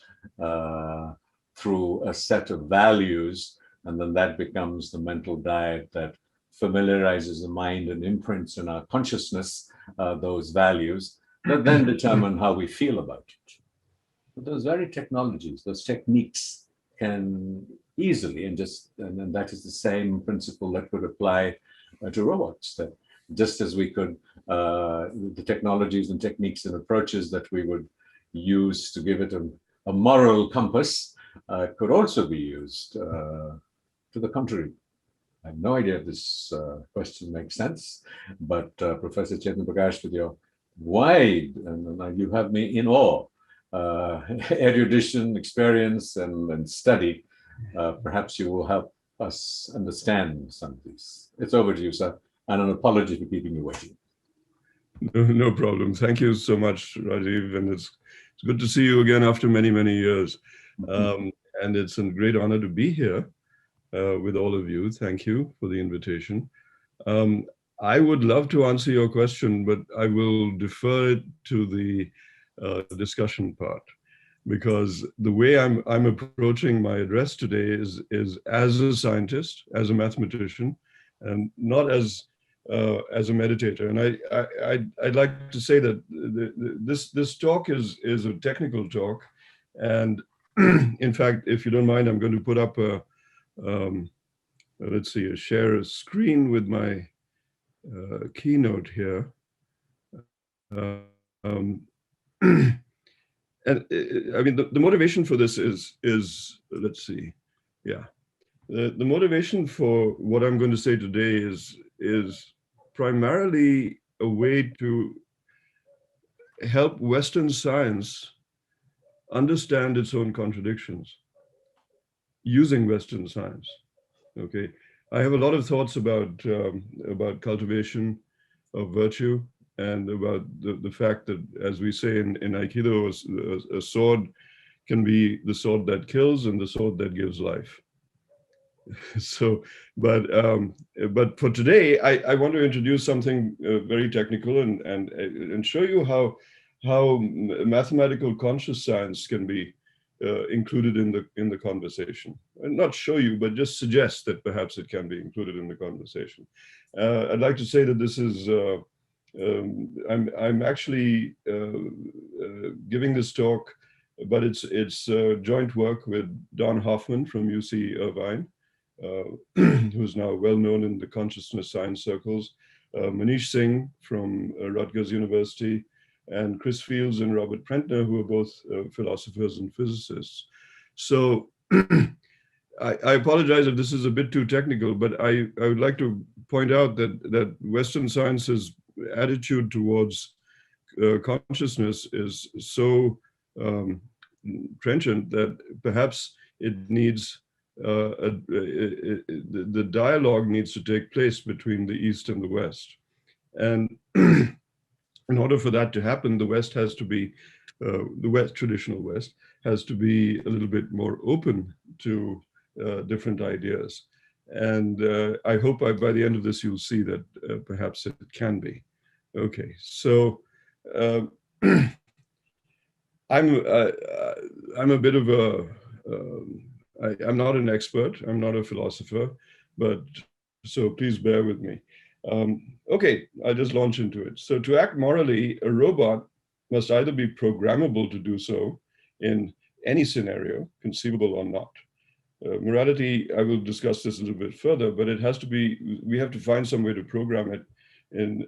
Speaker 9: through a set of values, and then that becomes the mental diet that familiarizes the mind and imprints in our consciousness those values that then determine how we feel about it. But those very technologies, those techniques can easily, and that is the same principle that would apply to robots, that just as we could, the technologies and techniques and approaches that we would use to give it a moral compass could also be used to the contrary. I have no idea if this question makes sense, but Professor Chetan Prakash, with your wide, and you have me in awe, erudition, experience, and study, perhaps you will help us understand some of these. It's over to you, sir, and an apology for keeping you waiting.
Speaker 10: No problem. Thank you so much, Rajiv, and it's good to see you again after many, many years. And it's a great honor to be here with all of you. Thank you for the invitation. I would love to answer your question, but I will defer it to the discussion part, because the way I'm approaching my address today is as a scientist, as a mathematician, and not as a meditator. And I'd like to say that this talk is a technical talk, and in fact, if you don't mind, I'm going to put up let's see, share a screen with my keynote here. And I mean, the motivation for this is let's see, yeah. The motivation for what I'm going to say today is primarily a way to help Western science understand its own contradictions using Western science. Okay, I have a lot of thoughts about cultivation of virtue, and about the fact that, as we say in Aikido, a sword can be the sword that kills and the sword that gives life. So, but for today, I want to introduce something very technical and show you how mathematical conscious science can be included in the conversation. And not show you, but just suggest that perhaps it can be included in the conversation. I'd like to say that this is I'm actually giving this talk, but it's joint work with Don Hoffman from UC Irvine, who's now well known in the consciousness science circles, Manish Singh from Rutgers University, and Chris Fields and Robert Prentner, who are both philosophers and physicists. So I apologize if this is a bit too technical, but I would like to point out that Western science's attitude towards consciousness is so trenchant that perhaps it needs the dialogue needs to take place between the East and the West. And in order for that to happen, the West has to be, traditional West, has to be a little bit more open to different ideas. And I hope by the end of this, you'll see that perhaps it can be. Okay, so I'm a bit of a, I'm not an expert, I'm not a philosopher, but so please bear with me. Okay, I'll just launch into it. So to act morally, a robot must either be programmable to do so in any scenario, conceivable or not. Morality, I will discuss this a little bit further, but it has to be, we have to find some way to program it in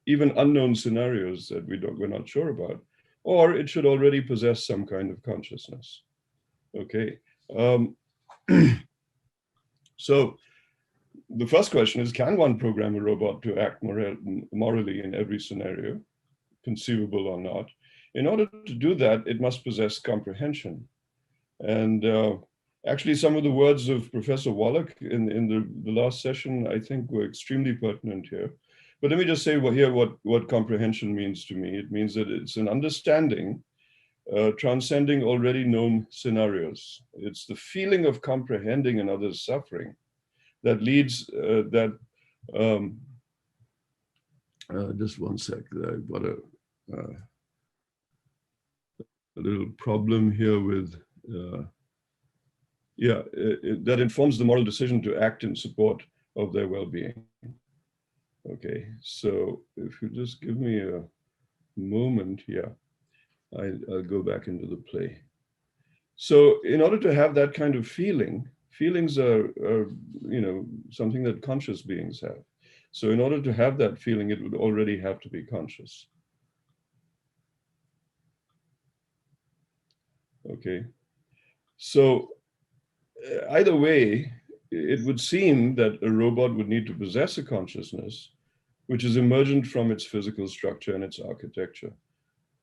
Speaker 10: even unknown scenarios that we're not sure about, or it should already possess some kind of consciousness. Okay, so the first question is, can one program a robot to act morally in every scenario, conceivable or not? In order to do that, it must possess comprehension. And actually, some of the words of Professor Wallach in the last session, I think, were extremely pertinent here. But let me just say what comprehension means to me. It means that it's an understanding transcending already known scenarios. It's the feeling of comprehending another's suffering that leads just one sec, I've got a little problem here with, that informs the moral decision to act in support of their well-being. Okay, so if you just give me a moment here, I'll go back into the play. So in order to have that kind of feeling, feelings are something that conscious beings have. So in order to have that feeling, it would already have to be conscious. Okay, so either way, it would seem that a robot would need to possess a consciousness which is emergent from its physical structure and its architecture.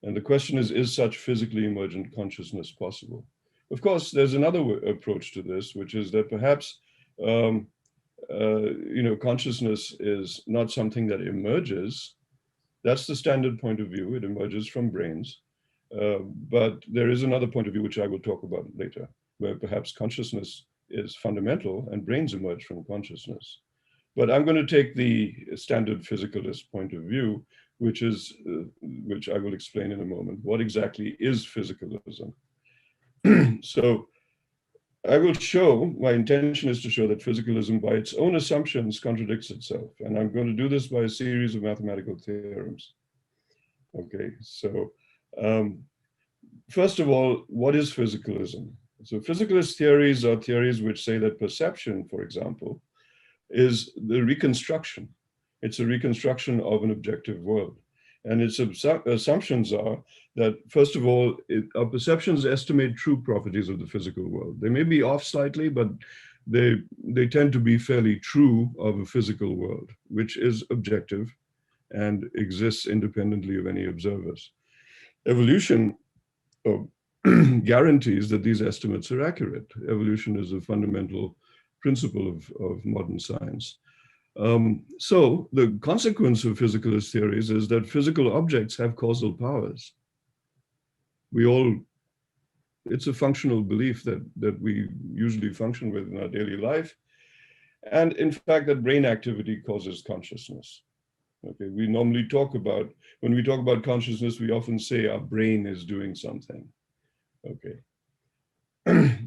Speaker 10: And the question is such physically emergent consciousness possible? Of course, there's another approach to this, which is that perhaps consciousness is not something that emerges. That's the standard point of view. It emerges from brains. But there is another point of view, which I will talk about later, where perhaps consciousness is fundamental and brains emerge from consciousness. But I'm going to take the standard physicalist point of view, which I will explain in a moment. What exactly is physicalism? So I will show, my intention is to show that physicalism by its own assumptions contradicts itself. And I'm going to do this by a series of mathematical theorems. Okay, so first of all, what is physicalism? So physicalist theories are theories which say that perception, for example, is the reconstruction. It's a reconstruction of an objective world. And its assumptions are that, first of all, our perceptions estimate true properties of the physical world. They may be off slightly, but they tend to be fairly true of a physical world, which is objective and exists independently of any observers. Evolution guarantees that these estimates are accurate. Evolution is a fundamental principle of modern science. So the consequence of physicalist theories is that physical objects have causal powers. It's a functional belief that we usually function with in our daily life. And in fact, that brain activity causes consciousness. Okay, we normally when we talk about consciousness, we often say our brain is doing something. Okay.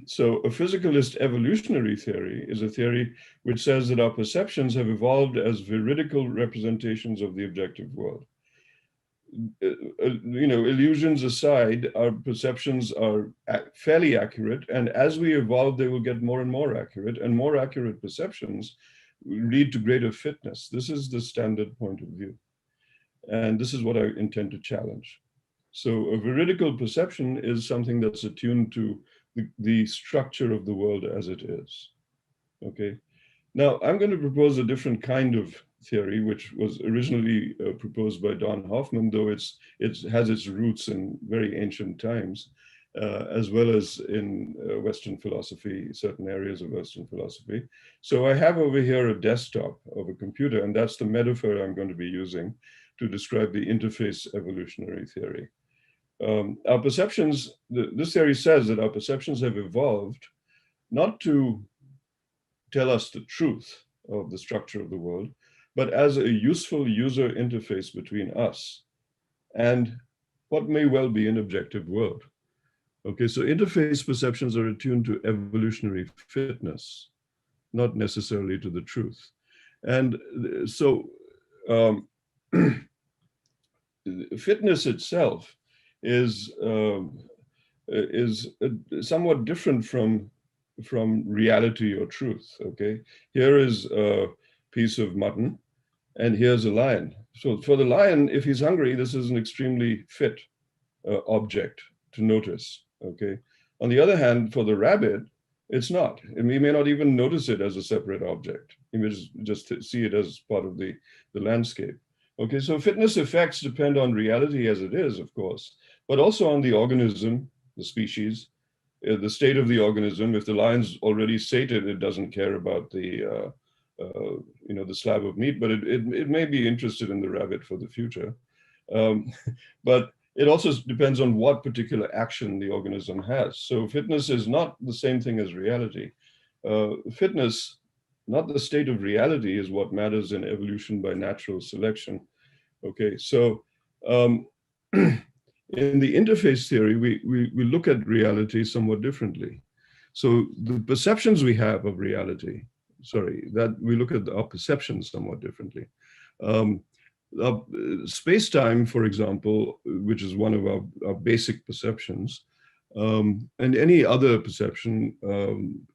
Speaker 10: So a physicalist evolutionary theory is a theory which says that our perceptions have evolved as veridical representations of the objective world. Illusions aside, our perceptions are fairly accurate, and as we evolve, they will get more and more accurate perceptions lead to greater fitness. This is the standard point of view. And this is what I intend to challenge. So a veridical perception is something that's attuned to the structure of the world as it is. Okay. Now I'm going to propose a different kind of theory, which was originally proposed by Don Hoffman, though it has its roots in very ancient times, as well as in Western philosophy, certain areas of Western philosophy. So I have over here a desktop of a computer, and that's the metaphor I'm going to be using to describe the interface evolutionary theory. Our perceptions, this theory says that our perceptions have evolved not to tell us the truth of the structure of the world, but as a useful user interface between us and what may well be an objective world. Okay, so interface perceptions are attuned to evolutionary fitness, not necessarily to the truth. And so fitness itself is somewhat different from reality or truth. Okay, here is a piece of mutton, and here's a lion. So for the lion, if he's hungry, this is an extremely fit object to notice. Okay. On the other hand, for the rabbit, it's not. And we may not even notice it as a separate object. You may just see it as part of the landscape. Okay, so fitness effects depend on reality as it is, of course, but also on the organism, the species, the state of the organism. If the lion's already sated, it doesn't care about the slab of meat, but it may be interested in the rabbit for the future. But it also depends on what particular action the organism has. So fitness is not the same thing as reality. Fitness, not the state of reality, is what matters in evolution by natural selection. Okay, so in the interface theory, we look at reality somewhat differently. So the perceptions we have of reality, that we look at our perceptions somewhat differently. Space-time, for example, which is one of our basic perceptions, and any other perception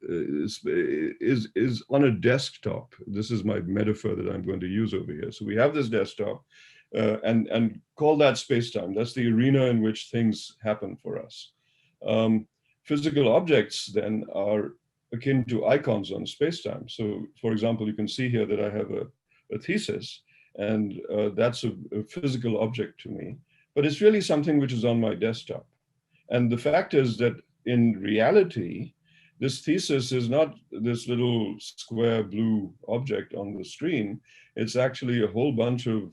Speaker 10: is on a desktop. This is my metaphor that I'm going to use over here. So we have this desktop, and call that space-time. That's the arena in which things happen for us. Physical objects then are akin to icons on space-time. So for example, you can see here that I have a thesis, and that's a physical object to me, but it's really something which is on my desktop. And the fact is that in reality, this thesis is not this little square blue object on the screen. It's actually a whole bunch of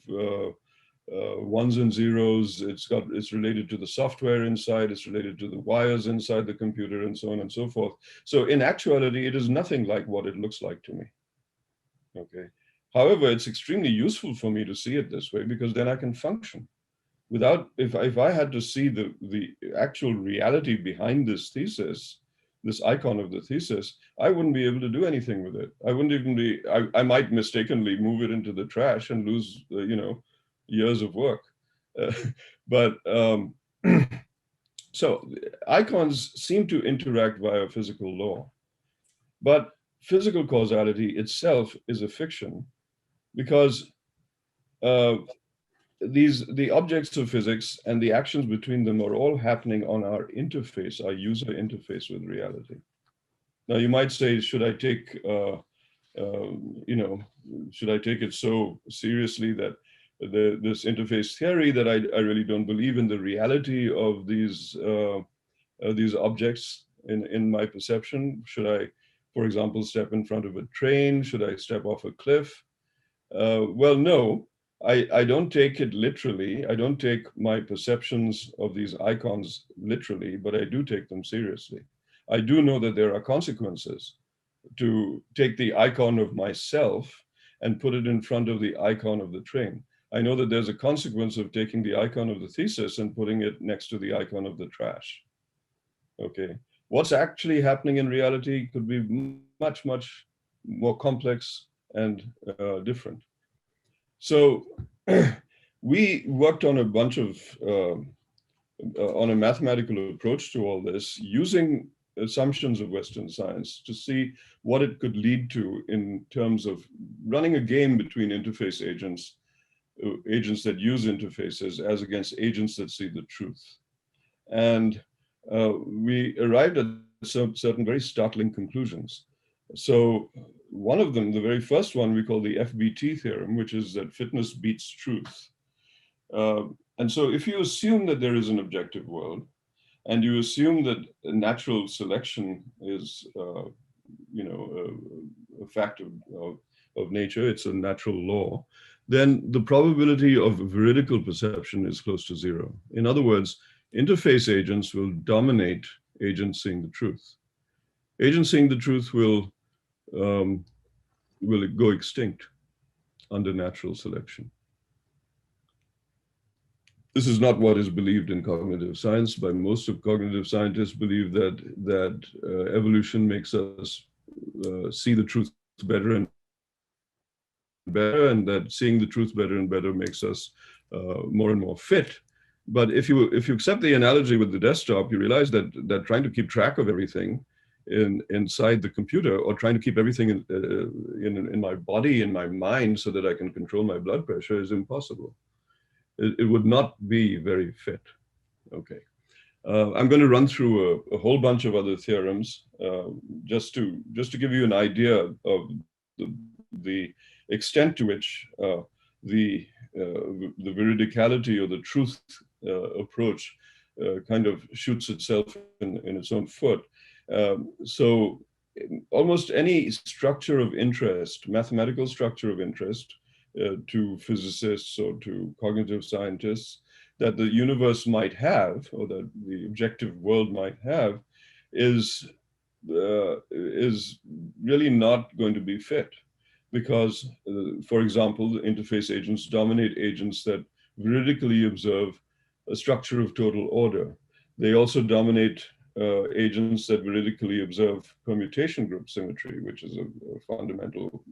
Speaker 10: ones and zeros. It's related to the software inside, it's related to the wires inside the computer, and so on and so forth. So in actuality, it is nothing like what it looks like to me. Okay. However, it's extremely useful for me to see it this way, because then I can function. Without, if I had to see the actual reality behind this thesis, this icon of the thesis, I wouldn't be able to do anything with it. I wouldn't even be, I might mistakenly move it into the trash and lose, years of work. So icons seem to interact via physical law, but physical causality itself is a fiction, because the objects of physics and the actions between them are all happening on our interface, our user interface with reality. Now you might say, should I take, should I take it so seriously that this interface theory that I really don't believe in the reality of these objects in my perception? Should I, for example, step in front of a train? Should I step off a cliff? Well, no. I don't take it literally. I don't take my perceptions of these icons literally, but I do take them seriously. I do know that there are consequences to take the icon of myself and put it in front of the icon of the train. I know that there's a consequence of taking the icon of the thesis and putting it next to the icon of the trash. Okay. What's actually happening in reality could be much, much more complex and different. So we worked on a bunch of, on a mathematical approach to all this, using assumptions of Western science to see what it could lead to in terms of running a game between interface agents, agents that use interfaces as against agents that see the truth. And we arrived at certain very startling conclusions. So one of them, the very first one, we call the FBT theorem, which is that fitness beats truth. And so if you assume that there is an objective world, and you assume that natural selection is, a fact of nature, it's a natural law, then the probability of veridical perception is close to zero. In other words, interface agents will dominate agents seeing the truth. Agents seeing the truth will go extinct under natural selection. This is not what is believed in cognitive science, but most of cognitive scientists believe that evolution makes us see the truth better and better, and that seeing the truth better and better makes us more and more fit. But if you accept the analogy with the desktop, you realize that trying to keep track of everything inside the computer, or trying to keep everything in my body, in my mind, so that I can control my blood pressure, is impossible. It would not be very fit. Okay. I'm going to run through a whole bunch of other theorems just to give you an idea of the extent to which the veridicality or the truth approach kind of shoots itself in its own foot. So almost any structure of interest, mathematical structure of interest, to physicists or to cognitive scientists, that the universe might have, or that the objective world might have, is really not going to be fit. Because, for example, the interface agents dominate agents that veridically observe a structure of total order. They also dominate agents that veridically observe permutation group symmetry, which is a fundamental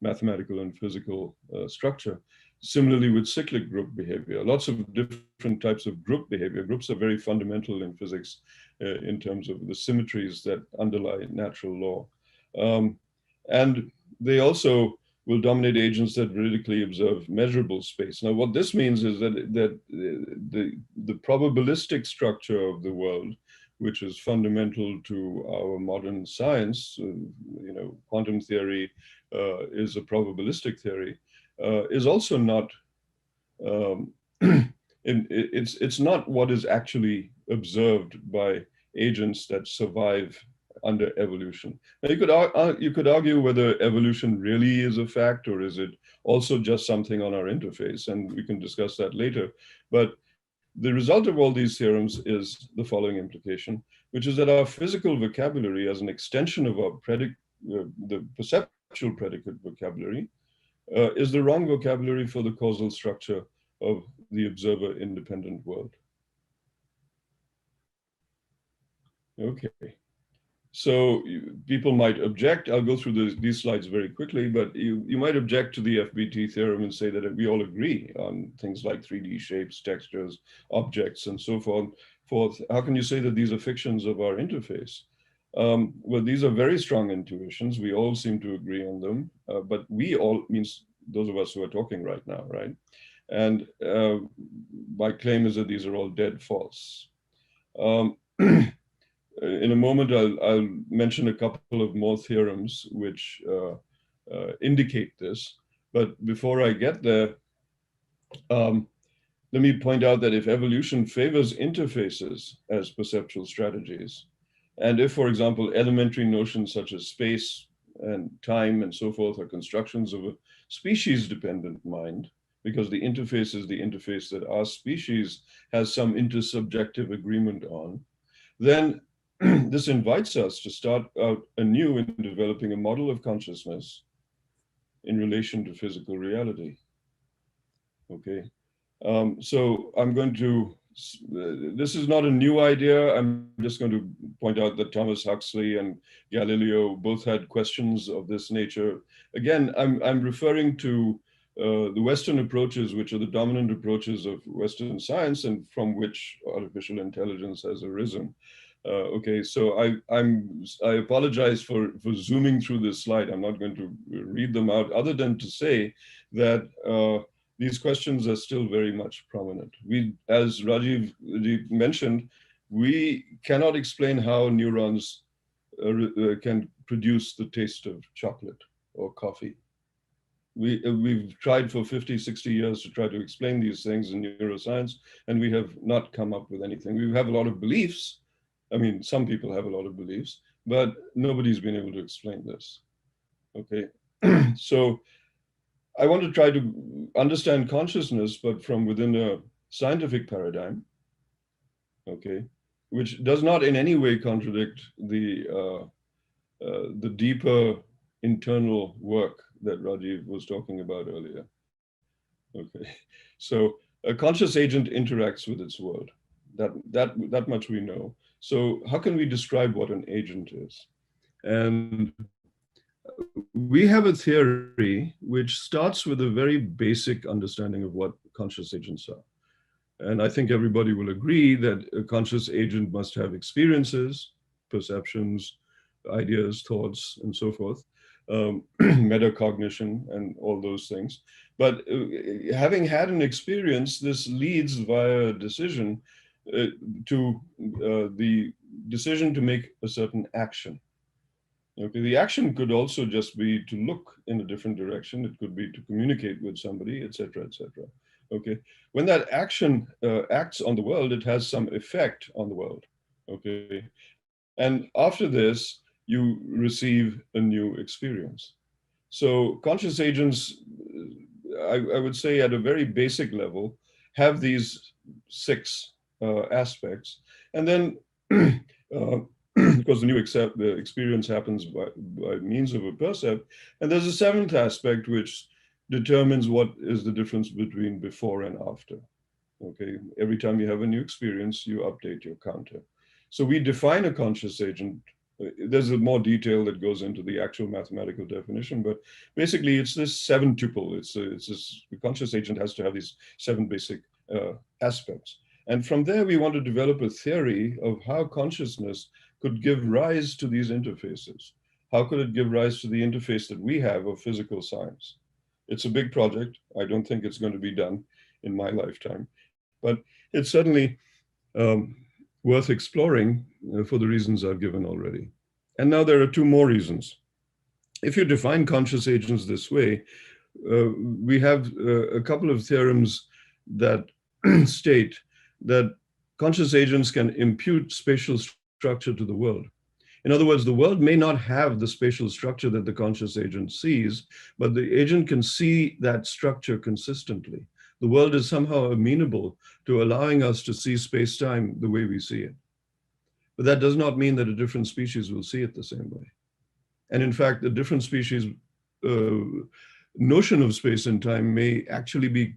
Speaker 10: mathematical and physical structure. Similarly with cyclic group behavior, lots of different types of group behavior. Groups are very fundamental in physics in terms of the symmetries that underlie natural law. And they also will dominate agents that veridically observe measurable space. Now, what this means is that the probabilistic structure of the world, which is fundamental to our modern science, quantum theory is a probabilistic theory, is also not, it's not what is actually observed by agents that survive under evolution. Now, you could argue whether evolution really is a fact, or is it also just something on our interface, and we can discuss that later. But the result of all these theorems is the following implication, which is that our physical vocabulary as an extension of our the perceptual predicate vocabulary is the wrong vocabulary for the causal structure of the observer-independent world. Okay. So people might object. I'll go through these slides very quickly, but you might object to the FBT theorem and say that we all agree on things like 3D shapes, textures, objects, and so forth. How can you say that these are fictions of our interface? Well, these are very strong intuitions. We all seem to agree on them, but we all means those of us who are talking right now, right? And my claim is that these are all dead false. In a moment, I'll mention a couple of more theorems which indicate this. But before I get there, let me point out that if evolution favors interfaces as perceptual strategies, and if, for example, elementary notions such as space and time and so forth are constructions of a species-dependent mind, because the interface is the interface that our species has some intersubjective agreement on, then this invites us to start out anew in developing a model of consciousness in relation to physical reality. Okay, so I'm going to, this is not a new idea. I'm just going to point out that Thomas Huxley and Galileo both had questions of this nature. Again, I'm referring to the Western approaches, which are the dominant approaches of Western science and from which artificial intelligence has arisen. Okay, so I apologize for zooming through this slide. I'm not going to read them out, other than to say that these questions are still very much prominent. As Rajiv mentioned, we cannot explain how neurons can produce the taste of chocolate or coffee. We've tried for 50, 60 years to try to explain these things in neuroscience, and we have not come up with anything. We have a lot of beliefs. I mean, some people have a lot of beliefs, but nobody's been able to explain this. Okay, so I want to try to understand consciousness, but from within a scientific paradigm, okay, which does not in any way contradict the deeper internal work that Rajiv was talking about earlier. Okay, so a conscious agent interacts with its world. That much we know. So how can we describe what an agent is? And we have a theory which starts with a very basic understanding of what conscious agents are. And I think everybody will agree that a conscious agent must have experiences, perceptions, ideas, thoughts, and so forth, metacognition and all those things. But having had an experience, this leads via a decision to the decision to make a certain action. Okay, the action could also just be to look in a different direction. It could be to communicate with somebody, etc., etc. Okay, when that action acts on the world, it has some effect on the world. Okay, and after this, you receive a new experience. So conscious agents, I would say at a very basic level, have these 6 aspects. And then, because the experience happens by means of a percept. And there's a 7th aspect, which determines what is the difference between before and after. Okay, every time you have a new experience, you update your counter. So we define a conscious agent. There's a more detail that goes into the actual mathematical definition, but basically it's this 7 tuple. The conscious agent has to have these 7 basic aspects. And from there, we want to develop a theory of how consciousness could give rise to these interfaces. How could it give rise to the interface that we have of physical science? It's a big project. I don't think it's going to be done in my lifetime, but it's certainly worth exploring for the reasons I've given already. And now there are 2 more reasons. If you define conscious agents this way, we have a couple of theorems that state that conscious agents can impute spatial structure to the world. In other words, the world may not have the spatial structure that the conscious agent sees, but the agent can see that structure consistently. The world is somehow amenable to allowing us to see space-time the way we see it. But that does not mean that a different species will see it the same way. And in fact, the different species' notion of space and time may actually be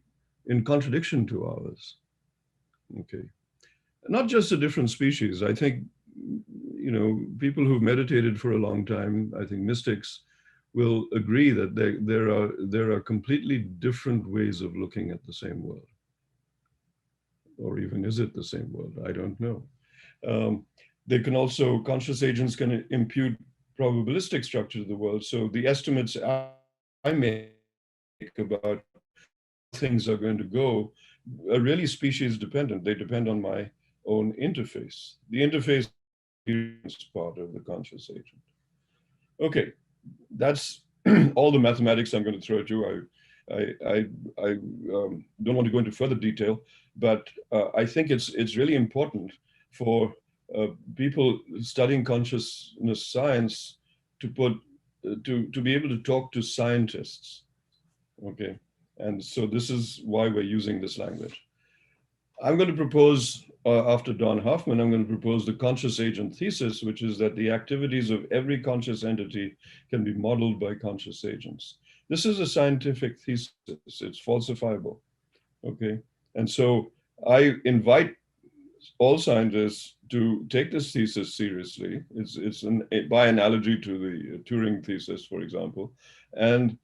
Speaker 10: in contradiction to ours. Okay. Not just a different species. I think, people who've meditated for a long time, I think mystics will agree that there are completely different ways of looking at the same world. Or even is it the same world? I don't know. They can also, conscious agents can impute probabilistic structure to the world. So the estimates I make about how things are going to go are really species dependent. They depend on my own interface. The interface is part of the conscious agent. Okay, that's all the mathematics I'm going to throw at you. I don't want to go into further detail, but I think it's really important for people studying consciousness science to be able to talk to scientists. Okay, and so this is why we're using this language. I'm going to propose, after Don Hoffman, I'm going to propose the conscious agent thesis, which is that the activities of every conscious entity can be modeled by conscious agents. This is a scientific thesis. It's falsifiable. Okay, and so I invite all scientists to take this thesis seriously. It's by analogy to the Turing thesis, for example, and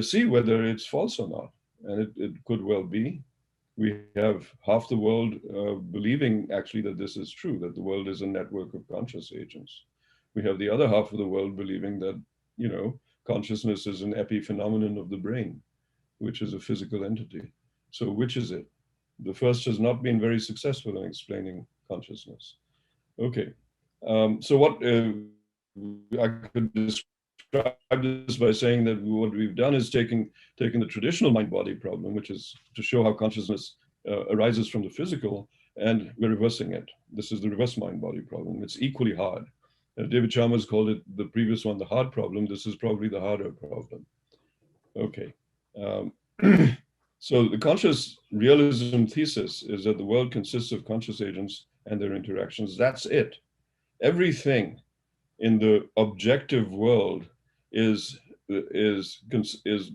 Speaker 10: see whether it's false or not. And it could well be. We have half the world believing actually that this is true, that the world is a network of conscious agents. We have the other half of the world believing that, consciousness is an epiphenomenon of the brain, which is a physical entity. So which is it? The first has not been very successful in explaining consciousness. Okay, so what I could describe this by saying that what we've done is taken the traditional mind-body problem, which is to show how consciousness arises from the physical, and we're reversing it. This is the reverse mind-body problem. It's equally hard. David Chalmers called it the previous one the hard problem. This is probably the harder problem. Okay. So the conscious realism thesis is that the world consists of conscious agents and their interactions. That's it. Everything in the objective world is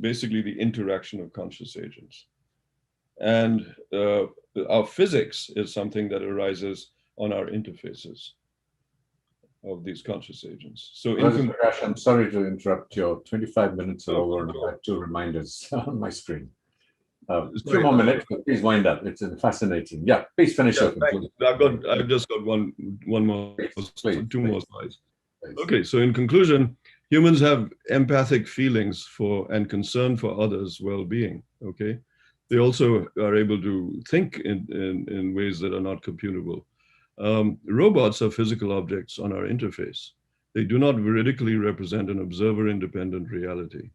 Speaker 10: basically the interaction of conscious agents. And our physics is something that arises on our interfaces of these conscious agents. So
Speaker 9: Prakash, I'm sorry to interrupt. Your 25 minutes are over, and I have 2 reminders on my screen. 2 more minutes, but please wind up. It's fascinating. Yeah, please finish up.
Speaker 10: I've just got one more,
Speaker 9: please.
Speaker 10: 2 more slides. Okay, so in conclusion, humans have empathic feelings for and concern for others' well-being. Okay, they also are able to think in ways that are not computable. Robots are physical objects on our interface. They do not veridically represent an observer-independent reality.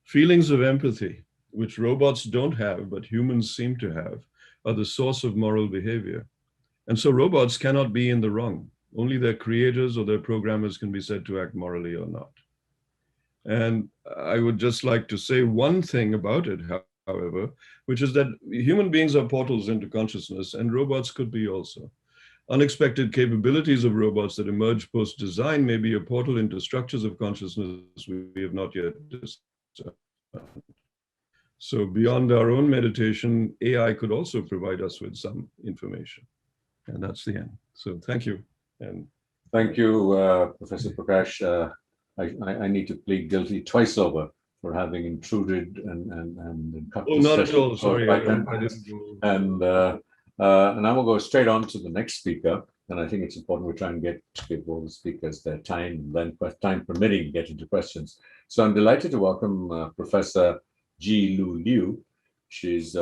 Speaker 10: Feelings of empathy, which robots don't have, but humans seem to have, are the source of moral behavior. And so robots cannot be in the wrong. Only their creators or their programmers can be said to act morally or not. And I would just like to say one thing about it, however, which is that human beings are portals into consciousness, and robots could be also. Unexpected capabilities of robots that emerge post-design may be a portal into structures of consciousness we have not yet discerned. So beyond our own meditation, AI could also provide us with some information. And that's the end. So thank you. And
Speaker 9: thank you, Professor Prakash. I need to plead guilty twice over for having intruded and cut
Speaker 10: oh,
Speaker 9: this
Speaker 10: not at
Speaker 9: session
Speaker 10: all. Sorry, I didn't go.
Speaker 9: And I will go straight on to the next speaker. And I think it's important we try and give all the speakers their time, and then time permitting, get into questions. So I'm delighted to welcome Professor Ji Lu Liu. She's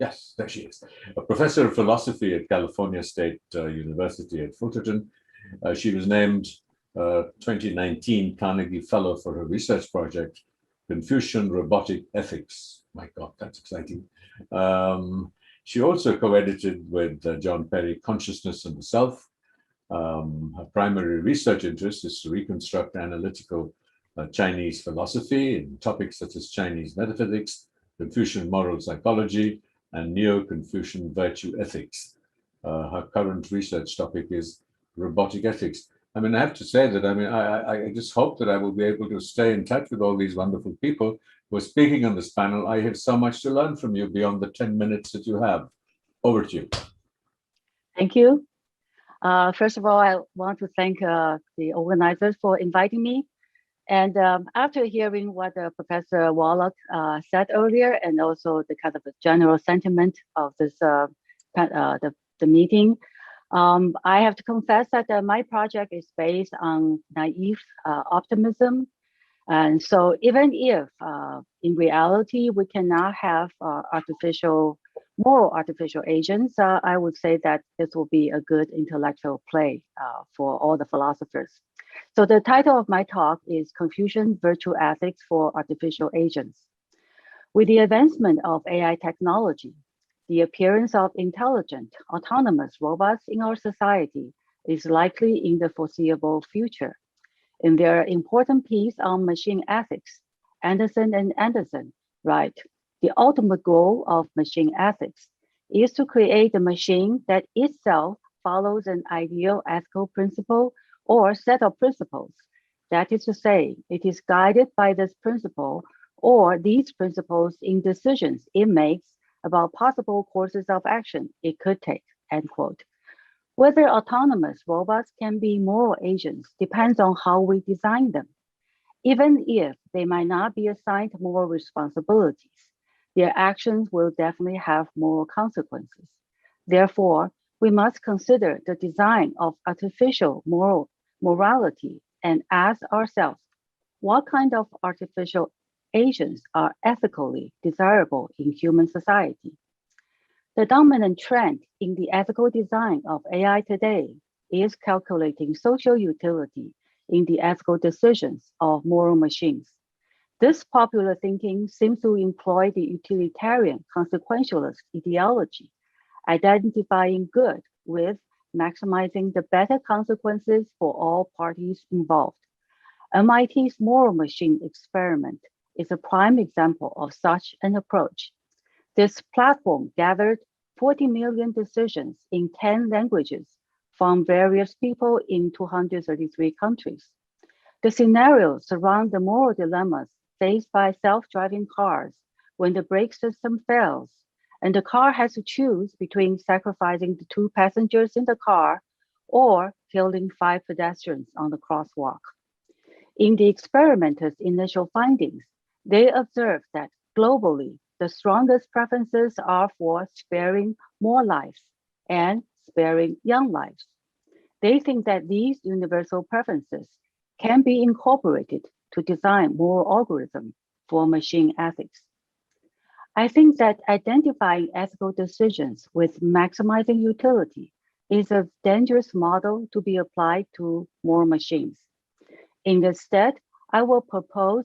Speaker 9: yes, there she is, a professor of philosophy at California State University at Fullerton. She was named 2019 Carnegie Fellow for her research project, Confucian Robotic Ethics. My God, that's exciting. She also co-edited with John Perry, Consciousness and the Self. Her primary research interest is to reconstruct analytical Chinese philosophy in topics such as Chinese metaphysics, Confucian moral psychology, and Neo-Confucian virtue ethics. Her current research topic is robotic ethics. I mean, I have to say that, I just hope that I will be able to stay in touch with all these wonderful people who are speaking on this panel. I have so much to learn from you beyond the 10 minutes that you have. Over to you.
Speaker 11: Thank you. First of all, I want to thank the organizers for inviting me. And after hearing what Professor Wallach said earlier, and also the kind of the general sentiment of this the meeting, I have to confess that my project is based on naive optimism. And so even if in reality we cannot have moral artificial agents, I would say that this will be a good intellectual play for all the philosophers. So the title of my talk is Confucian Virtue Ethics for Artificial Agents. With the advancement of AI technology, the appearance of intelligent, autonomous robots in our society is likely in the foreseeable future. In their important piece on machine ethics, Anderson and Anderson write, the ultimate goal of machine ethics is to create a machine that itself follows an ideal ethical principle or set of principles. That is to say, it is guided by this principle or these principles in decisions it makes about possible courses of action it could take, end quote. Whether autonomous robots can be moral agents depends on how we design them. Even if they might not be assigned moral responsibilities, their actions will definitely have moral consequences. Therefore, we must consider the design of artificial morality and ask ourselves, what kind of artificial agents are ethically desirable in human society? The dominant trend in the ethical design of AI today is calculating social utility in the ethical decisions of moral machines. This popular thinking seems to employ the utilitarian consequentialist ideology, identifying good with maximizing the better consequences for all parties involved. MIT's moral machine experiment is a prime example of such an approach. This platform gathered 40 million decisions in 10 languages from various people in 233 countries. The scenarios surround the moral dilemmas faced by self-driving cars when the brake system fails, and the car has to choose between sacrificing the 2 passengers in the car or killing 5 pedestrians on the crosswalk. In the experimenters' initial findings, they observed that globally, the strongest preferences are for sparing more lives and sparing young lives. They think that these universal preferences can be incorporated to design moral algorithm for machine ethics. I think that identifying ethical decisions with maximizing utility is a dangerous model to be applied to more machines. Instead, I will propose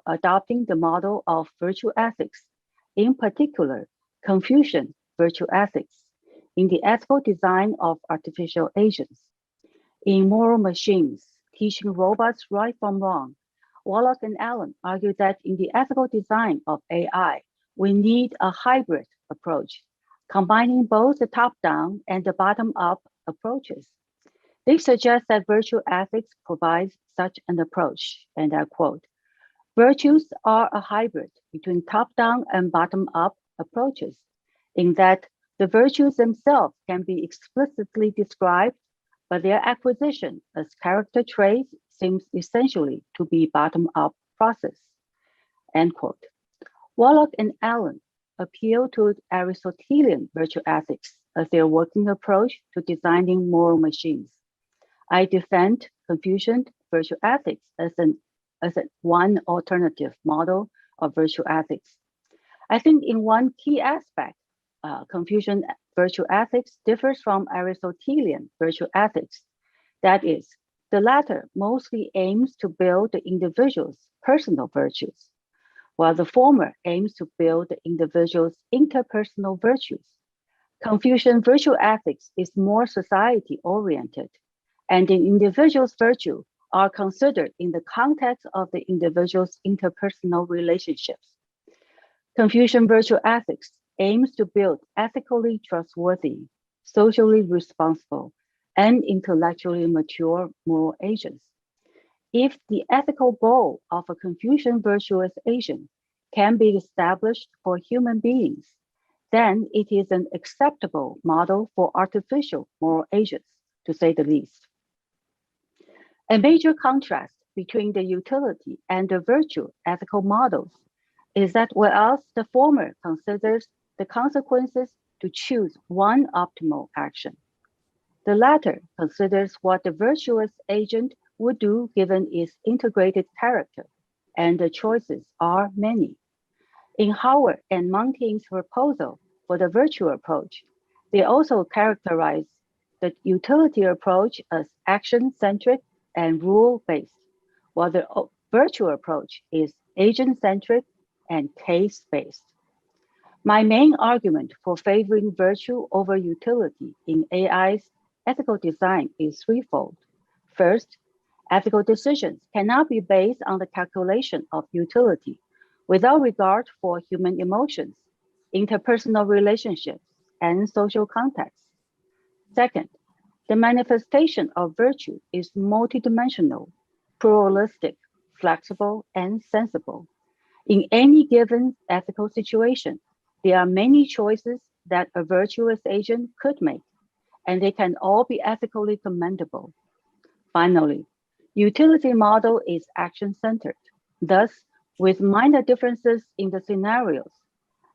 Speaker 11: adopting the model of virtue ethics, in particular, Confucian virtue ethics, in the ethical design of artificial agents. In moral machines, teaching robots right from wrong, Wallach and Allen argue that in the ethical design of AI, we need a hybrid approach, combining both the top-down and the bottom-up approaches. They suggest that virtue ethics provides such an approach, and I quote, "Virtues are a hybrid between top-down and bottom-up approaches, in that the virtues themselves can be explicitly described, but their acquisition as character traits seems essentially to be bottom-up process." End quote. Wallach and Allen appeal to Aristotelian virtue ethics as their working approach to designing moral machines. I defend Confucian virtue ethics as one alternative model of virtue ethics. I think in one key aspect, Confucian virtue ethics differs from Aristotelian virtue ethics. That is, the latter mostly aims to build the individual's personal virtues, while the former aims to build the individual's interpersonal virtues. Confucian virtue ethics is more society-oriented, and the individual's virtue are considered in the context of the individual's interpersonal relationships. Confucian virtue ethics aims to build ethically trustworthy, socially responsible, and intellectually mature moral agents. If the ethical goal of a Confucian virtuous agent can be established for human beings, then it is an acceptable model for artificial moral agents, to say the least. A major contrast between the utility and the virtue ethical models is that whereas the former considers the consequences to choose one optimal action, the latter considers what the virtuous agent would do given its integrated character, and the choices are many. In Howard and Montaigne's proposal for the virtue approach, they also characterize the utility approach as action-centric and rule-based, while the virtue approach is agent-centric and case-based. My main argument for favoring virtue over utility in AI's ethical design is threefold. First, ethical decisions cannot be based on the calculation of utility without regard for human emotions, interpersonal relationships, and social context. Second, the manifestation of virtue is multidimensional, pluralistic, flexible, and sensible. In any given ethical situation, there are many choices that a virtuous agent could make, and they can all be ethically commendable. Finally, utility model is action-centered. Thus, with minor differences in the scenarios,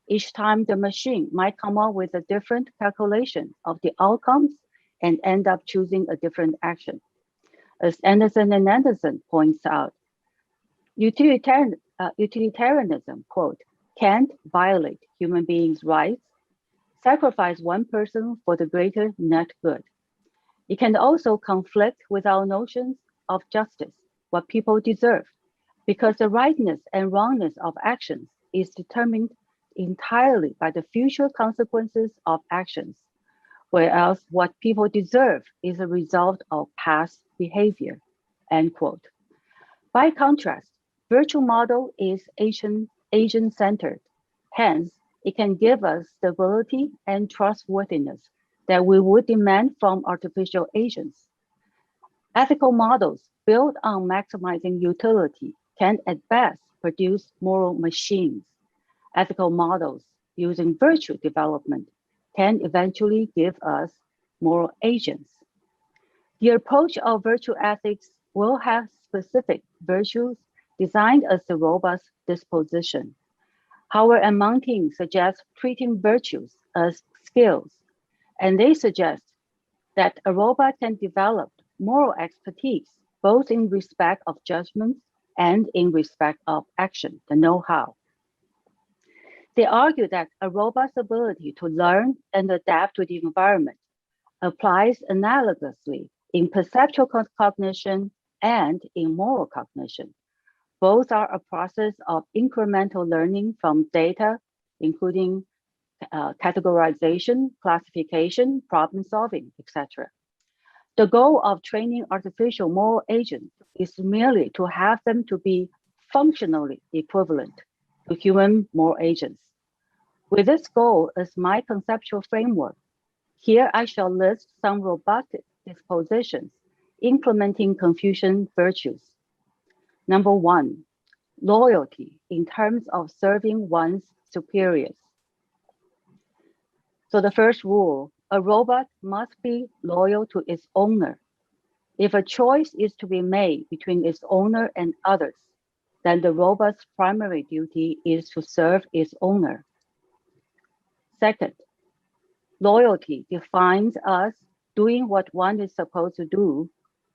Speaker 11: each time the machine might come up with a different calculation of the outcomes and end up choosing a different action. As Anderson and Anderson points out, utilitarianism, quote, can't violate human beings' rights, sacrifice one person for the greater net good. It can also conflict with our notions of justice, what people deserve, because the rightness and wrongness of actions is determined entirely by the future consequences of actions, whereas what people deserve is a result of past behavior, end quote. By contrast, virtue model is agent-centered. Hence, it can give us stability and trustworthiness that we would demand from artificial agents. Ethical models built on maximizing utility can at best produce moral machines. Ethical models using virtue development can eventually give us moral agents. The approach of virtue ethics will have specific virtues designed as a robust disposition. Howard and Montaigne suggest treating virtues as skills, and they suggest that a robot can develop moral expertise, both in respect of judgments and in respect of action, the know-how. They argue that a robot's ability to learn and adapt to the environment applies analogously in perceptual cognition and in moral cognition. Both are a process of incremental learning from data, including categorization, classification, problem solving, etc. The goal of training artificial moral agents is merely to have them to be functionally equivalent to human moral agents. With this goal as my conceptual framework, here I shall list some robotic dispositions implementing Confucian virtues. Number 1, loyalty in terms of serving one's superiors. So the first rule, a robot must be loyal to its owner. If a choice is to be made between its owner and others, then the robot's primary duty is to serve its owner. Second, loyalty defines us doing what one is supposed to do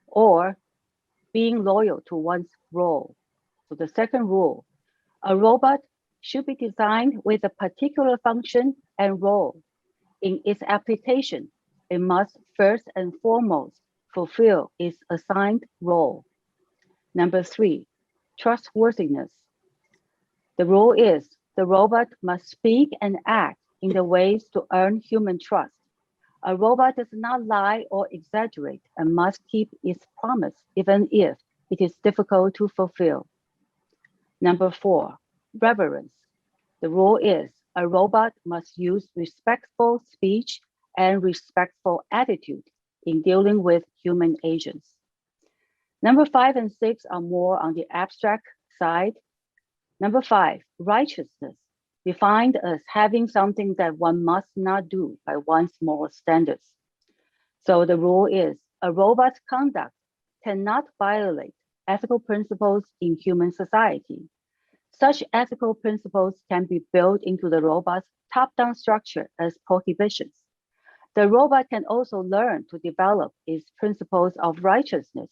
Speaker 11: or being loyal to one's role. So the second rule, a robot should be designed with a particular function and role. In its application, it must first and foremost fulfill its assigned role. Number 3, trustworthiness. The rule is the robot must speak and act in the ways to earn human trust. A robot does not lie or exaggerate and must keep its promise, even if it is difficult to fulfill. Number 4, reverence. The rule is a robot must use respectful speech and respectful attitude in dealing with human agents. Number 5 and 6 are more on the abstract side. Number 5, righteousness, defined as having something that one must not do by one's moral standards. So the rule is a robot's conduct cannot violate ethical principles in human society. Such ethical principles can be built into the robot's top-down structure as prohibitions. The robot can also learn to develop its principles of righteousness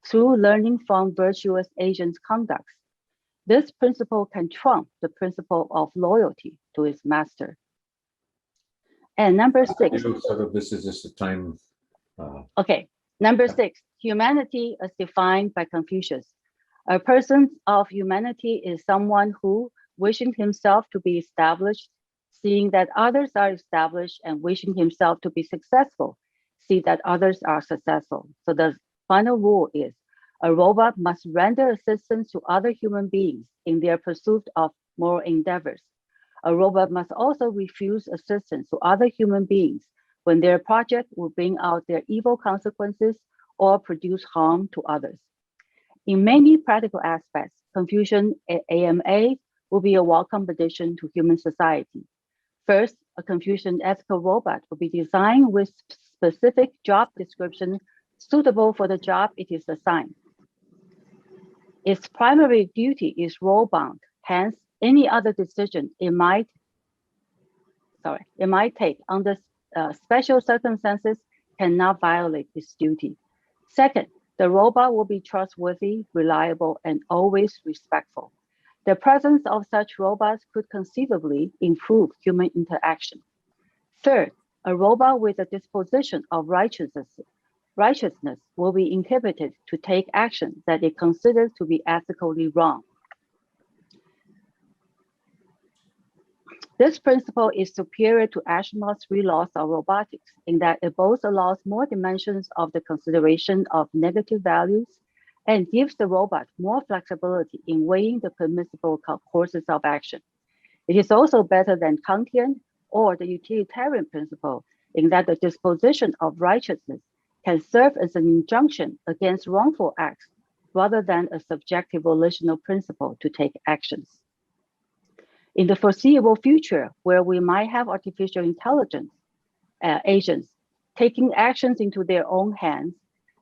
Speaker 11: through learning from virtuous agents' conducts. This principle can trump the principle of loyalty to its master. And number 6.
Speaker 9: This is just a time.
Speaker 11: Okay, number 6, humanity as defined by Confucius. A person of humanity is someone who, wishing himself to be established, seeing that others are established, and wishing himself to be successful, see that others are successful. So the final rule is a robot must render assistance to other human beings in their pursuit of moral endeavors. A robot must also refuse assistance to other human beings when their project will bring out their evil consequences or produce harm to others. In many practical aspects, Confucian AMA will be a welcome addition to human society. First, a Confucian ethical robot will be designed with specific job description suitable for the job it is assigned. Its primary duty is role-bound, hence any other decision it might take under special circumstances cannot violate its duty. Second, the robot will be trustworthy, reliable, and always respectful. The presence of such robots could conceivably improve human interaction. Third, a robot with a disposition of righteousness will be inhibited to take action that it considers to be ethically wrong. This principle is superior to Asimov's 3 laws of robotics in that it both allows more dimensions of the consideration of negative values and gives the robot more flexibility in weighing the permissible courses of action. It is also better than Kantian or the utilitarian principle in that the disposition of righteousness can serve as an injunction against wrongful acts rather than a subjective volitional principle to take actions. In the foreseeable future, where we might have artificial intelligence agents taking actions into their own hands,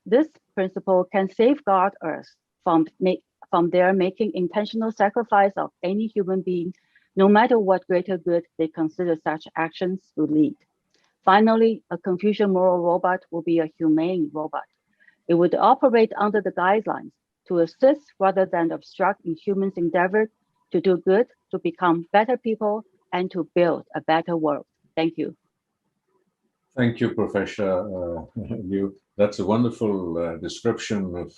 Speaker 11: this principle can safeguard us from their making intentional sacrifice of any human being, no matter what greater good they consider such actions would lead. Finally, a Confucian moral robot will be a humane robot. It would operate under the guidelines to assist rather than obstruct in humans' endeavor to do good, to become better people, and to build a better world. Thank you.
Speaker 9: Thank you, Professor Liu. That's a wonderful description of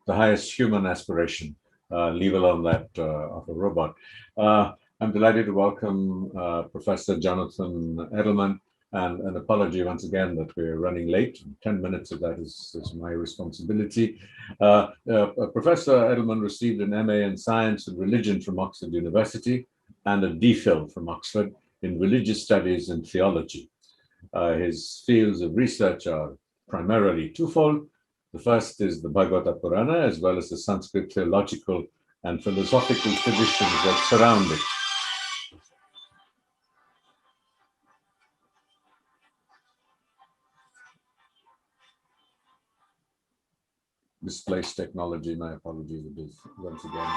Speaker 9: the highest human aspiration, leave alone that of a robot. I'm delighted to welcome Professor Jonathan Edelman And an apology once again that we're running late. 10 minutes of that is my responsibility. Professor Edelman received an MA in Science and Religion from Oxford University and a DPhil from Oxford in Religious Studies and Theology. His fields of research are primarily twofold. The first is the Bhagavata Purana, as well as the Sanskrit theological and philosophical traditions that surround it. Misplaced technology, my apologies, it is once again.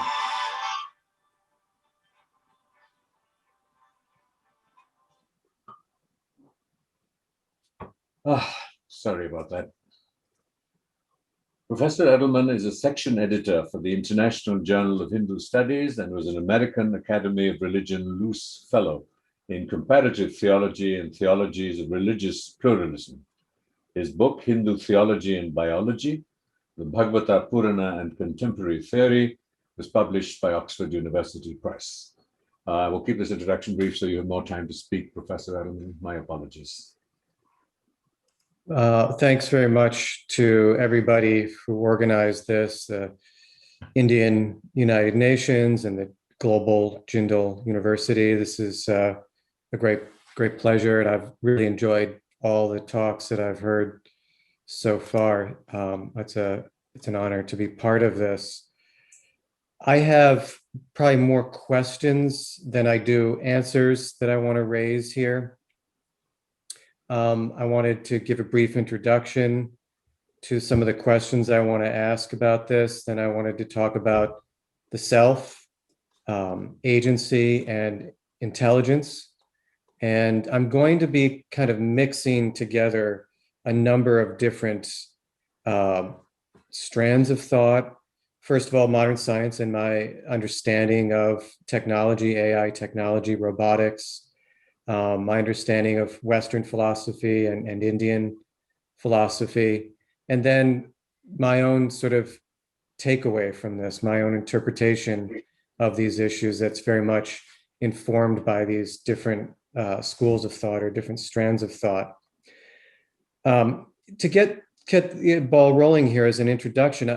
Speaker 9: Sorry about that. Professor Edelman is a section editor for the International Journal of Hindu Studies and was an American Academy of Religion Luce Fellow in Comparative Theology and Theologies of Religious Pluralism. His book, Hindu Theology and Biology, the Bhagavata Purana and Contemporary Theory, was published by Oxford University Press. We'll keep this introduction brief so you have more time to speak, Professor Edelman. My apologies.
Speaker 12: Thanks very much to everybody who organized this, the Indian United Nations and the Global Jindal University. This is a great pleasure, and I've really enjoyed all the talks that I've heard so far. It's an honor to be part of this. I have probably more questions than I do answers that I want to raise here. I wanted to give a brief introduction to some of the questions I want to ask about this. Then I wanted to talk about the self, agency, and intelligence. And I'm going to be kind of mixing together a number of different strands of thought. First of all, modern science and my understanding of technology, AI technology, robotics, my understanding of Western philosophy and Indian philosophy, and then my own sort of takeaway from this, my own interpretation of these issues that's very much informed by these different schools of thought or different strands of thought. To get the ball rolling here as an introduction,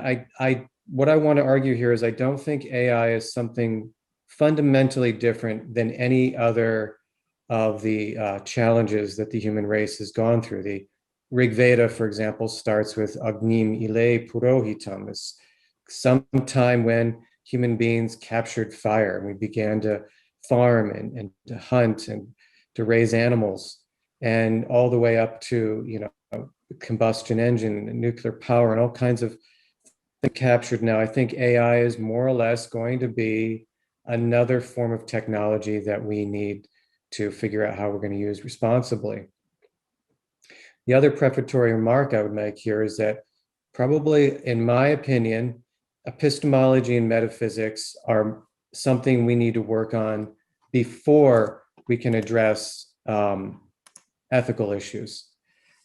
Speaker 12: what I want to argue here is I don't think AI is something fundamentally different than any other of the challenges that the human race has gone through. The Rig Veda, for example, starts with Agnim Ile Purohitam. It's some time when human beings captured fire and we began to farm and to hunt and to raise animals, and all the way up to, you know, combustion engine and nuclear power and all kinds of things captured. Now, I think AI is more or less going to be another form of technology that we need to figure out how we're going to use responsibly. The other prefatory remark I would make here is that probably, in my opinion, epistemology and metaphysics are something we need to work on before we can address ethical issues.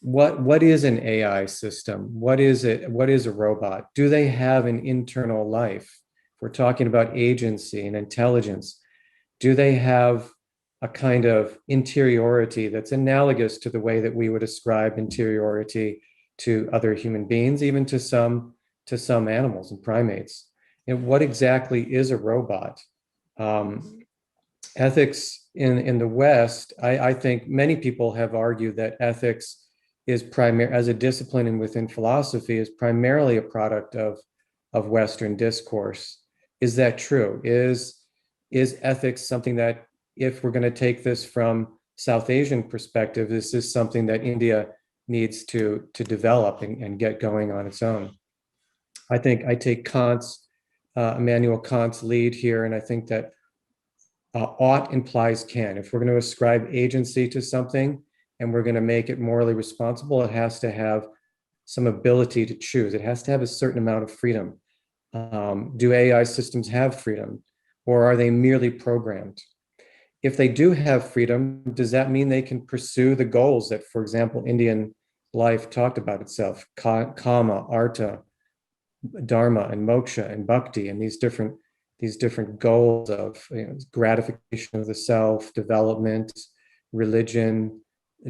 Speaker 12: What is an AI system? What is it? What is a robot? Do they have an internal life? If we're talking about agency and intelligence, do they have a kind of interiority that's analogous to the way that we would ascribe interiority to other human beings, even to some animals and primates? And what exactly is a robot? Ethics in the West, I think many people have argued that ethics is as a discipline and within philosophy is primarily a product of Western discourse. Is that true? Is ethics something that, if we're going to take this from South Asian perspective, this is something that India needs to develop and get going on its own? I think I take Immanuel Kant's lead here, and I think that ought implies can. If we're going to ascribe agency to something and we're going to make it morally responsible, it has to have some ability to choose. It has to have a certain amount of freedom. Do AI systems have freedom, or are they merely programmed? If they do have freedom, does that mean they can pursue the goals that, for example, Indian life talked about itself, kama, artha, dharma, and moksha, and bhakti, and these different goals of gratification of the self, development, religion,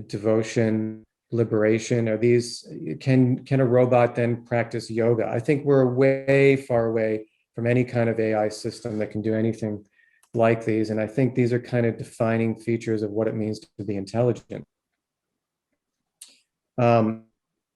Speaker 12: devotion, liberation? Are these, can a robot then practice yoga? I think we're way far away from any kind of AI system that can do anything like these. And I think these are kind of defining features of what it means to be intelligent.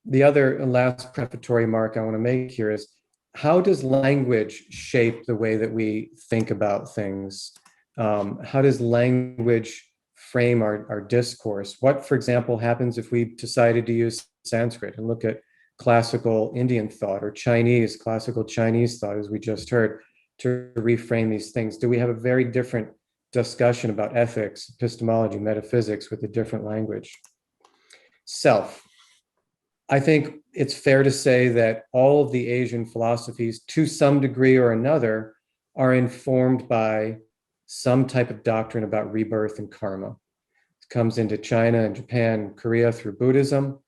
Speaker 12: The other last prefatory mark I want to make here is, how does language shape the way that we think about things? How does language frame our discourse? What, for example, happens if we decided to use Sanskrit and look at classical Indian thought, or classical Chinese thought, as we just heard, to reframe these things? Do we have a very different discussion about ethics, epistemology, metaphysics with a different language? Self. I think it's fair to say that all of the Asian philosophies, to some degree or another, are informed by some type of doctrine about rebirth and karma. It comes into China and Japan and Korea through Buddhism.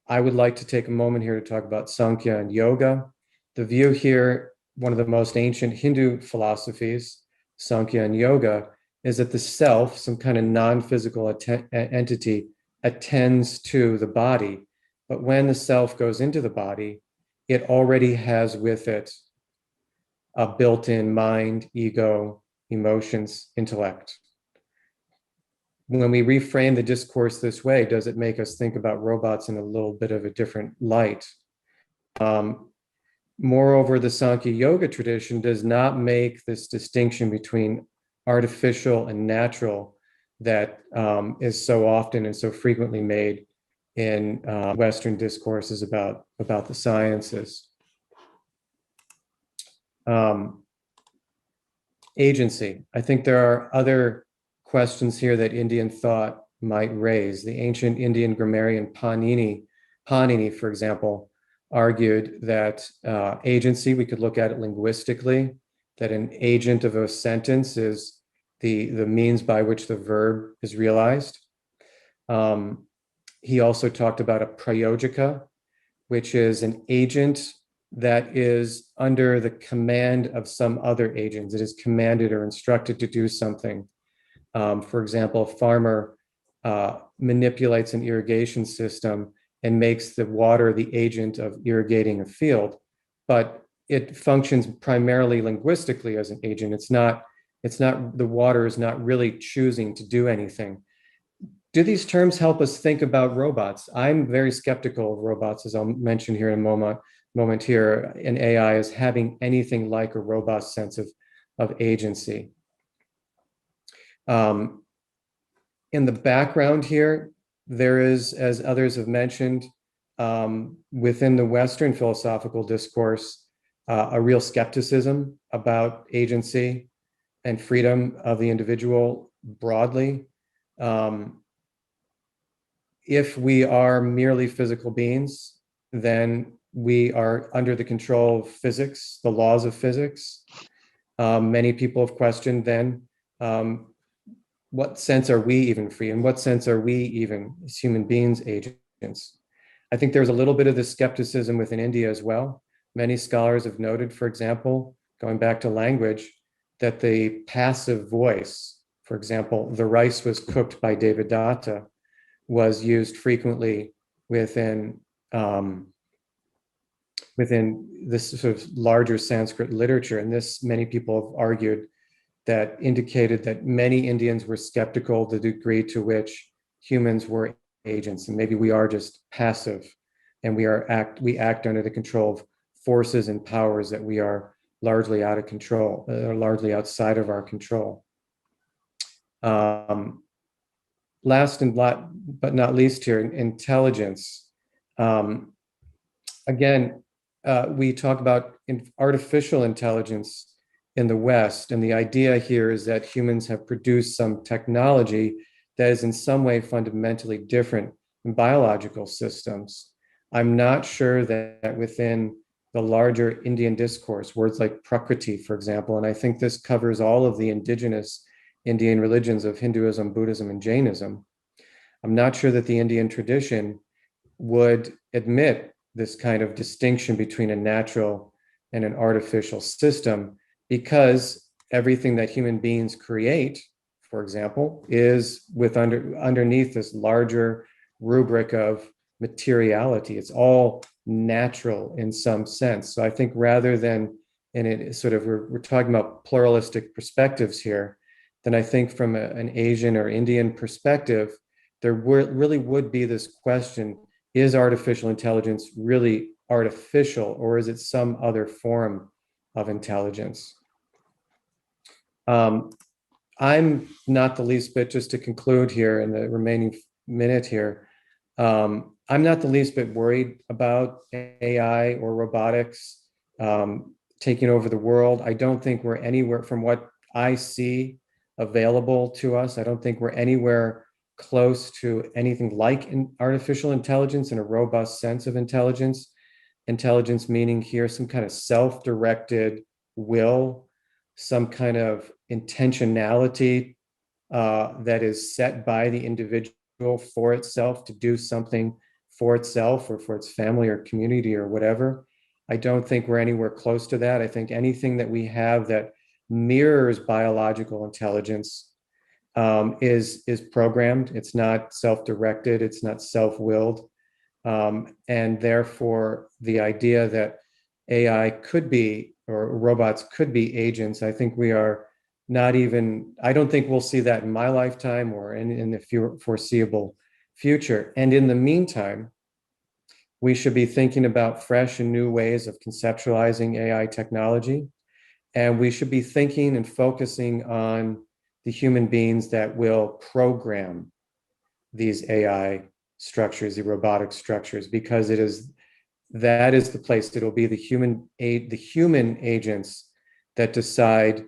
Speaker 12: I would like to take a moment here to talk about Sankhya and yoga. The view here, one of the most ancient Hindu philosophies, Sankhya and yoga, is that the self, some kind of non-physical entity, attends to the body. But when the self goes into the body, it already has with it a built-in mind, ego, emotions, intellect. When we reframe the discourse this way, does it make us think about robots in a little bit of a different light? Moreover, the Sankhya Yoga tradition does not make this distinction between artificial and natural that is so often and so frequently made in Western discourses about the sciences. Agency. I think there are other questions here that Indian thought might raise. The ancient Indian grammarian Panini, for example, argued that agency, we could look at it linguistically, that an agent of a sentence is the means by which the verb is realized. He also talked about a prayojika, which is an agent that is under the command of some other agent. It is commanded or instructed to do something. For example, a farmer manipulates an irrigation system and makes the water the agent of irrigating a field, but it functions primarily linguistically as an agent. It's not, the water is not really choosing to do anything. Do these terms help us think about robots? I'm very skeptical of robots, as I'll mention here in a moment here, in AI as having anything like a robust sense of agency. In the background here, there is, as others have mentioned, within the Western philosophical discourse, a real skepticism about agency and freedom of the individual broadly. If we are merely physical beings, then we are under the control of physics, the laws of physics. Many people have questioned then, what sense are we even free? In what sense are we even, as human beings, agents? I think there's a little bit of this skepticism within India as well. Many scholars have noted, for example, going back to language, that the passive voice, for example, the rice was cooked by Devadatta, was used frequently within this sort of larger Sanskrit literature. And this, many people have argued, that indicated that many Indians were skeptical of the degree to which humans were agents, and maybe we are just passive, and we act under the control of forces and powers that we are largely out of control, largely outside of our control. Last but not least here, intelligence. Again, we talk about artificial intelligence in the West, and the idea here is that humans have produced some technology that is in some way fundamentally different than biological systems. I'm not sure that within the larger Indian discourse, words like Prakriti, for example, and I think this covers all of the indigenous Indian religions of Hinduism, Buddhism, and Jainism. I'm not sure that the Indian tradition would admit this kind of distinction between a natural and an artificial system, because everything that human beings create for example, is underneath this larger rubric of materiality. It's all natural in some sense. So I think rather than we're talking about pluralistic perspectives here, then I think from an Asian or Indian perspective, there really would be this question: is artificial intelligence really artificial, or is it some other form of intelligence? I'm not the least bit, just to conclude here in the remaining minute here, I'm not the least bit worried about AI or robotics taking over the world. I don't think we're anywhere, from what I see available to us, I don't think we're anywhere close to anything like artificial intelligence in a robust sense of intelligence. Intelligence meaning here some kind of self-directed will, some kind of intentionality that is set by the individual for itself to do something for itself or for its family or community or whatever. I don't think we're anywhere close to that. I think anything that we have that mirrors biological intelligence is programmed. It's not self-directed. It's not self-willed. And therefore, the idea that AI could be, or robots could be agents, I think we are not even, I don't think we'll see that in my lifetime or in the foreseeable future. And in the meantime, we should be thinking about fresh and new ways of conceptualizing AI technology. And we should be thinking and focusing on the human beings that will program these AI structures, the robotic structures, because that is the place. It'll be the human agents that decide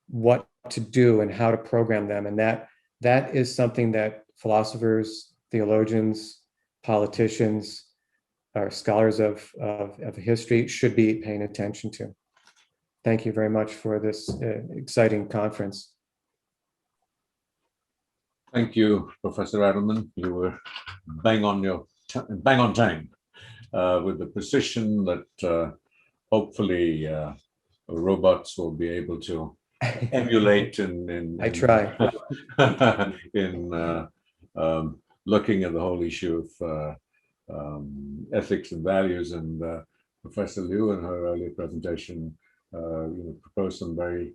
Speaker 12: what to do and how to program them. And that is something that philosophers, theologians, politicians, or scholars of history should be paying attention to. Thank you very much for this exciting conference.
Speaker 9: Thank you, Professor Adelman. You were bang on time with the precision that hopefully robots will be able to emulate in
Speaker 12: I try.
Speaker 9: in looking at the whole issue of ethics and values. And Professor Liu, in her earlier presentation, proposed some very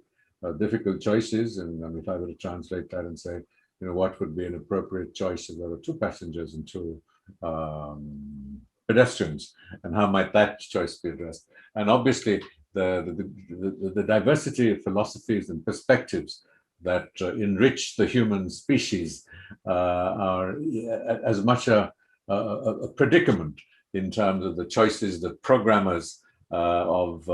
Speaker 9: difficult choices. And if I were to translate that and say, what would be an appropriate choice if there were two passengers and two pedestrians, and how might that choice be addressed? And obviously, the diversity of philosophies and perspectives that enrich the human species are as much a predicament in terms of the choices that programmers of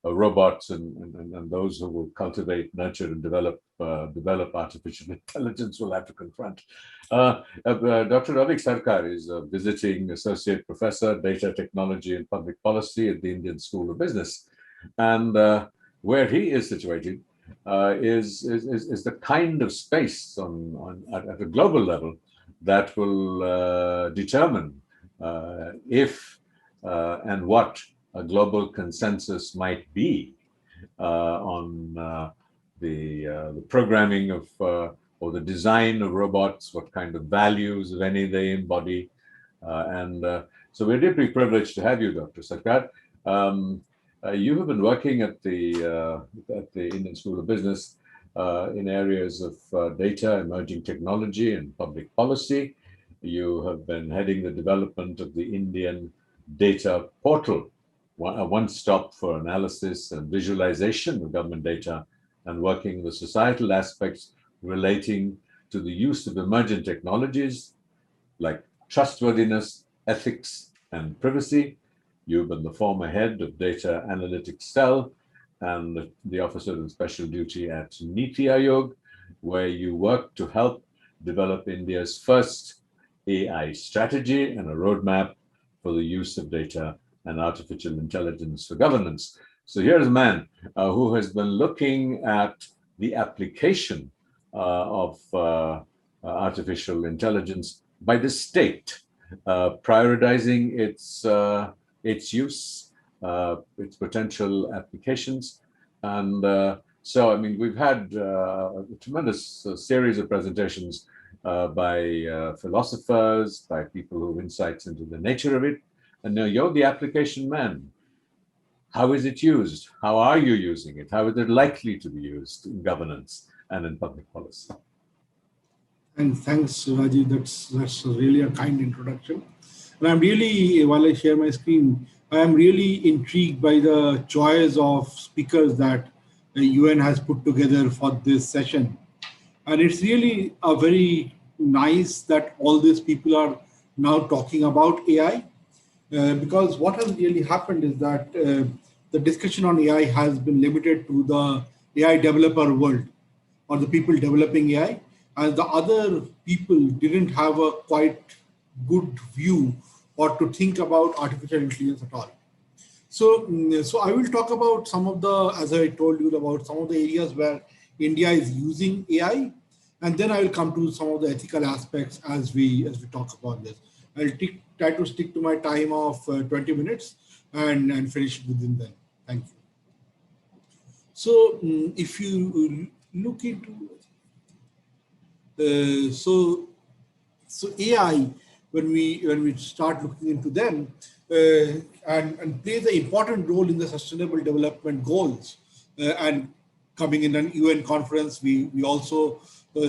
Speaker 9: robots and those who will cultivate, nurture, and develop artificial intelligence will have to confront. Dr. Ravik Sarkar is a visiting associate professor, data technology and public policy at the Indian School of Business, and where he is situated is the kind of space at a global level that will determine if and what a global consensus might be on the programming of or the design of robots, what kind of values, if any, they embody. So we're deeply privileged to have you, Dr. Sarkar. You have been working at the Indian School of Business in areas of data, emerging technology, and public policy. You have been heading the development of the Indian Data Portal, a one-stop for analysis and visualization of government data, and working the societal aspects relating to the use of emergent technologies like trustworthiness, ethics, and privacy. You've been the former head of Data Analytics Cell and the Officer of Special Duty at Niti Aayog, where you work to help develop India's first AI strategy and a roadmap for the use of data and artificial intelligence for governance. So here's a man who has been looking at the application of artificial intelligence by the state, prioritizing its use, its potential applications, and So, I mean, we've had a tremendous series of presentations by philosophers, by people who have insights into the nature of it. And now you're the application man. How is it used? How are you using it? How is it likely to be used in governance and in public policy?
Speaker 13: And thanks, Rajiv. That's really a kind introduction. And I'm really, while I share my screen, I am really intrigued by the choice of speakers that the UN has put together for this session. And it's really a very nice that all these people are now talking about AI. Because what has really happened is that the discussion on AI has been limited to the AI developer world or the people developing AI, and the other people didn't have a quite good view or to think about artificial intelligence at all. So I will talk about some of the, as I told you, about some of the areas where India is using AI, and then I will come to some of the ethical aspects as we talk about this. I'll try to stick to my time of 20 minutes and finish it within then. Thank you. So if you look into, so AI, when we start looking into them and plays an important role in the sustainable development goals, and coming in an UN conference, we also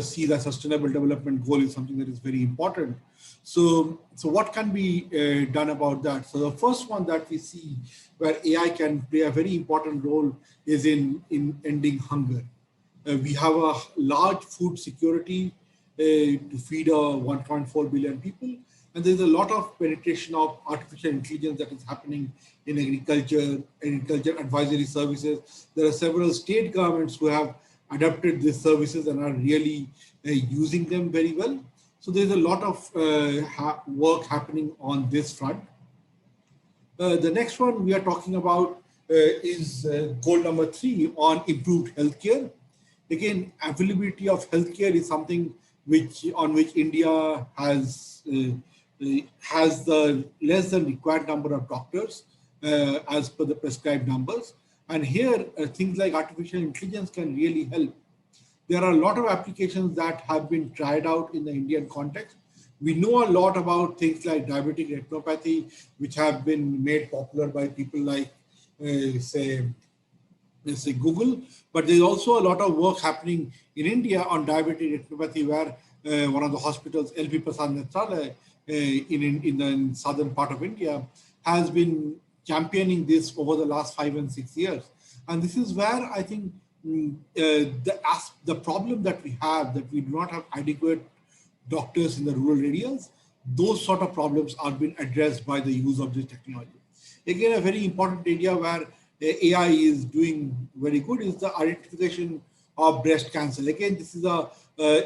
Speaker 13: see that sustainable development goal is something that is very important. So what can be done about that? So the first one that we see where AI can play a very important role is in ending hunger. We have a large food security to feed 1.4 billion people. And there's a lot of penetration of artificial intelligence that is happening in agriculture advisory services. There are several state governments who have adapted these services and are really using them very well. So there's a lot of work happening on this front. The next one we are talking about is goal number 3 on improved healthcare. Again, availability of healthcare is something on which India has the less than required number of doctors as per the prescribed numbers. And here, things like artificial intelligence can really help. There are a lot of applications that have been tried out in the Indian context. We know a lot about things like diabetic retinopathy, which have been made popular by people like, say Google. But there's also a lot of work happening in India on diabetic retinopathy, where one of the hospitals, LP Prasad Netralaya, in the southern part of India, has been championing this over the last 5 and 6 years. And this is where I think the problem that we have, that we do not have adequate doctors in the rural areas, those sort of problems are being addressed by the use of this technology. Again, a very important area where AI is doing very good is the identification of breast cancer. Again, this is a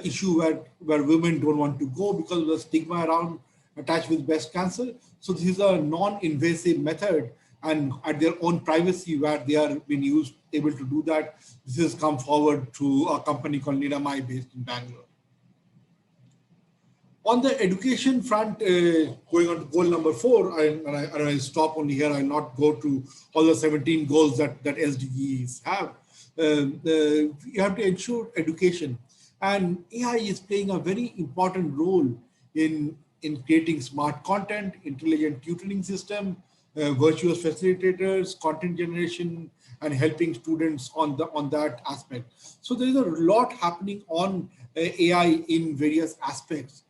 Speaker 13: issue where women don't want to go because of the stigma around attached with breast cancer. So this is a non-invasive method, and at their own privacy where they are being able to do that. This has come forward through a company called Niramai based in Bangalore. On the education front, going on to goal number 4, and I'll stop only here. I'll not go to all the 17 goals that SDGs have. You have to ensure education. And AI is playing a very important role in creating smart content, intelligent tutoring system, virtuous facilitators, content generation, and helping students on that aspect. So there is a lot happening on AI in various aspects,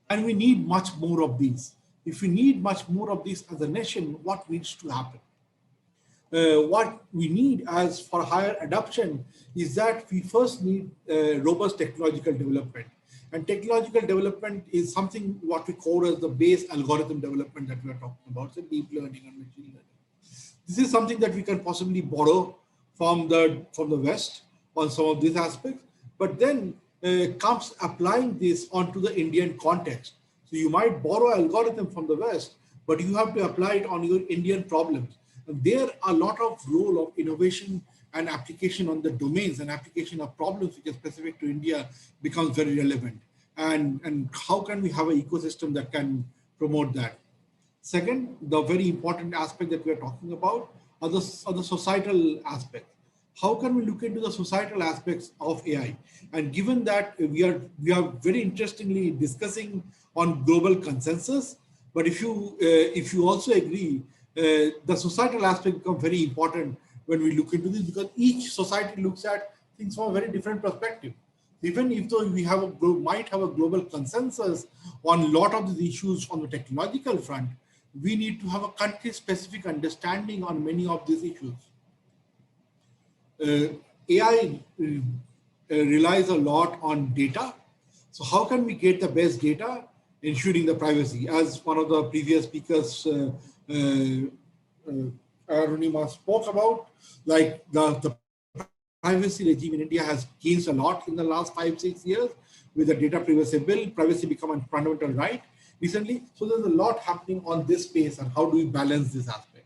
Speaker 13: and we need much more of these. If we need much more of this as a nation, what needs to happen? What we need as for higher adoption is that we first need robust technological development. And technological development is something what we call as the base algorithm development that we are talking about, so deep learning and machine learning. This is something that we can possibly borrow from the West on some of these aspects, but then comes applying this onto the Indian context. So you might borrow algorithm from the West, but you have to apply it on your Indian problems. And there are a lot of role of innovation and application on the domains and application of problems which are specific to India becomes very relevant. And how can we have an ecosystem that can promote that? Second, the very important aspect that we are talking about are the societal aspect. how can we look into the societal aspects of AI? And given that we are very interestingly discussing on global consensus, but if you also agree, the societal aspect becomes very important when we look into this, because each society looks at things from a very different perspective. Even if though we might have a global consensus on a lot of these issues on the technological front, we need to have a country-specific understanding on many of these issues. AI relies a lot on data. So how can we get the best data, ensuring the privacy? As one of the previous speakers, Arunima, spoke about, like the privacy regime in India has changed a lot in the last 5-6 years with the data privacy bill. Privacy become a fundamental right recently. So there's a lot happening on this space, and how do we balance this aspect?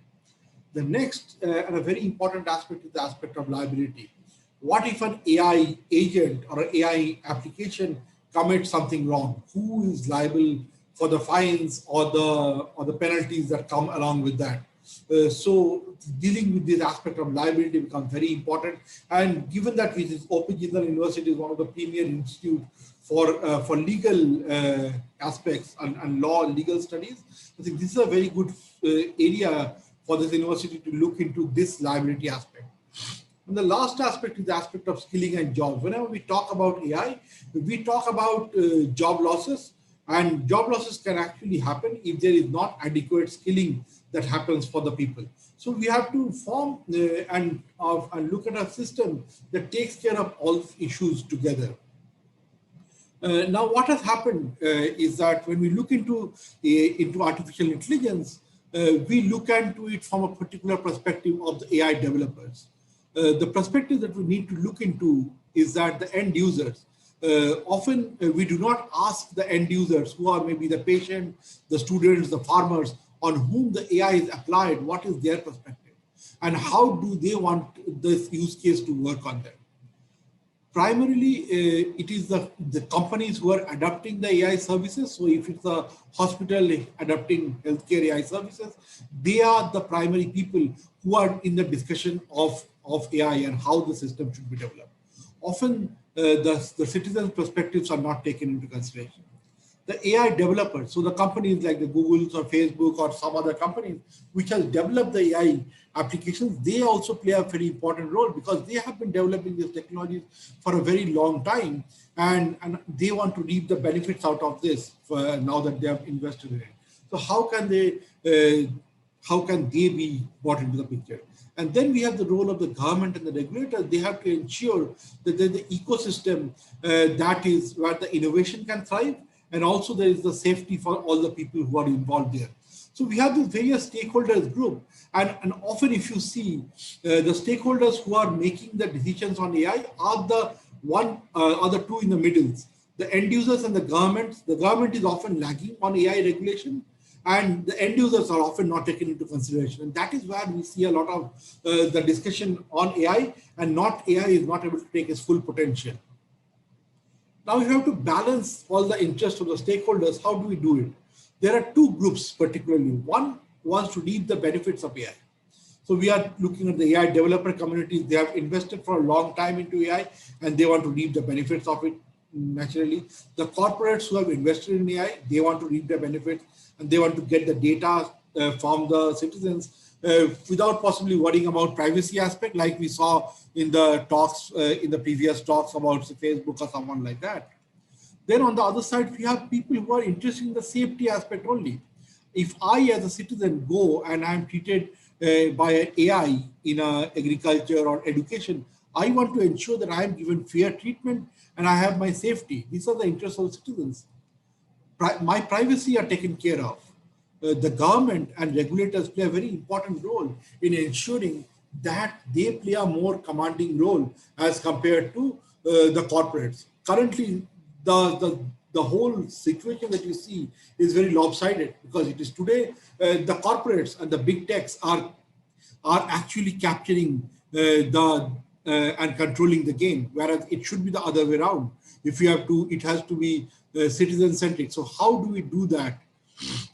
Speaker 13: The next and a very important aspect is the aspect of liability. What if an AI agent or an AI application commits something wrong? Who is liable for the fines or the penalties that come along with that? So dealing with this aspect of liability becomes very important. And given that Open Jindal University is one of the premier institutes for legal aspects and law and legal studies, I think this is a very good area for this university to look into this liability aspect. And the last aspect is the aspect of skilling and jobs. Whenever we talk about AI, we talk about job losses, and job losses can actually happen if there is not adequate skilling that happens for the people. So we have to form and look at a system that takes care of all issues together. Now, what has happened is that when we look into artificial intelligence, we look into it from a particular perspective of the AI developers. The perspective that we need to look into is that the end users, often we do not ask the end users, who are maybe the patient, the students, the farmers, on whom the AI is applied, what is their perspective, and how do they want this use case to work on them. Primarily, it is the companies who are adopting the AI services. So if it's a hospital adopting healthcare AI services, they are the primary people who are in the discussion of AI and how the system should be developed. Often, the citizens' perspectives are not taken into consideration. The AI developers, so the companies like the Googles or Facebook or some other companies which have developed the AI applications, they also play a very important role, because they have been developing these technologies for a very long time, and they want to reap the benefits out of this now that they have invested in it. So how can they be brought into the picture? And then we have the role of the government and the regulator. They have to ensure that there's the ecosystem that is where the innovation can thrive, and also there is the safety for all the people who are involved there. So we have this various stakeholders group, and often if you see the stakeholders who are making the decisions on AI are the two in the middle, the end users and the government. The government is often lagging on AI regulation, and the end users are often not taken into consideration. And that is where we see a lot of the discussion on AI, and AI is not able to take its full potential. Now you have to balance all the interests of the stakeholders. How do we do it? There are two groups particularly. One wants to reap the benefits of AI. So we are looking at the AI developer communities. They have invested for a long time into AI, and they want to reap the benefits of it naturally. The corporates who have invested in AI, they want to reap the benefits, and they want to get the data from the citizens without possibly worrying about privacy aspect, like we saw in the talks, in the previous talks about Facebook or someone like that. Then on the other side, we have people who are interested in the safety aspect only. If I, as a citizen, go and I'm treated by an AI in agriculture or education, I want to ensure that I am given fair treatment and I have my safety. These are the interests of citizens. My privacy are taken care of. The government and regulators play a very important role in ensuring that they play a more commanding role as compared to the corporates. Currently, the whole situation that you see is very lopsided, because it is today the corporates and the big techs are actually capturing and controlling the game, whereas it should be the other way around. If you have to, it has to be citizen-centric. So how do we do that?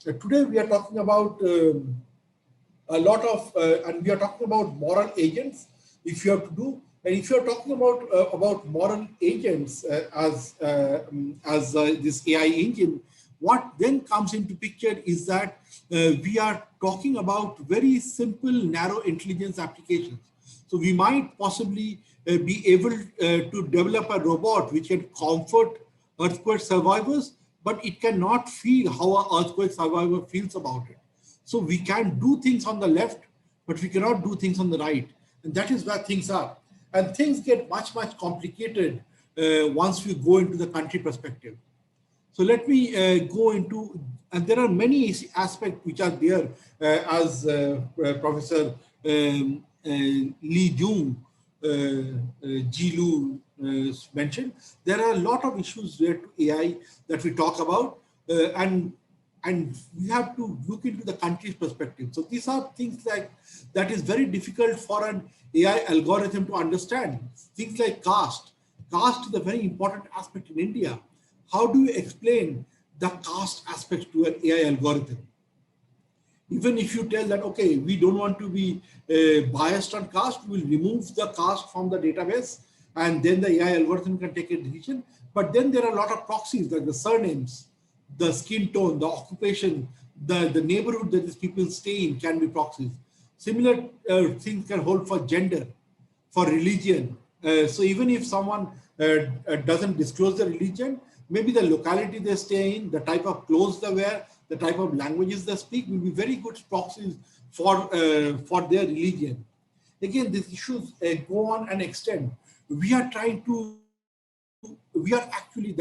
Speaker 13: Today we are talking about a lot of, and we are talking about moral agents. If you have to do, And if you're talking about moral agents as this AI engine, what then comes into picture is that we are talking about very simple, narrow intelligence applications. So we might possibly be able to develop a robot which can comfort earthquake survivors, but it cannot feel how an earthquake survivor feels about it. So we can do things on the left, but we cannot do things on the right. And that is where things are. And things get much, much complicated once we go into the country perspective. So let me go into, and there are many aspects which are there, as Professor Lee Jung, Ji Lu mentioned. There are a lot of issues related to AI that we talk about, and we have to look into the country's perspective. So these are things like that is very difficult for an AI algorithm to understand. Things like caste. Caste is a very important aspect in India. How do you explain the caste aspect to an AI algorithm? Even if you tell that, okay, we don't want to be biased on caste, we will remove the caste from the database, and then the AI algorithm can take a decision. But then there are a lot of proxies, like the surnames, the skin tone, the occupation, the neighborhood that these people stay in can be proxies. Similar things can hold for gender, for religion. So even if someone doesn't disclose the religion, maybe the locality they stay in, the type of clothes they wear, the type of languages they speak will be very good proxies for their religion. Again, these issues go on and extend. The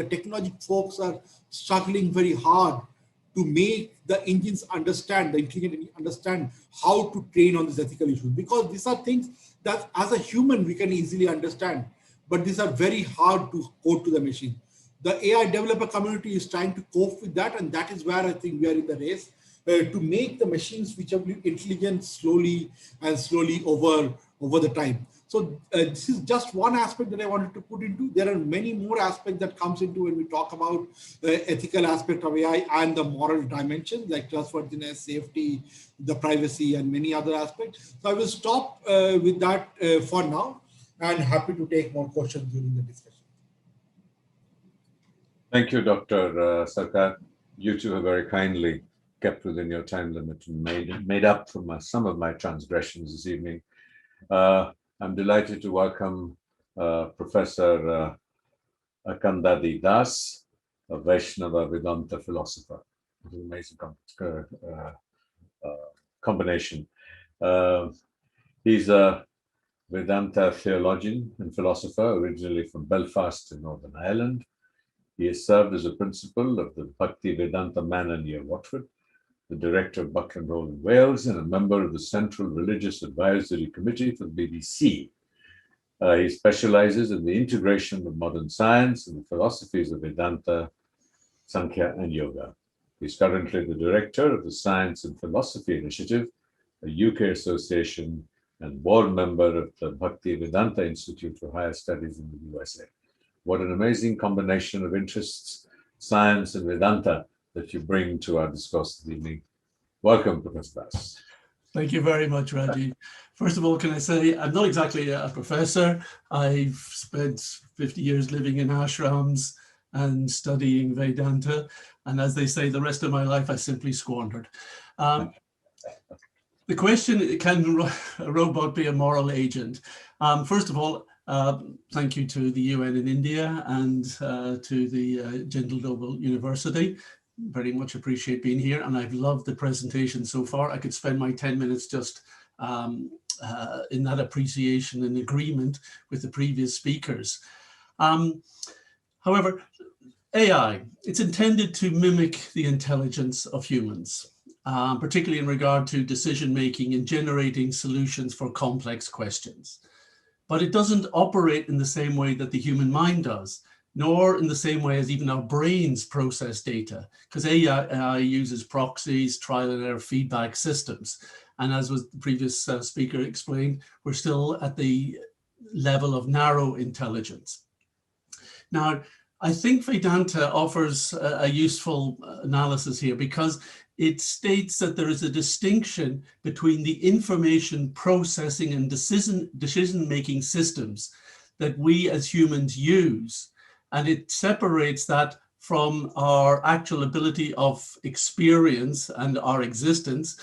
Speaker 13: technology folks are struggling very hard to make the engines understand, the intelligent engine understand how to train on these ethical issues, because these are things that as a human we can easily understand, but these are very hard to code to the machine. The AI developer community is trying to cope with that, and that is where I think we are in the race to make the machines which are intelligent slowly over the time. So this is just one aspect that I wanted to put into. There are many more aspects that comes into when we talk about the ethical aspect of AI and the moral dimension, like trustworthiness, safety, the privacy, and many other aspects. So I will stop with that for now, and happy to take more questions during the discussion.
Speaker 9: Thank you, Dr. Sarkar. You two have very kindly kept within your time limit and made up for some of my transgressions this evening. I'm delighted to welcome Professor Akandadi Das, a Vaishnava Vedanta philosopher. It's an amazing combination. He's a Vedanta theologian and philosopher, originally from Belfast in Northern Ireland. He has served as a principal of the Bhakti Vedanta Manor near Watford, the director of Buckland Hall in Wales, and a member of the Central Religious Advisory Committee for the BBC. He specializes in the integration of modern science and the philosophies of Vedanta, Sankhya, and Yoga. He's currently the director of the Science and Philosophy Initiative, a UK association, and board member of the Bhakti Vedanta Institute for Higher Studies in the USA. What an amazing combination of interests, science and Vedanta that you bring to our discourse this evening. Welcome, Professor Das.
Speaker 14: Thank you very much, Raji. First of all, can I say I'm not exactly a professor. I've spent 50 years living in ashrams and studying Vedanta. And as they say, the rest of my life I simply squandered. The question, can a robot be a moral agent? First of all, thank you to the UN in India and to the Jindal Global University. Very much appreciate being here, and I've loved the presentation so far. I could spend my 10 minutes just in that appreciation and agreement with the previous speakers. However, AI, it's intended to mimic the intelligence of humans, particularly in regard to decision-making and generating solutions for complex questions. But it doesn't operate in the same way that the human mind does, nor in the same way as even our brains process data, because AI uses proxies, trial and error feedback systems. And as was the previous speaker explained, we're still at the level of narrow intelligence. Now, I think Vedanta offers a useful analysis here because it states that there is a distinction between the information processing and decision-making systems that we as humans use, and it separates that from our actual ability of experience and our existence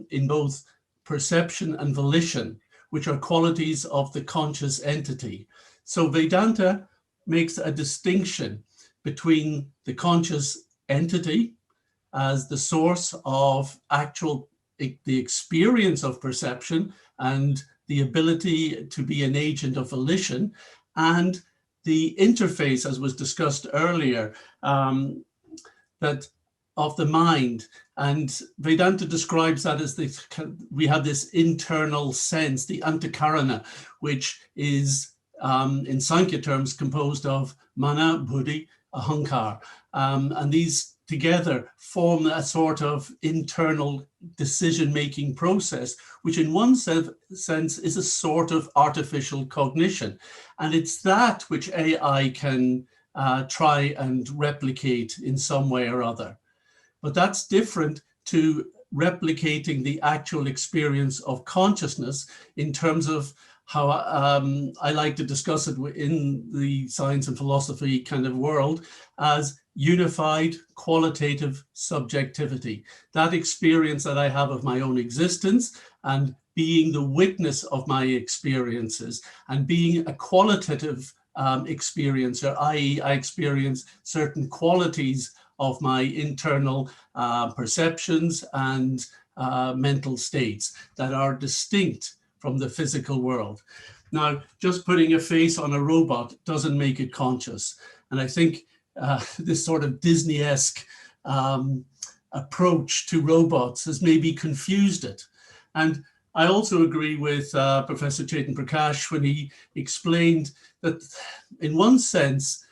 Speaker 14: in both perception and volition, which are qualities of the conscious entity. So Vedanta makes a distinction between the conscious entity as the source of the experience of perception and the ability to be an agent of volition, and the interface, as was discussed earlier, that of the mind. And Vedanta describes that as we have this internal sense, the antakarana, which is in Sankhya terms composed of mana, buddhi, ahankar. And these together form a sort of internal decision-making process, which in one sense is a sort of artificial cognition. And it's that which AI can try and replicate in some way or other. But that's different to replicating the actual experience of consciousness in terms of how I like to discuss it in the science and philosophy kind of world as unified qualitative subjectivity. That experience that I have of my own existence and being the witness of my experiences and being a qualitative experiencer, i.e. I experience certain qualities of my internal perceptions and mental states that are distinct from the physical world. Now, just putting a face on a robot doesn't make it conscious. And I think this sort of Disney-esque approach to robots has maybe confused it. And I also agree with Professor Chetan Prakash when he explained that in one sense,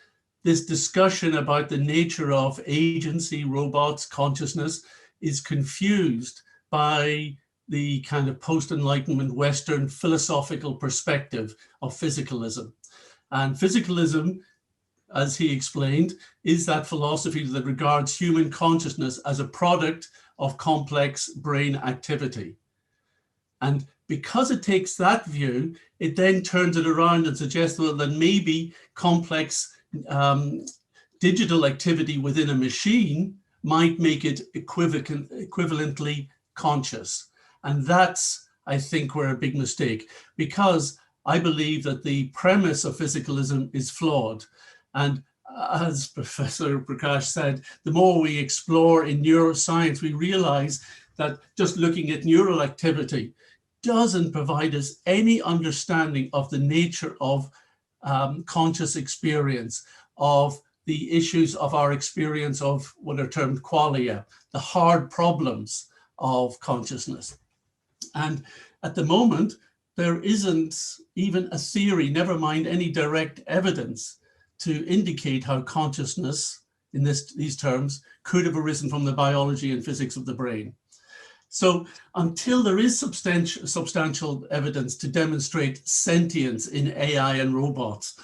Speaker 14: this discussion about the nature of agency, robots, consciousness is confused by the kind of post-Enlightenment Western philosophical perspective of physicalism. And physicalism, as he explained, is that philosophy that regards human consciousness as a product of complex brain activity. And because it takes that view, it then turns it around and suggests well, that maybe complex digital activity within a machine might make it equivalently conscious. And that's, I think, where a big mistake, because I believe that the premise of physicalism is flawed. And as Professor Prakash said, the more we explore in neuroscience, we realize that just looking at neural activity doesn't provide us any understanding of the nature of conscious experience, of the issues of our experience of what are termed qualia, the hard problems of consciousness. And at the moment, there isn't even a theory, never mind any direct evidence to indicate how consciousness, in these terms, could have arisen from the biology and physics of the brain. So until there is substantial evidence to demonstrate sentience in AI and robots,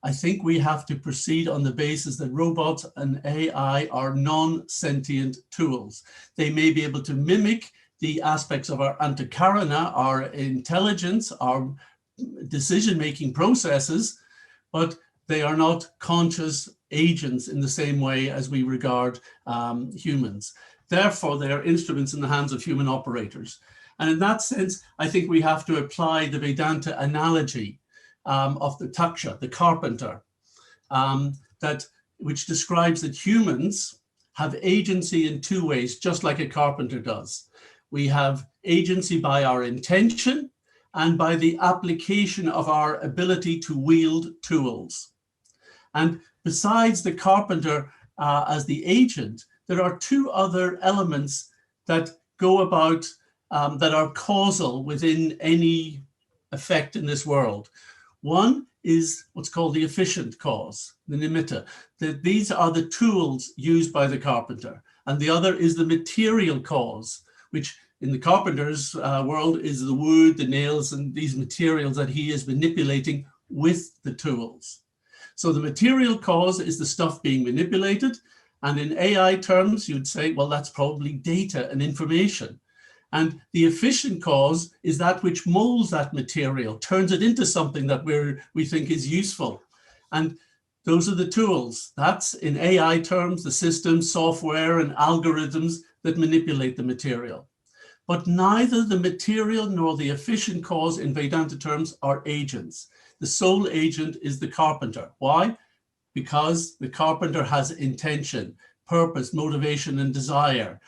Speaker 14: I think we have to proceed on the basis that robots and AI are non-sentient tools. They may be able to mimic the aspects of our antakarana, our intelligence, our decision-making processes, but they are not conscious agents in the same way as we regard humans. Therefore, they are instruments in the hands of human operators. And in that sense, I think we have to apply the Vedanta analogy of the taksha, the carpenter, which describes that humans have agency in two ways, just like a carpenter does. We have agency by our intention and by the application of our ability to wield tools. And besides the carpenter as the agent, there are two other elements that go about that are causal within any effect in this world. One is what's called the efficient cause, the nimitta. These are the tools used by the carpenter. And the other is the material cause, which in the carpenter's world is the wood, the nails, and these materials that he is manipulating with the tools. So the material cause is the stuff being manipulated. And in AI terms, you'd say, well, that's probably data and information. And the efficient cause is that which molds that material, turns it into something that we think is useful. And those are the tools. That's, in AI terms, the systems, software, and algorithms that manipulate the material. But neither the material nor the efficient cause in Vedanta terms are agents. The sole agent is the carpenter. Why? Because the carpenter has intention, purpose, motivation, and desire.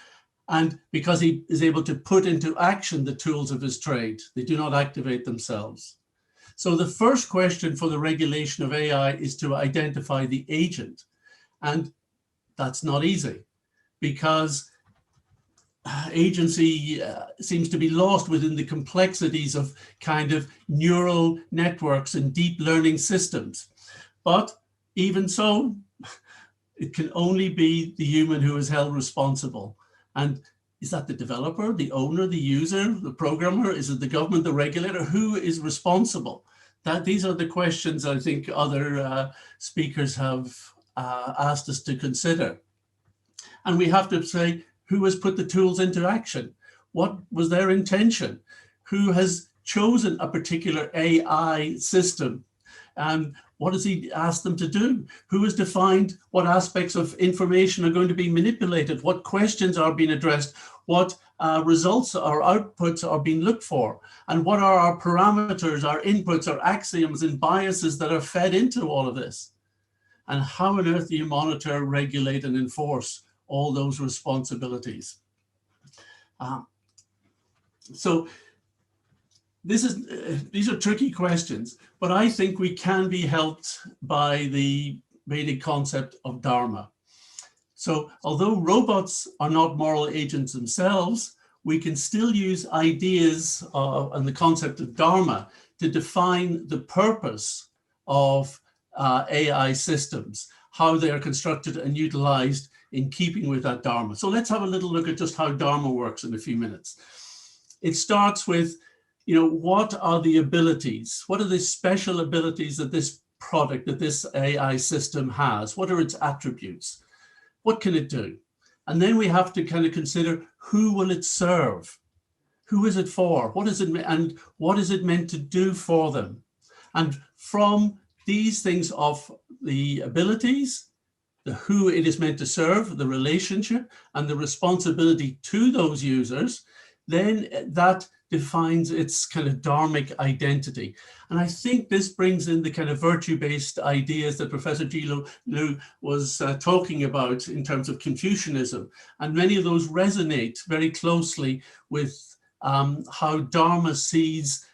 Speaker 14: And because he is able to put into action the tools of his trade, they do not activate themselves. So the first question for the regulation of AI is to identify the agent. And that's not easy, because agency seems to be lost within the complexities of kind of neural networks and deep learning systems. But even so, it can only be the human who is held responsible. And is that the developer, the owner, the user, the programmer? Is it the government, the regulator? Who is responsible? These are the questions I think other speakers have asked us to consider. And we have to say, who has put the tools into action? What was their intention? Who has chosen a particular AI system? And what has he asked them to do? Who has defined what aspects of information are going to be manipulated? What questions are being addressed? What results or outputs are being looked for? And what are our parameters, our inputs, our axioms and biases that are fed into all of this? And how on earth do you monitor, regulate, and enforce all those responsibilities? So these are tricky questions, but I think we can be helped by the Vedic concept of dharma. So although robots are not moral agents themselves, we can still use ideas and the concept of dharma to define the purpose of AI systems, how they are constructed and utilized in keeping with that dharma. So let's have a little look at just how dharma works in a few minutes. It starts with, what are the abilities? What are the special abilities that this product, that this AI system has? What are its attributes? What can it do? And then we have to kind of consider, who will it serve? Who is it for? What is it, and what is it meant to do for them? And from these things of the abilities, the who it is meant to serve, the relationship, and the responsibility to those users, then that defines its kind of dharmic identity. And I think this brings in the kind of virtue-based ideas that Professor Ji Lu was talking about in terms of Confucianism. And many of those resonate very closely with how dharma sees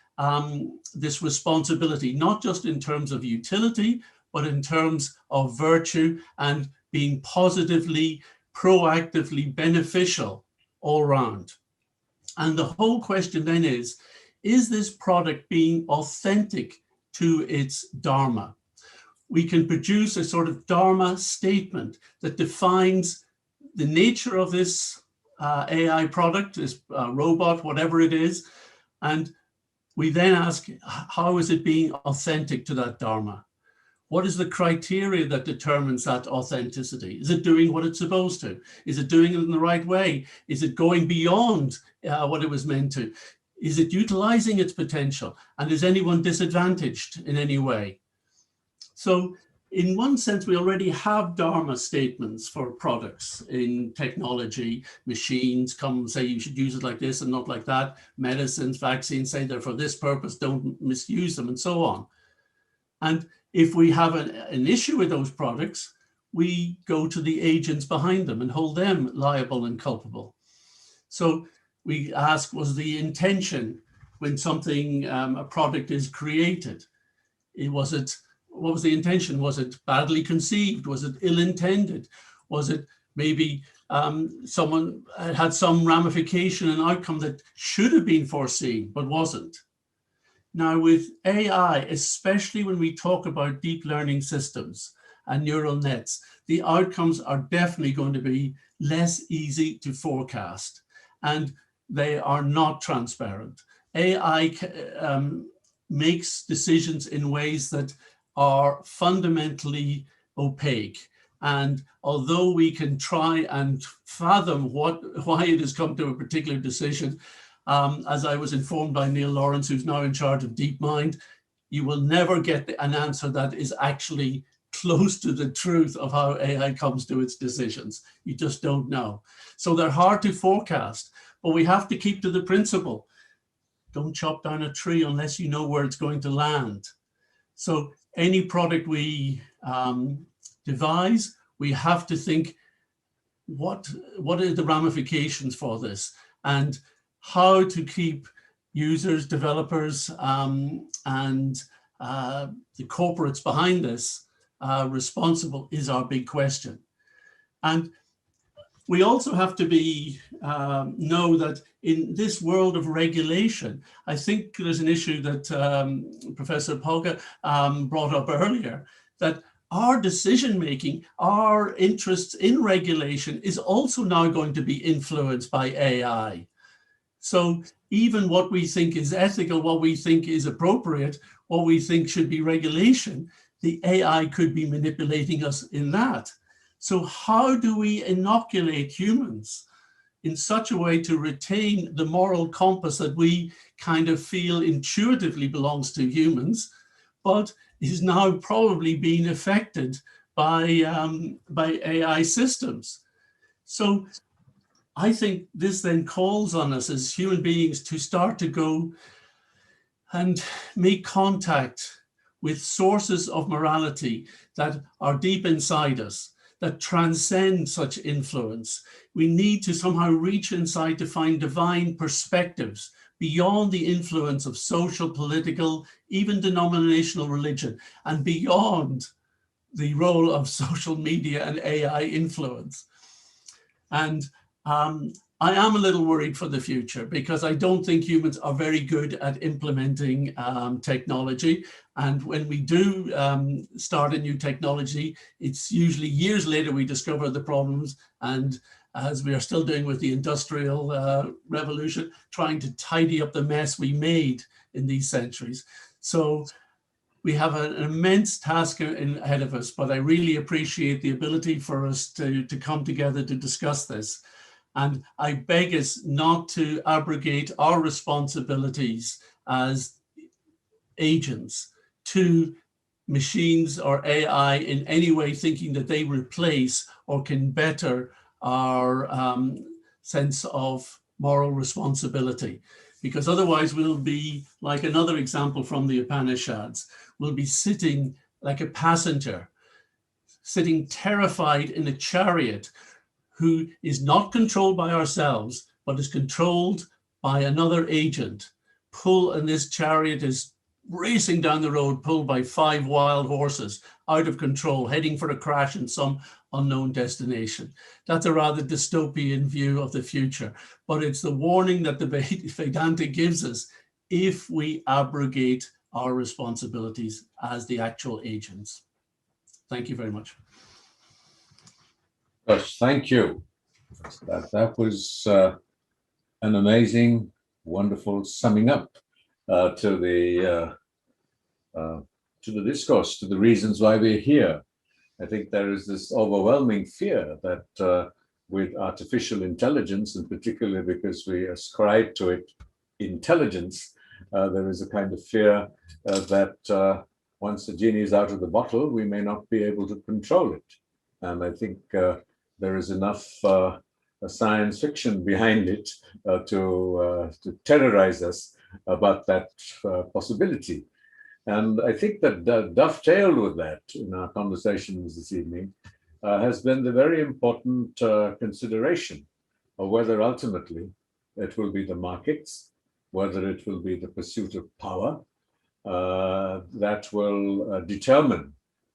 Speaker 14: this responsibility, not just in terms of utility, but in terms of virtue and being positively, proactively beneficial all around. And the whole question then is this product being authentic to its dharma? We can produce a sort of dharma statement that defines the nature of this AI product, this robot, whatever it is. And we then ask, how is it being authentic to that dharma? What is the criteria that determines that authenticity? Is it doing what it's supposed to? Is it doing it in the right way? Is it going beyond what it was meant to? Is it utilizing its potential? And is anyone disadvantaged in any way? So in one sense, we already have dharma statements for products in technology. Machines come and say you should use it like this and not like that. Medicines, vaccines say they're for this purpose, don't misuse them, and so on. And if we have an issue with those products, we go to the agents behind them and hold them liable and culpable. So we ask, was the intention when something, a product is created? What was the intention? Was it badly conceived? Was it ill-intended? Was it maybe someone had some ramification and outcome that should have been foreseen but wasn't? Now with AI, especially when we talk about deep learning systems and neural nets, the outcomes are definitely going to be less easy to forecast, and they are not transparent. AI makes decisions in ways that are fundamentally opaque. And although we can try and fathom why it has come to a particular decision, as I was informed by Neil Lawrence, who's now in charge of DeepMind, you will never get an answer that is actually close to the truth of how AI comes to its decisions. You just don't know. So they're hard to forecast, but we have to keep to the principle. Don't chop down a tree unless you know where it's going to land. So any product we devise, we have to think, what are the ramifications for this, and how to keep users, developers, and the corporates behind this responsible is our big question. And we also have to know that in this world of regulation, I think there's an issue that Professor Polka brought up earlier, that our decision-making, our interests in regulation is also now going to be influenced by AI. So even what we think is ethical, what we think is appropriate, what we think should be regulation, the AI could be manipulating us in that. So how do we inoculate humans in such a way to retain the moral compass that we kind of feel intuitively belongs to humans, but is now probably being affected by AI systems? So I think this then calls on us as human beings to start to go and make contact with sources of morality that are deep inside us, that transcend such influence. We need to somehow reach inside to find divine perspectives beyond the influence of social, political, even denominational religion, and beyond the role of social media and AI influence. And I am a little worried for the future, because I don't think humans are very good at implementing technology. And when we do start a new technology, it's usually years later we discover the problems. And as we are still doing with the Industrial Revolution, trying to tidy up the mess we made in these centuries. So we have an immense task ahead of us, but I really appreciate the ability for us to come together to discuss this. And I beg us not to abrogate our responsibilities as agents to machines or AI in any way, thinking that they replace or can better our sense of moral responsibility. Because otherwise we'll be like another example from the Upanishads. We'll be sitting like a passenger, sitting terrified in a chariot, who is not controlled by ourselves, but is controlled by another agent. And this chariot is racing down the road, pulled by 5 wild horses, out of control, heading for a crash in some unknown destination. That's a rather dystopian view of the future, but it's the warning that the Vedanta gives us if we abrogate our responsibilities as the actual agents. Thank you very much.
Speaker 9: Yes, thank you. That was an amazing, wonderful summing up to the discourse, to the reasons why we're here. I think there is this overwhelming fear that with artificial intelligence, and particularly because we ascribe to it intelligence, there is a kind of fear that once the genie is out of the bottle, we may not be able to control it. And I think there is enough science fiction behind it to terrorize us about that possibility. And I think that dovetailed with that in our conversations this evening has been the very important consideration of whether ultimately it will be the markets, whether it will be the pursuit of power that will determine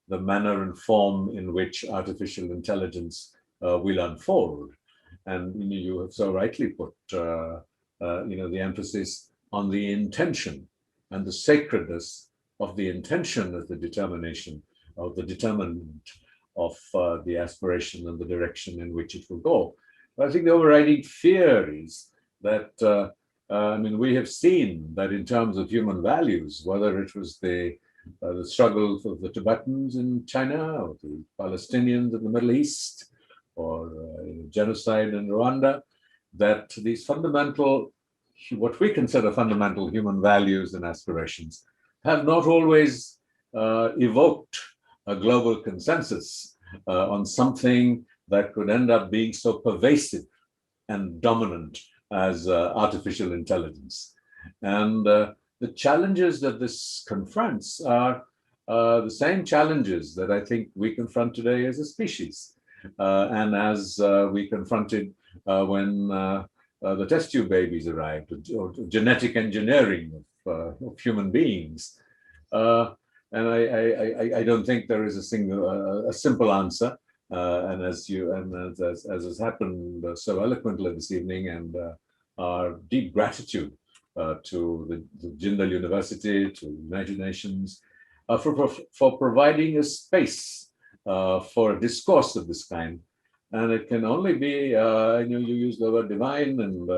Speaker 9: the manner and form in which artificial intelligence will unfold. And you have so rightly put the emphasis on the intention and the sacredness of the intention as the determination of the determinant of the aspiration and the direction in which it will go. But I think the overriding fear is that we have seen that in terms of human values, whether it was the the struggles of the Tibetans in China, or the Palestinians in the Middle East, or genocide in Rwanda, that these fundamental, what we consider fundamental human values and aspirations, have not always evoked a global consensus on something that could end up being so pervasive and dominant as artificial intelligence. And the challenges that this confronts are the same challenges that I think we confront today as a species, and as we confronted when the test tube babies arrived, or genetic engineering of human beings. And I don't think there is a simple answer. And as has happened so eloquently this evening, and our deep gratitude to the Jindal University, to the United Nations, for providing a space for a discourse of this kind. And it can only be, I know you use the word divine, and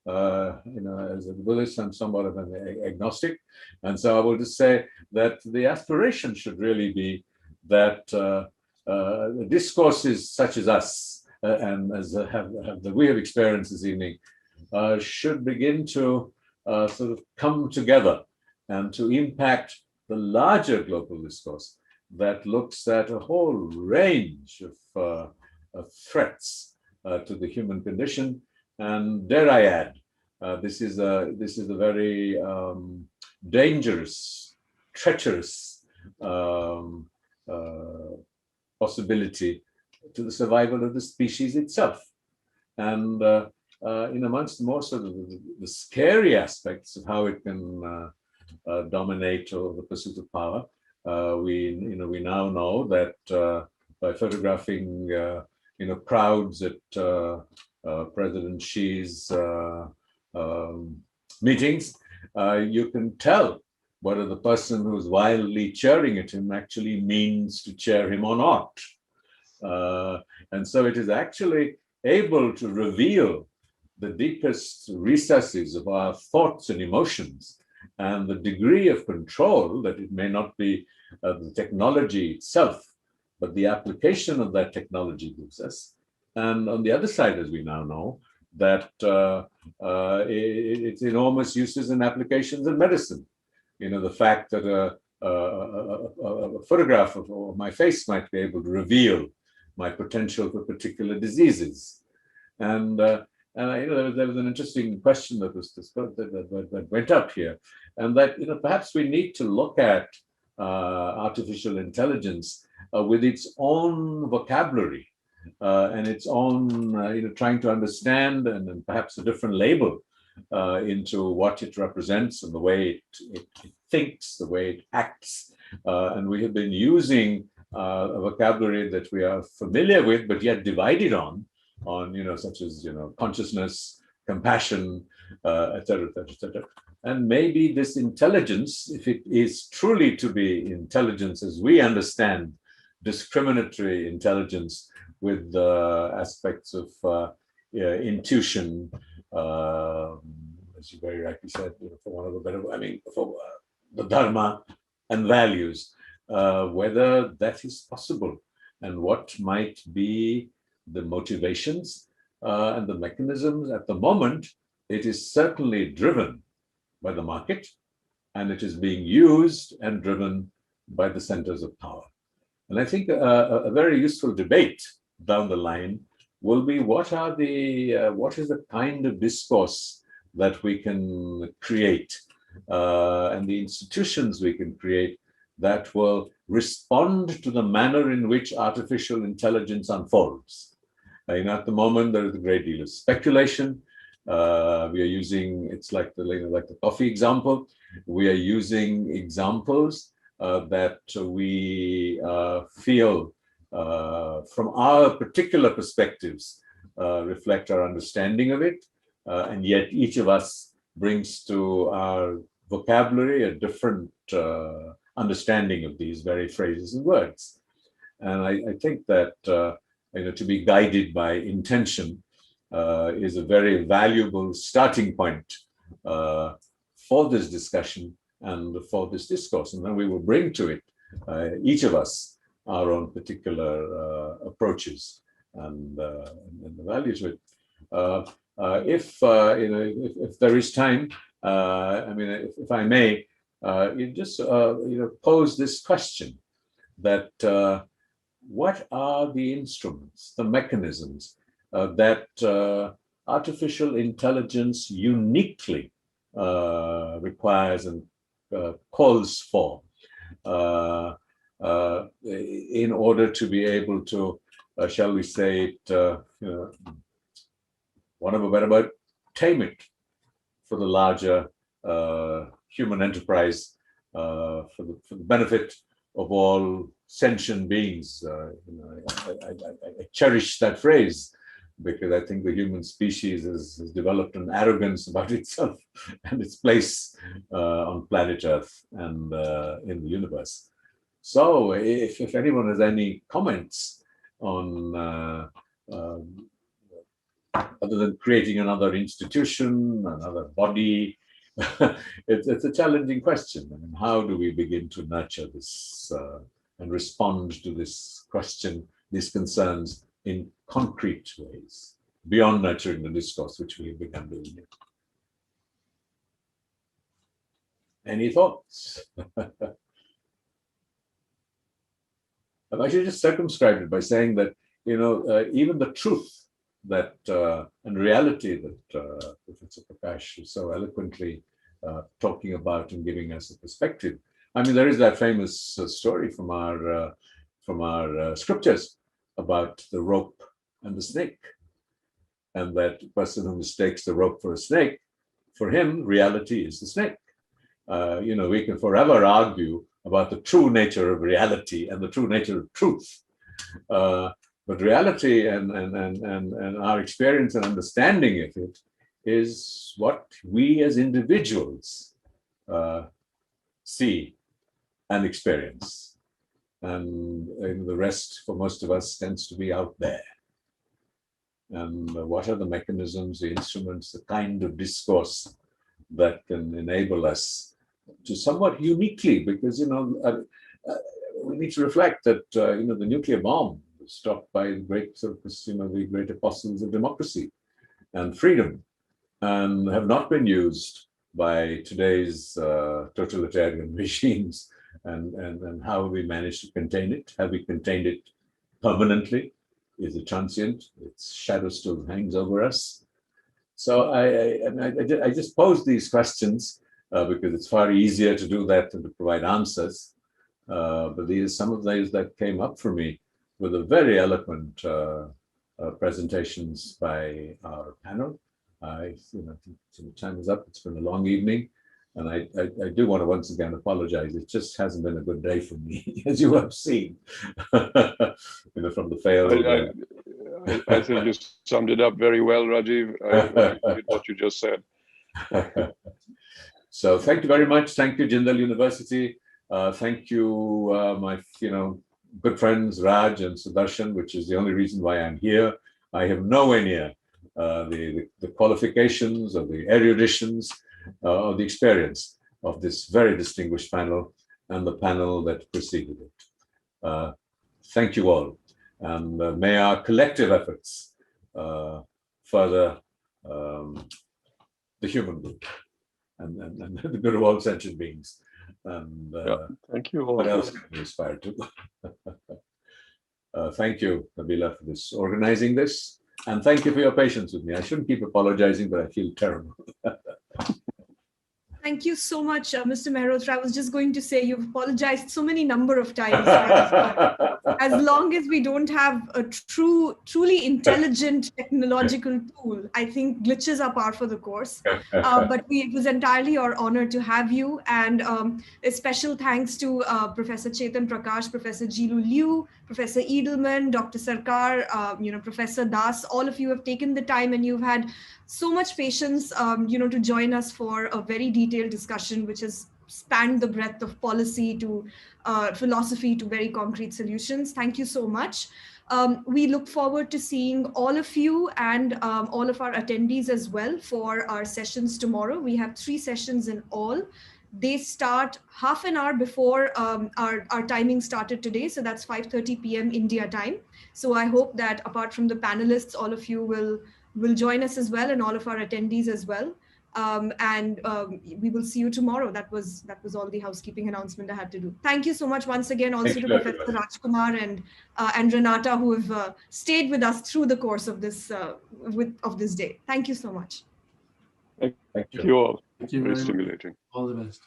Speaker 9: as a Buddhist, I'm somewhat of an agnostic. And so I will just say that the aspiration should really be that discourses such as us, and as we have experienced this evening, should begin to sort of come together and to impact the larger global discourse that looks at a whole range of threats to the human condition. And dare I add, this is a very dangerous, treacherous possibility to the survival of the species itself. And in amongst the more sort of the scary aspects of how it can dominate over the pursuit of power, we now know that by photographing crowds at President Xi's meetings, you can tell whether the person who's wildly cheering at him actually means to cheer him or not. And so it is actually able to reveal the deepest recesses of our thoughts and emotions, and the degree of control that it may not be the technology itself, but the application of that technology gives us. And on the other side, as we now know, that its enormous uses and applications in medicine. The fact that a photograph of my face might be able to reveal my potential for particular diseases. And there was an interesting question that was discussed, that went up here, and that perhaps we need to look at artificial intelligence with its own vocabulary and its own, trying to understand, and perhaps a different label into what it represents and the way it thinks, the way it acts. And we have been using a vocabulary that we are familiar with, but yet divided on such as consciousness, compassion, et cetera, et cetera. And maybe this intelligence, if it is truly to be intelligence as we understand discriminatory intelligence, with aspects of intuition, as you very rightly said, for one of a better, for the Dharma and values, whether that is possible, and what might be the motivations and the mechanisms. At the moment, it is certainly driven by the market, and it is being used and driven by the centers of power. And I think a very useful debate down the line will be what is the kind of discourse that we can create, and the institutions we can create that will respond to the manner in which artificial intelligence unfolds. At the moment, there is a great deal of speculation. We are using, it's like the coffee example. We are using examples that we feel from our particular perspectives reflect our understanding of it. And yet each of us brings to our vocabulary a different understanding of these very phrases and words. And I think that to be guided by intention is a very valuable starting point for this discussion, and for this discourse. And then we will bring to it, each of us, our own particular approaches and the value to it. If there is time, I mean, if I may, you just pose this question: that what are the instruments, the mechanisms that artificial intelligence uniquely requires and calls for in order to be able to, shall we say it, one of a better word, tame it for the larger human enterprise, for the benefit of all sentient beings. I cherish that phrase because I think the human species has developed an arrogance about itself and its place on planet Earth and in the universe. So if anyone has any comments on other than creating another institution, another body, it's a challenging question. I mean, how do we begin to nurture this and respond to this question, these concerns in concrete ways, beyond nurturing the discourse, which we have begun doing here? Any thoughts? I've actually just circumscribed it by saying that, even the truth that and reality that Professor Prakash is so eloquently talking about and giving us a perspective. I mean, there is that famous story from our scriptures about the rope and the snake, and that person who mistakes the rope for a snake, for him, reality is the snake. We can forever argue about the true nature of reality and the true nature of truth. But reality and our experience and understanding of it is what we as individuals see and experience. And the rest, for most of us, tends to be out there. And what are the mechanisms, the instruments, the kind of discourse that can enable us to somewhat uniquely, because, we need to reflect that, the nuclear bomb was stopped by the great, the great apostles of democracy and freedom, and have not been used by today's totalitarian regimes. And how have we managed to contain it? Have we contained it permanently? Is it transient? Its shadow still hangs over us. So I just pose these questions because it's far easier to do that than to provide answers. But these some of those that came up for me with a very eloquent presentations by our panel. I think the time is up. It's been a long evening, and I do want to once again apologize. It just hasn't been a good day for me, as you have seen, from the failed.
Speaker 10: I think you summed it up very well, Rajiv. I did what you just said.
Speaker 9: So thank you very much. Thank you, Jindal University. Thank you, my good friends Raj and Sudarshan, which is the only reason why I'm here. I have nowhere near the qualifications or the eruditions or the experience of this very distinguished panel and the panel that preceded it. Thank you all, and may our collective efforts further the human good and the good of all sentient beings. And
Speaker 10: thank you all.
Speaker 9: What else can we aspire to? Thank you, Nabila, for this organizing this. And thank you for your patience with me. I shouldn't keep apologizing, but I feel terrible.
Speaker 1: Thank you so much, Mr. Mehrotra. I was just going to say you've apologized so many number of times. As long as we don't have a truly intelligent technological tool, I think glitches are par for the course. But it was entirely our honor to have you. And a special thanks to Professor Chetan Prakash, Professor Jilu Liu, Professor Edelman, Dr. Sarkar, Professor Das. All of you have taken the time and you've had so much patience, to join us for a very detailed discussion, which has spanned the breadth of policy to philosophy to very concrete solutions. Thank you so much. We look forward to seeing all of you and all of our attendees as well for our sessions tomorrow. We have 3 sessions in all. They start half an hour before our timing started today. So that's 5:30 p.m. India time. So I hope that apart from the panelists, all of you will join us as well, and all of our attendees as well. We will see you tomorrow. That was all the housekeeping announcement I had to do. Thank you so much once again also to Professor Rajkumar and Renata, who have stayed with us through the course of this day. Thank you so much.
Speaker 10: Thank you all.
Speaker 14: Thank you
Speaker 10: very
Speaker 14: very much.
Speaker 10: stimulating.
Speaker 14: All the best.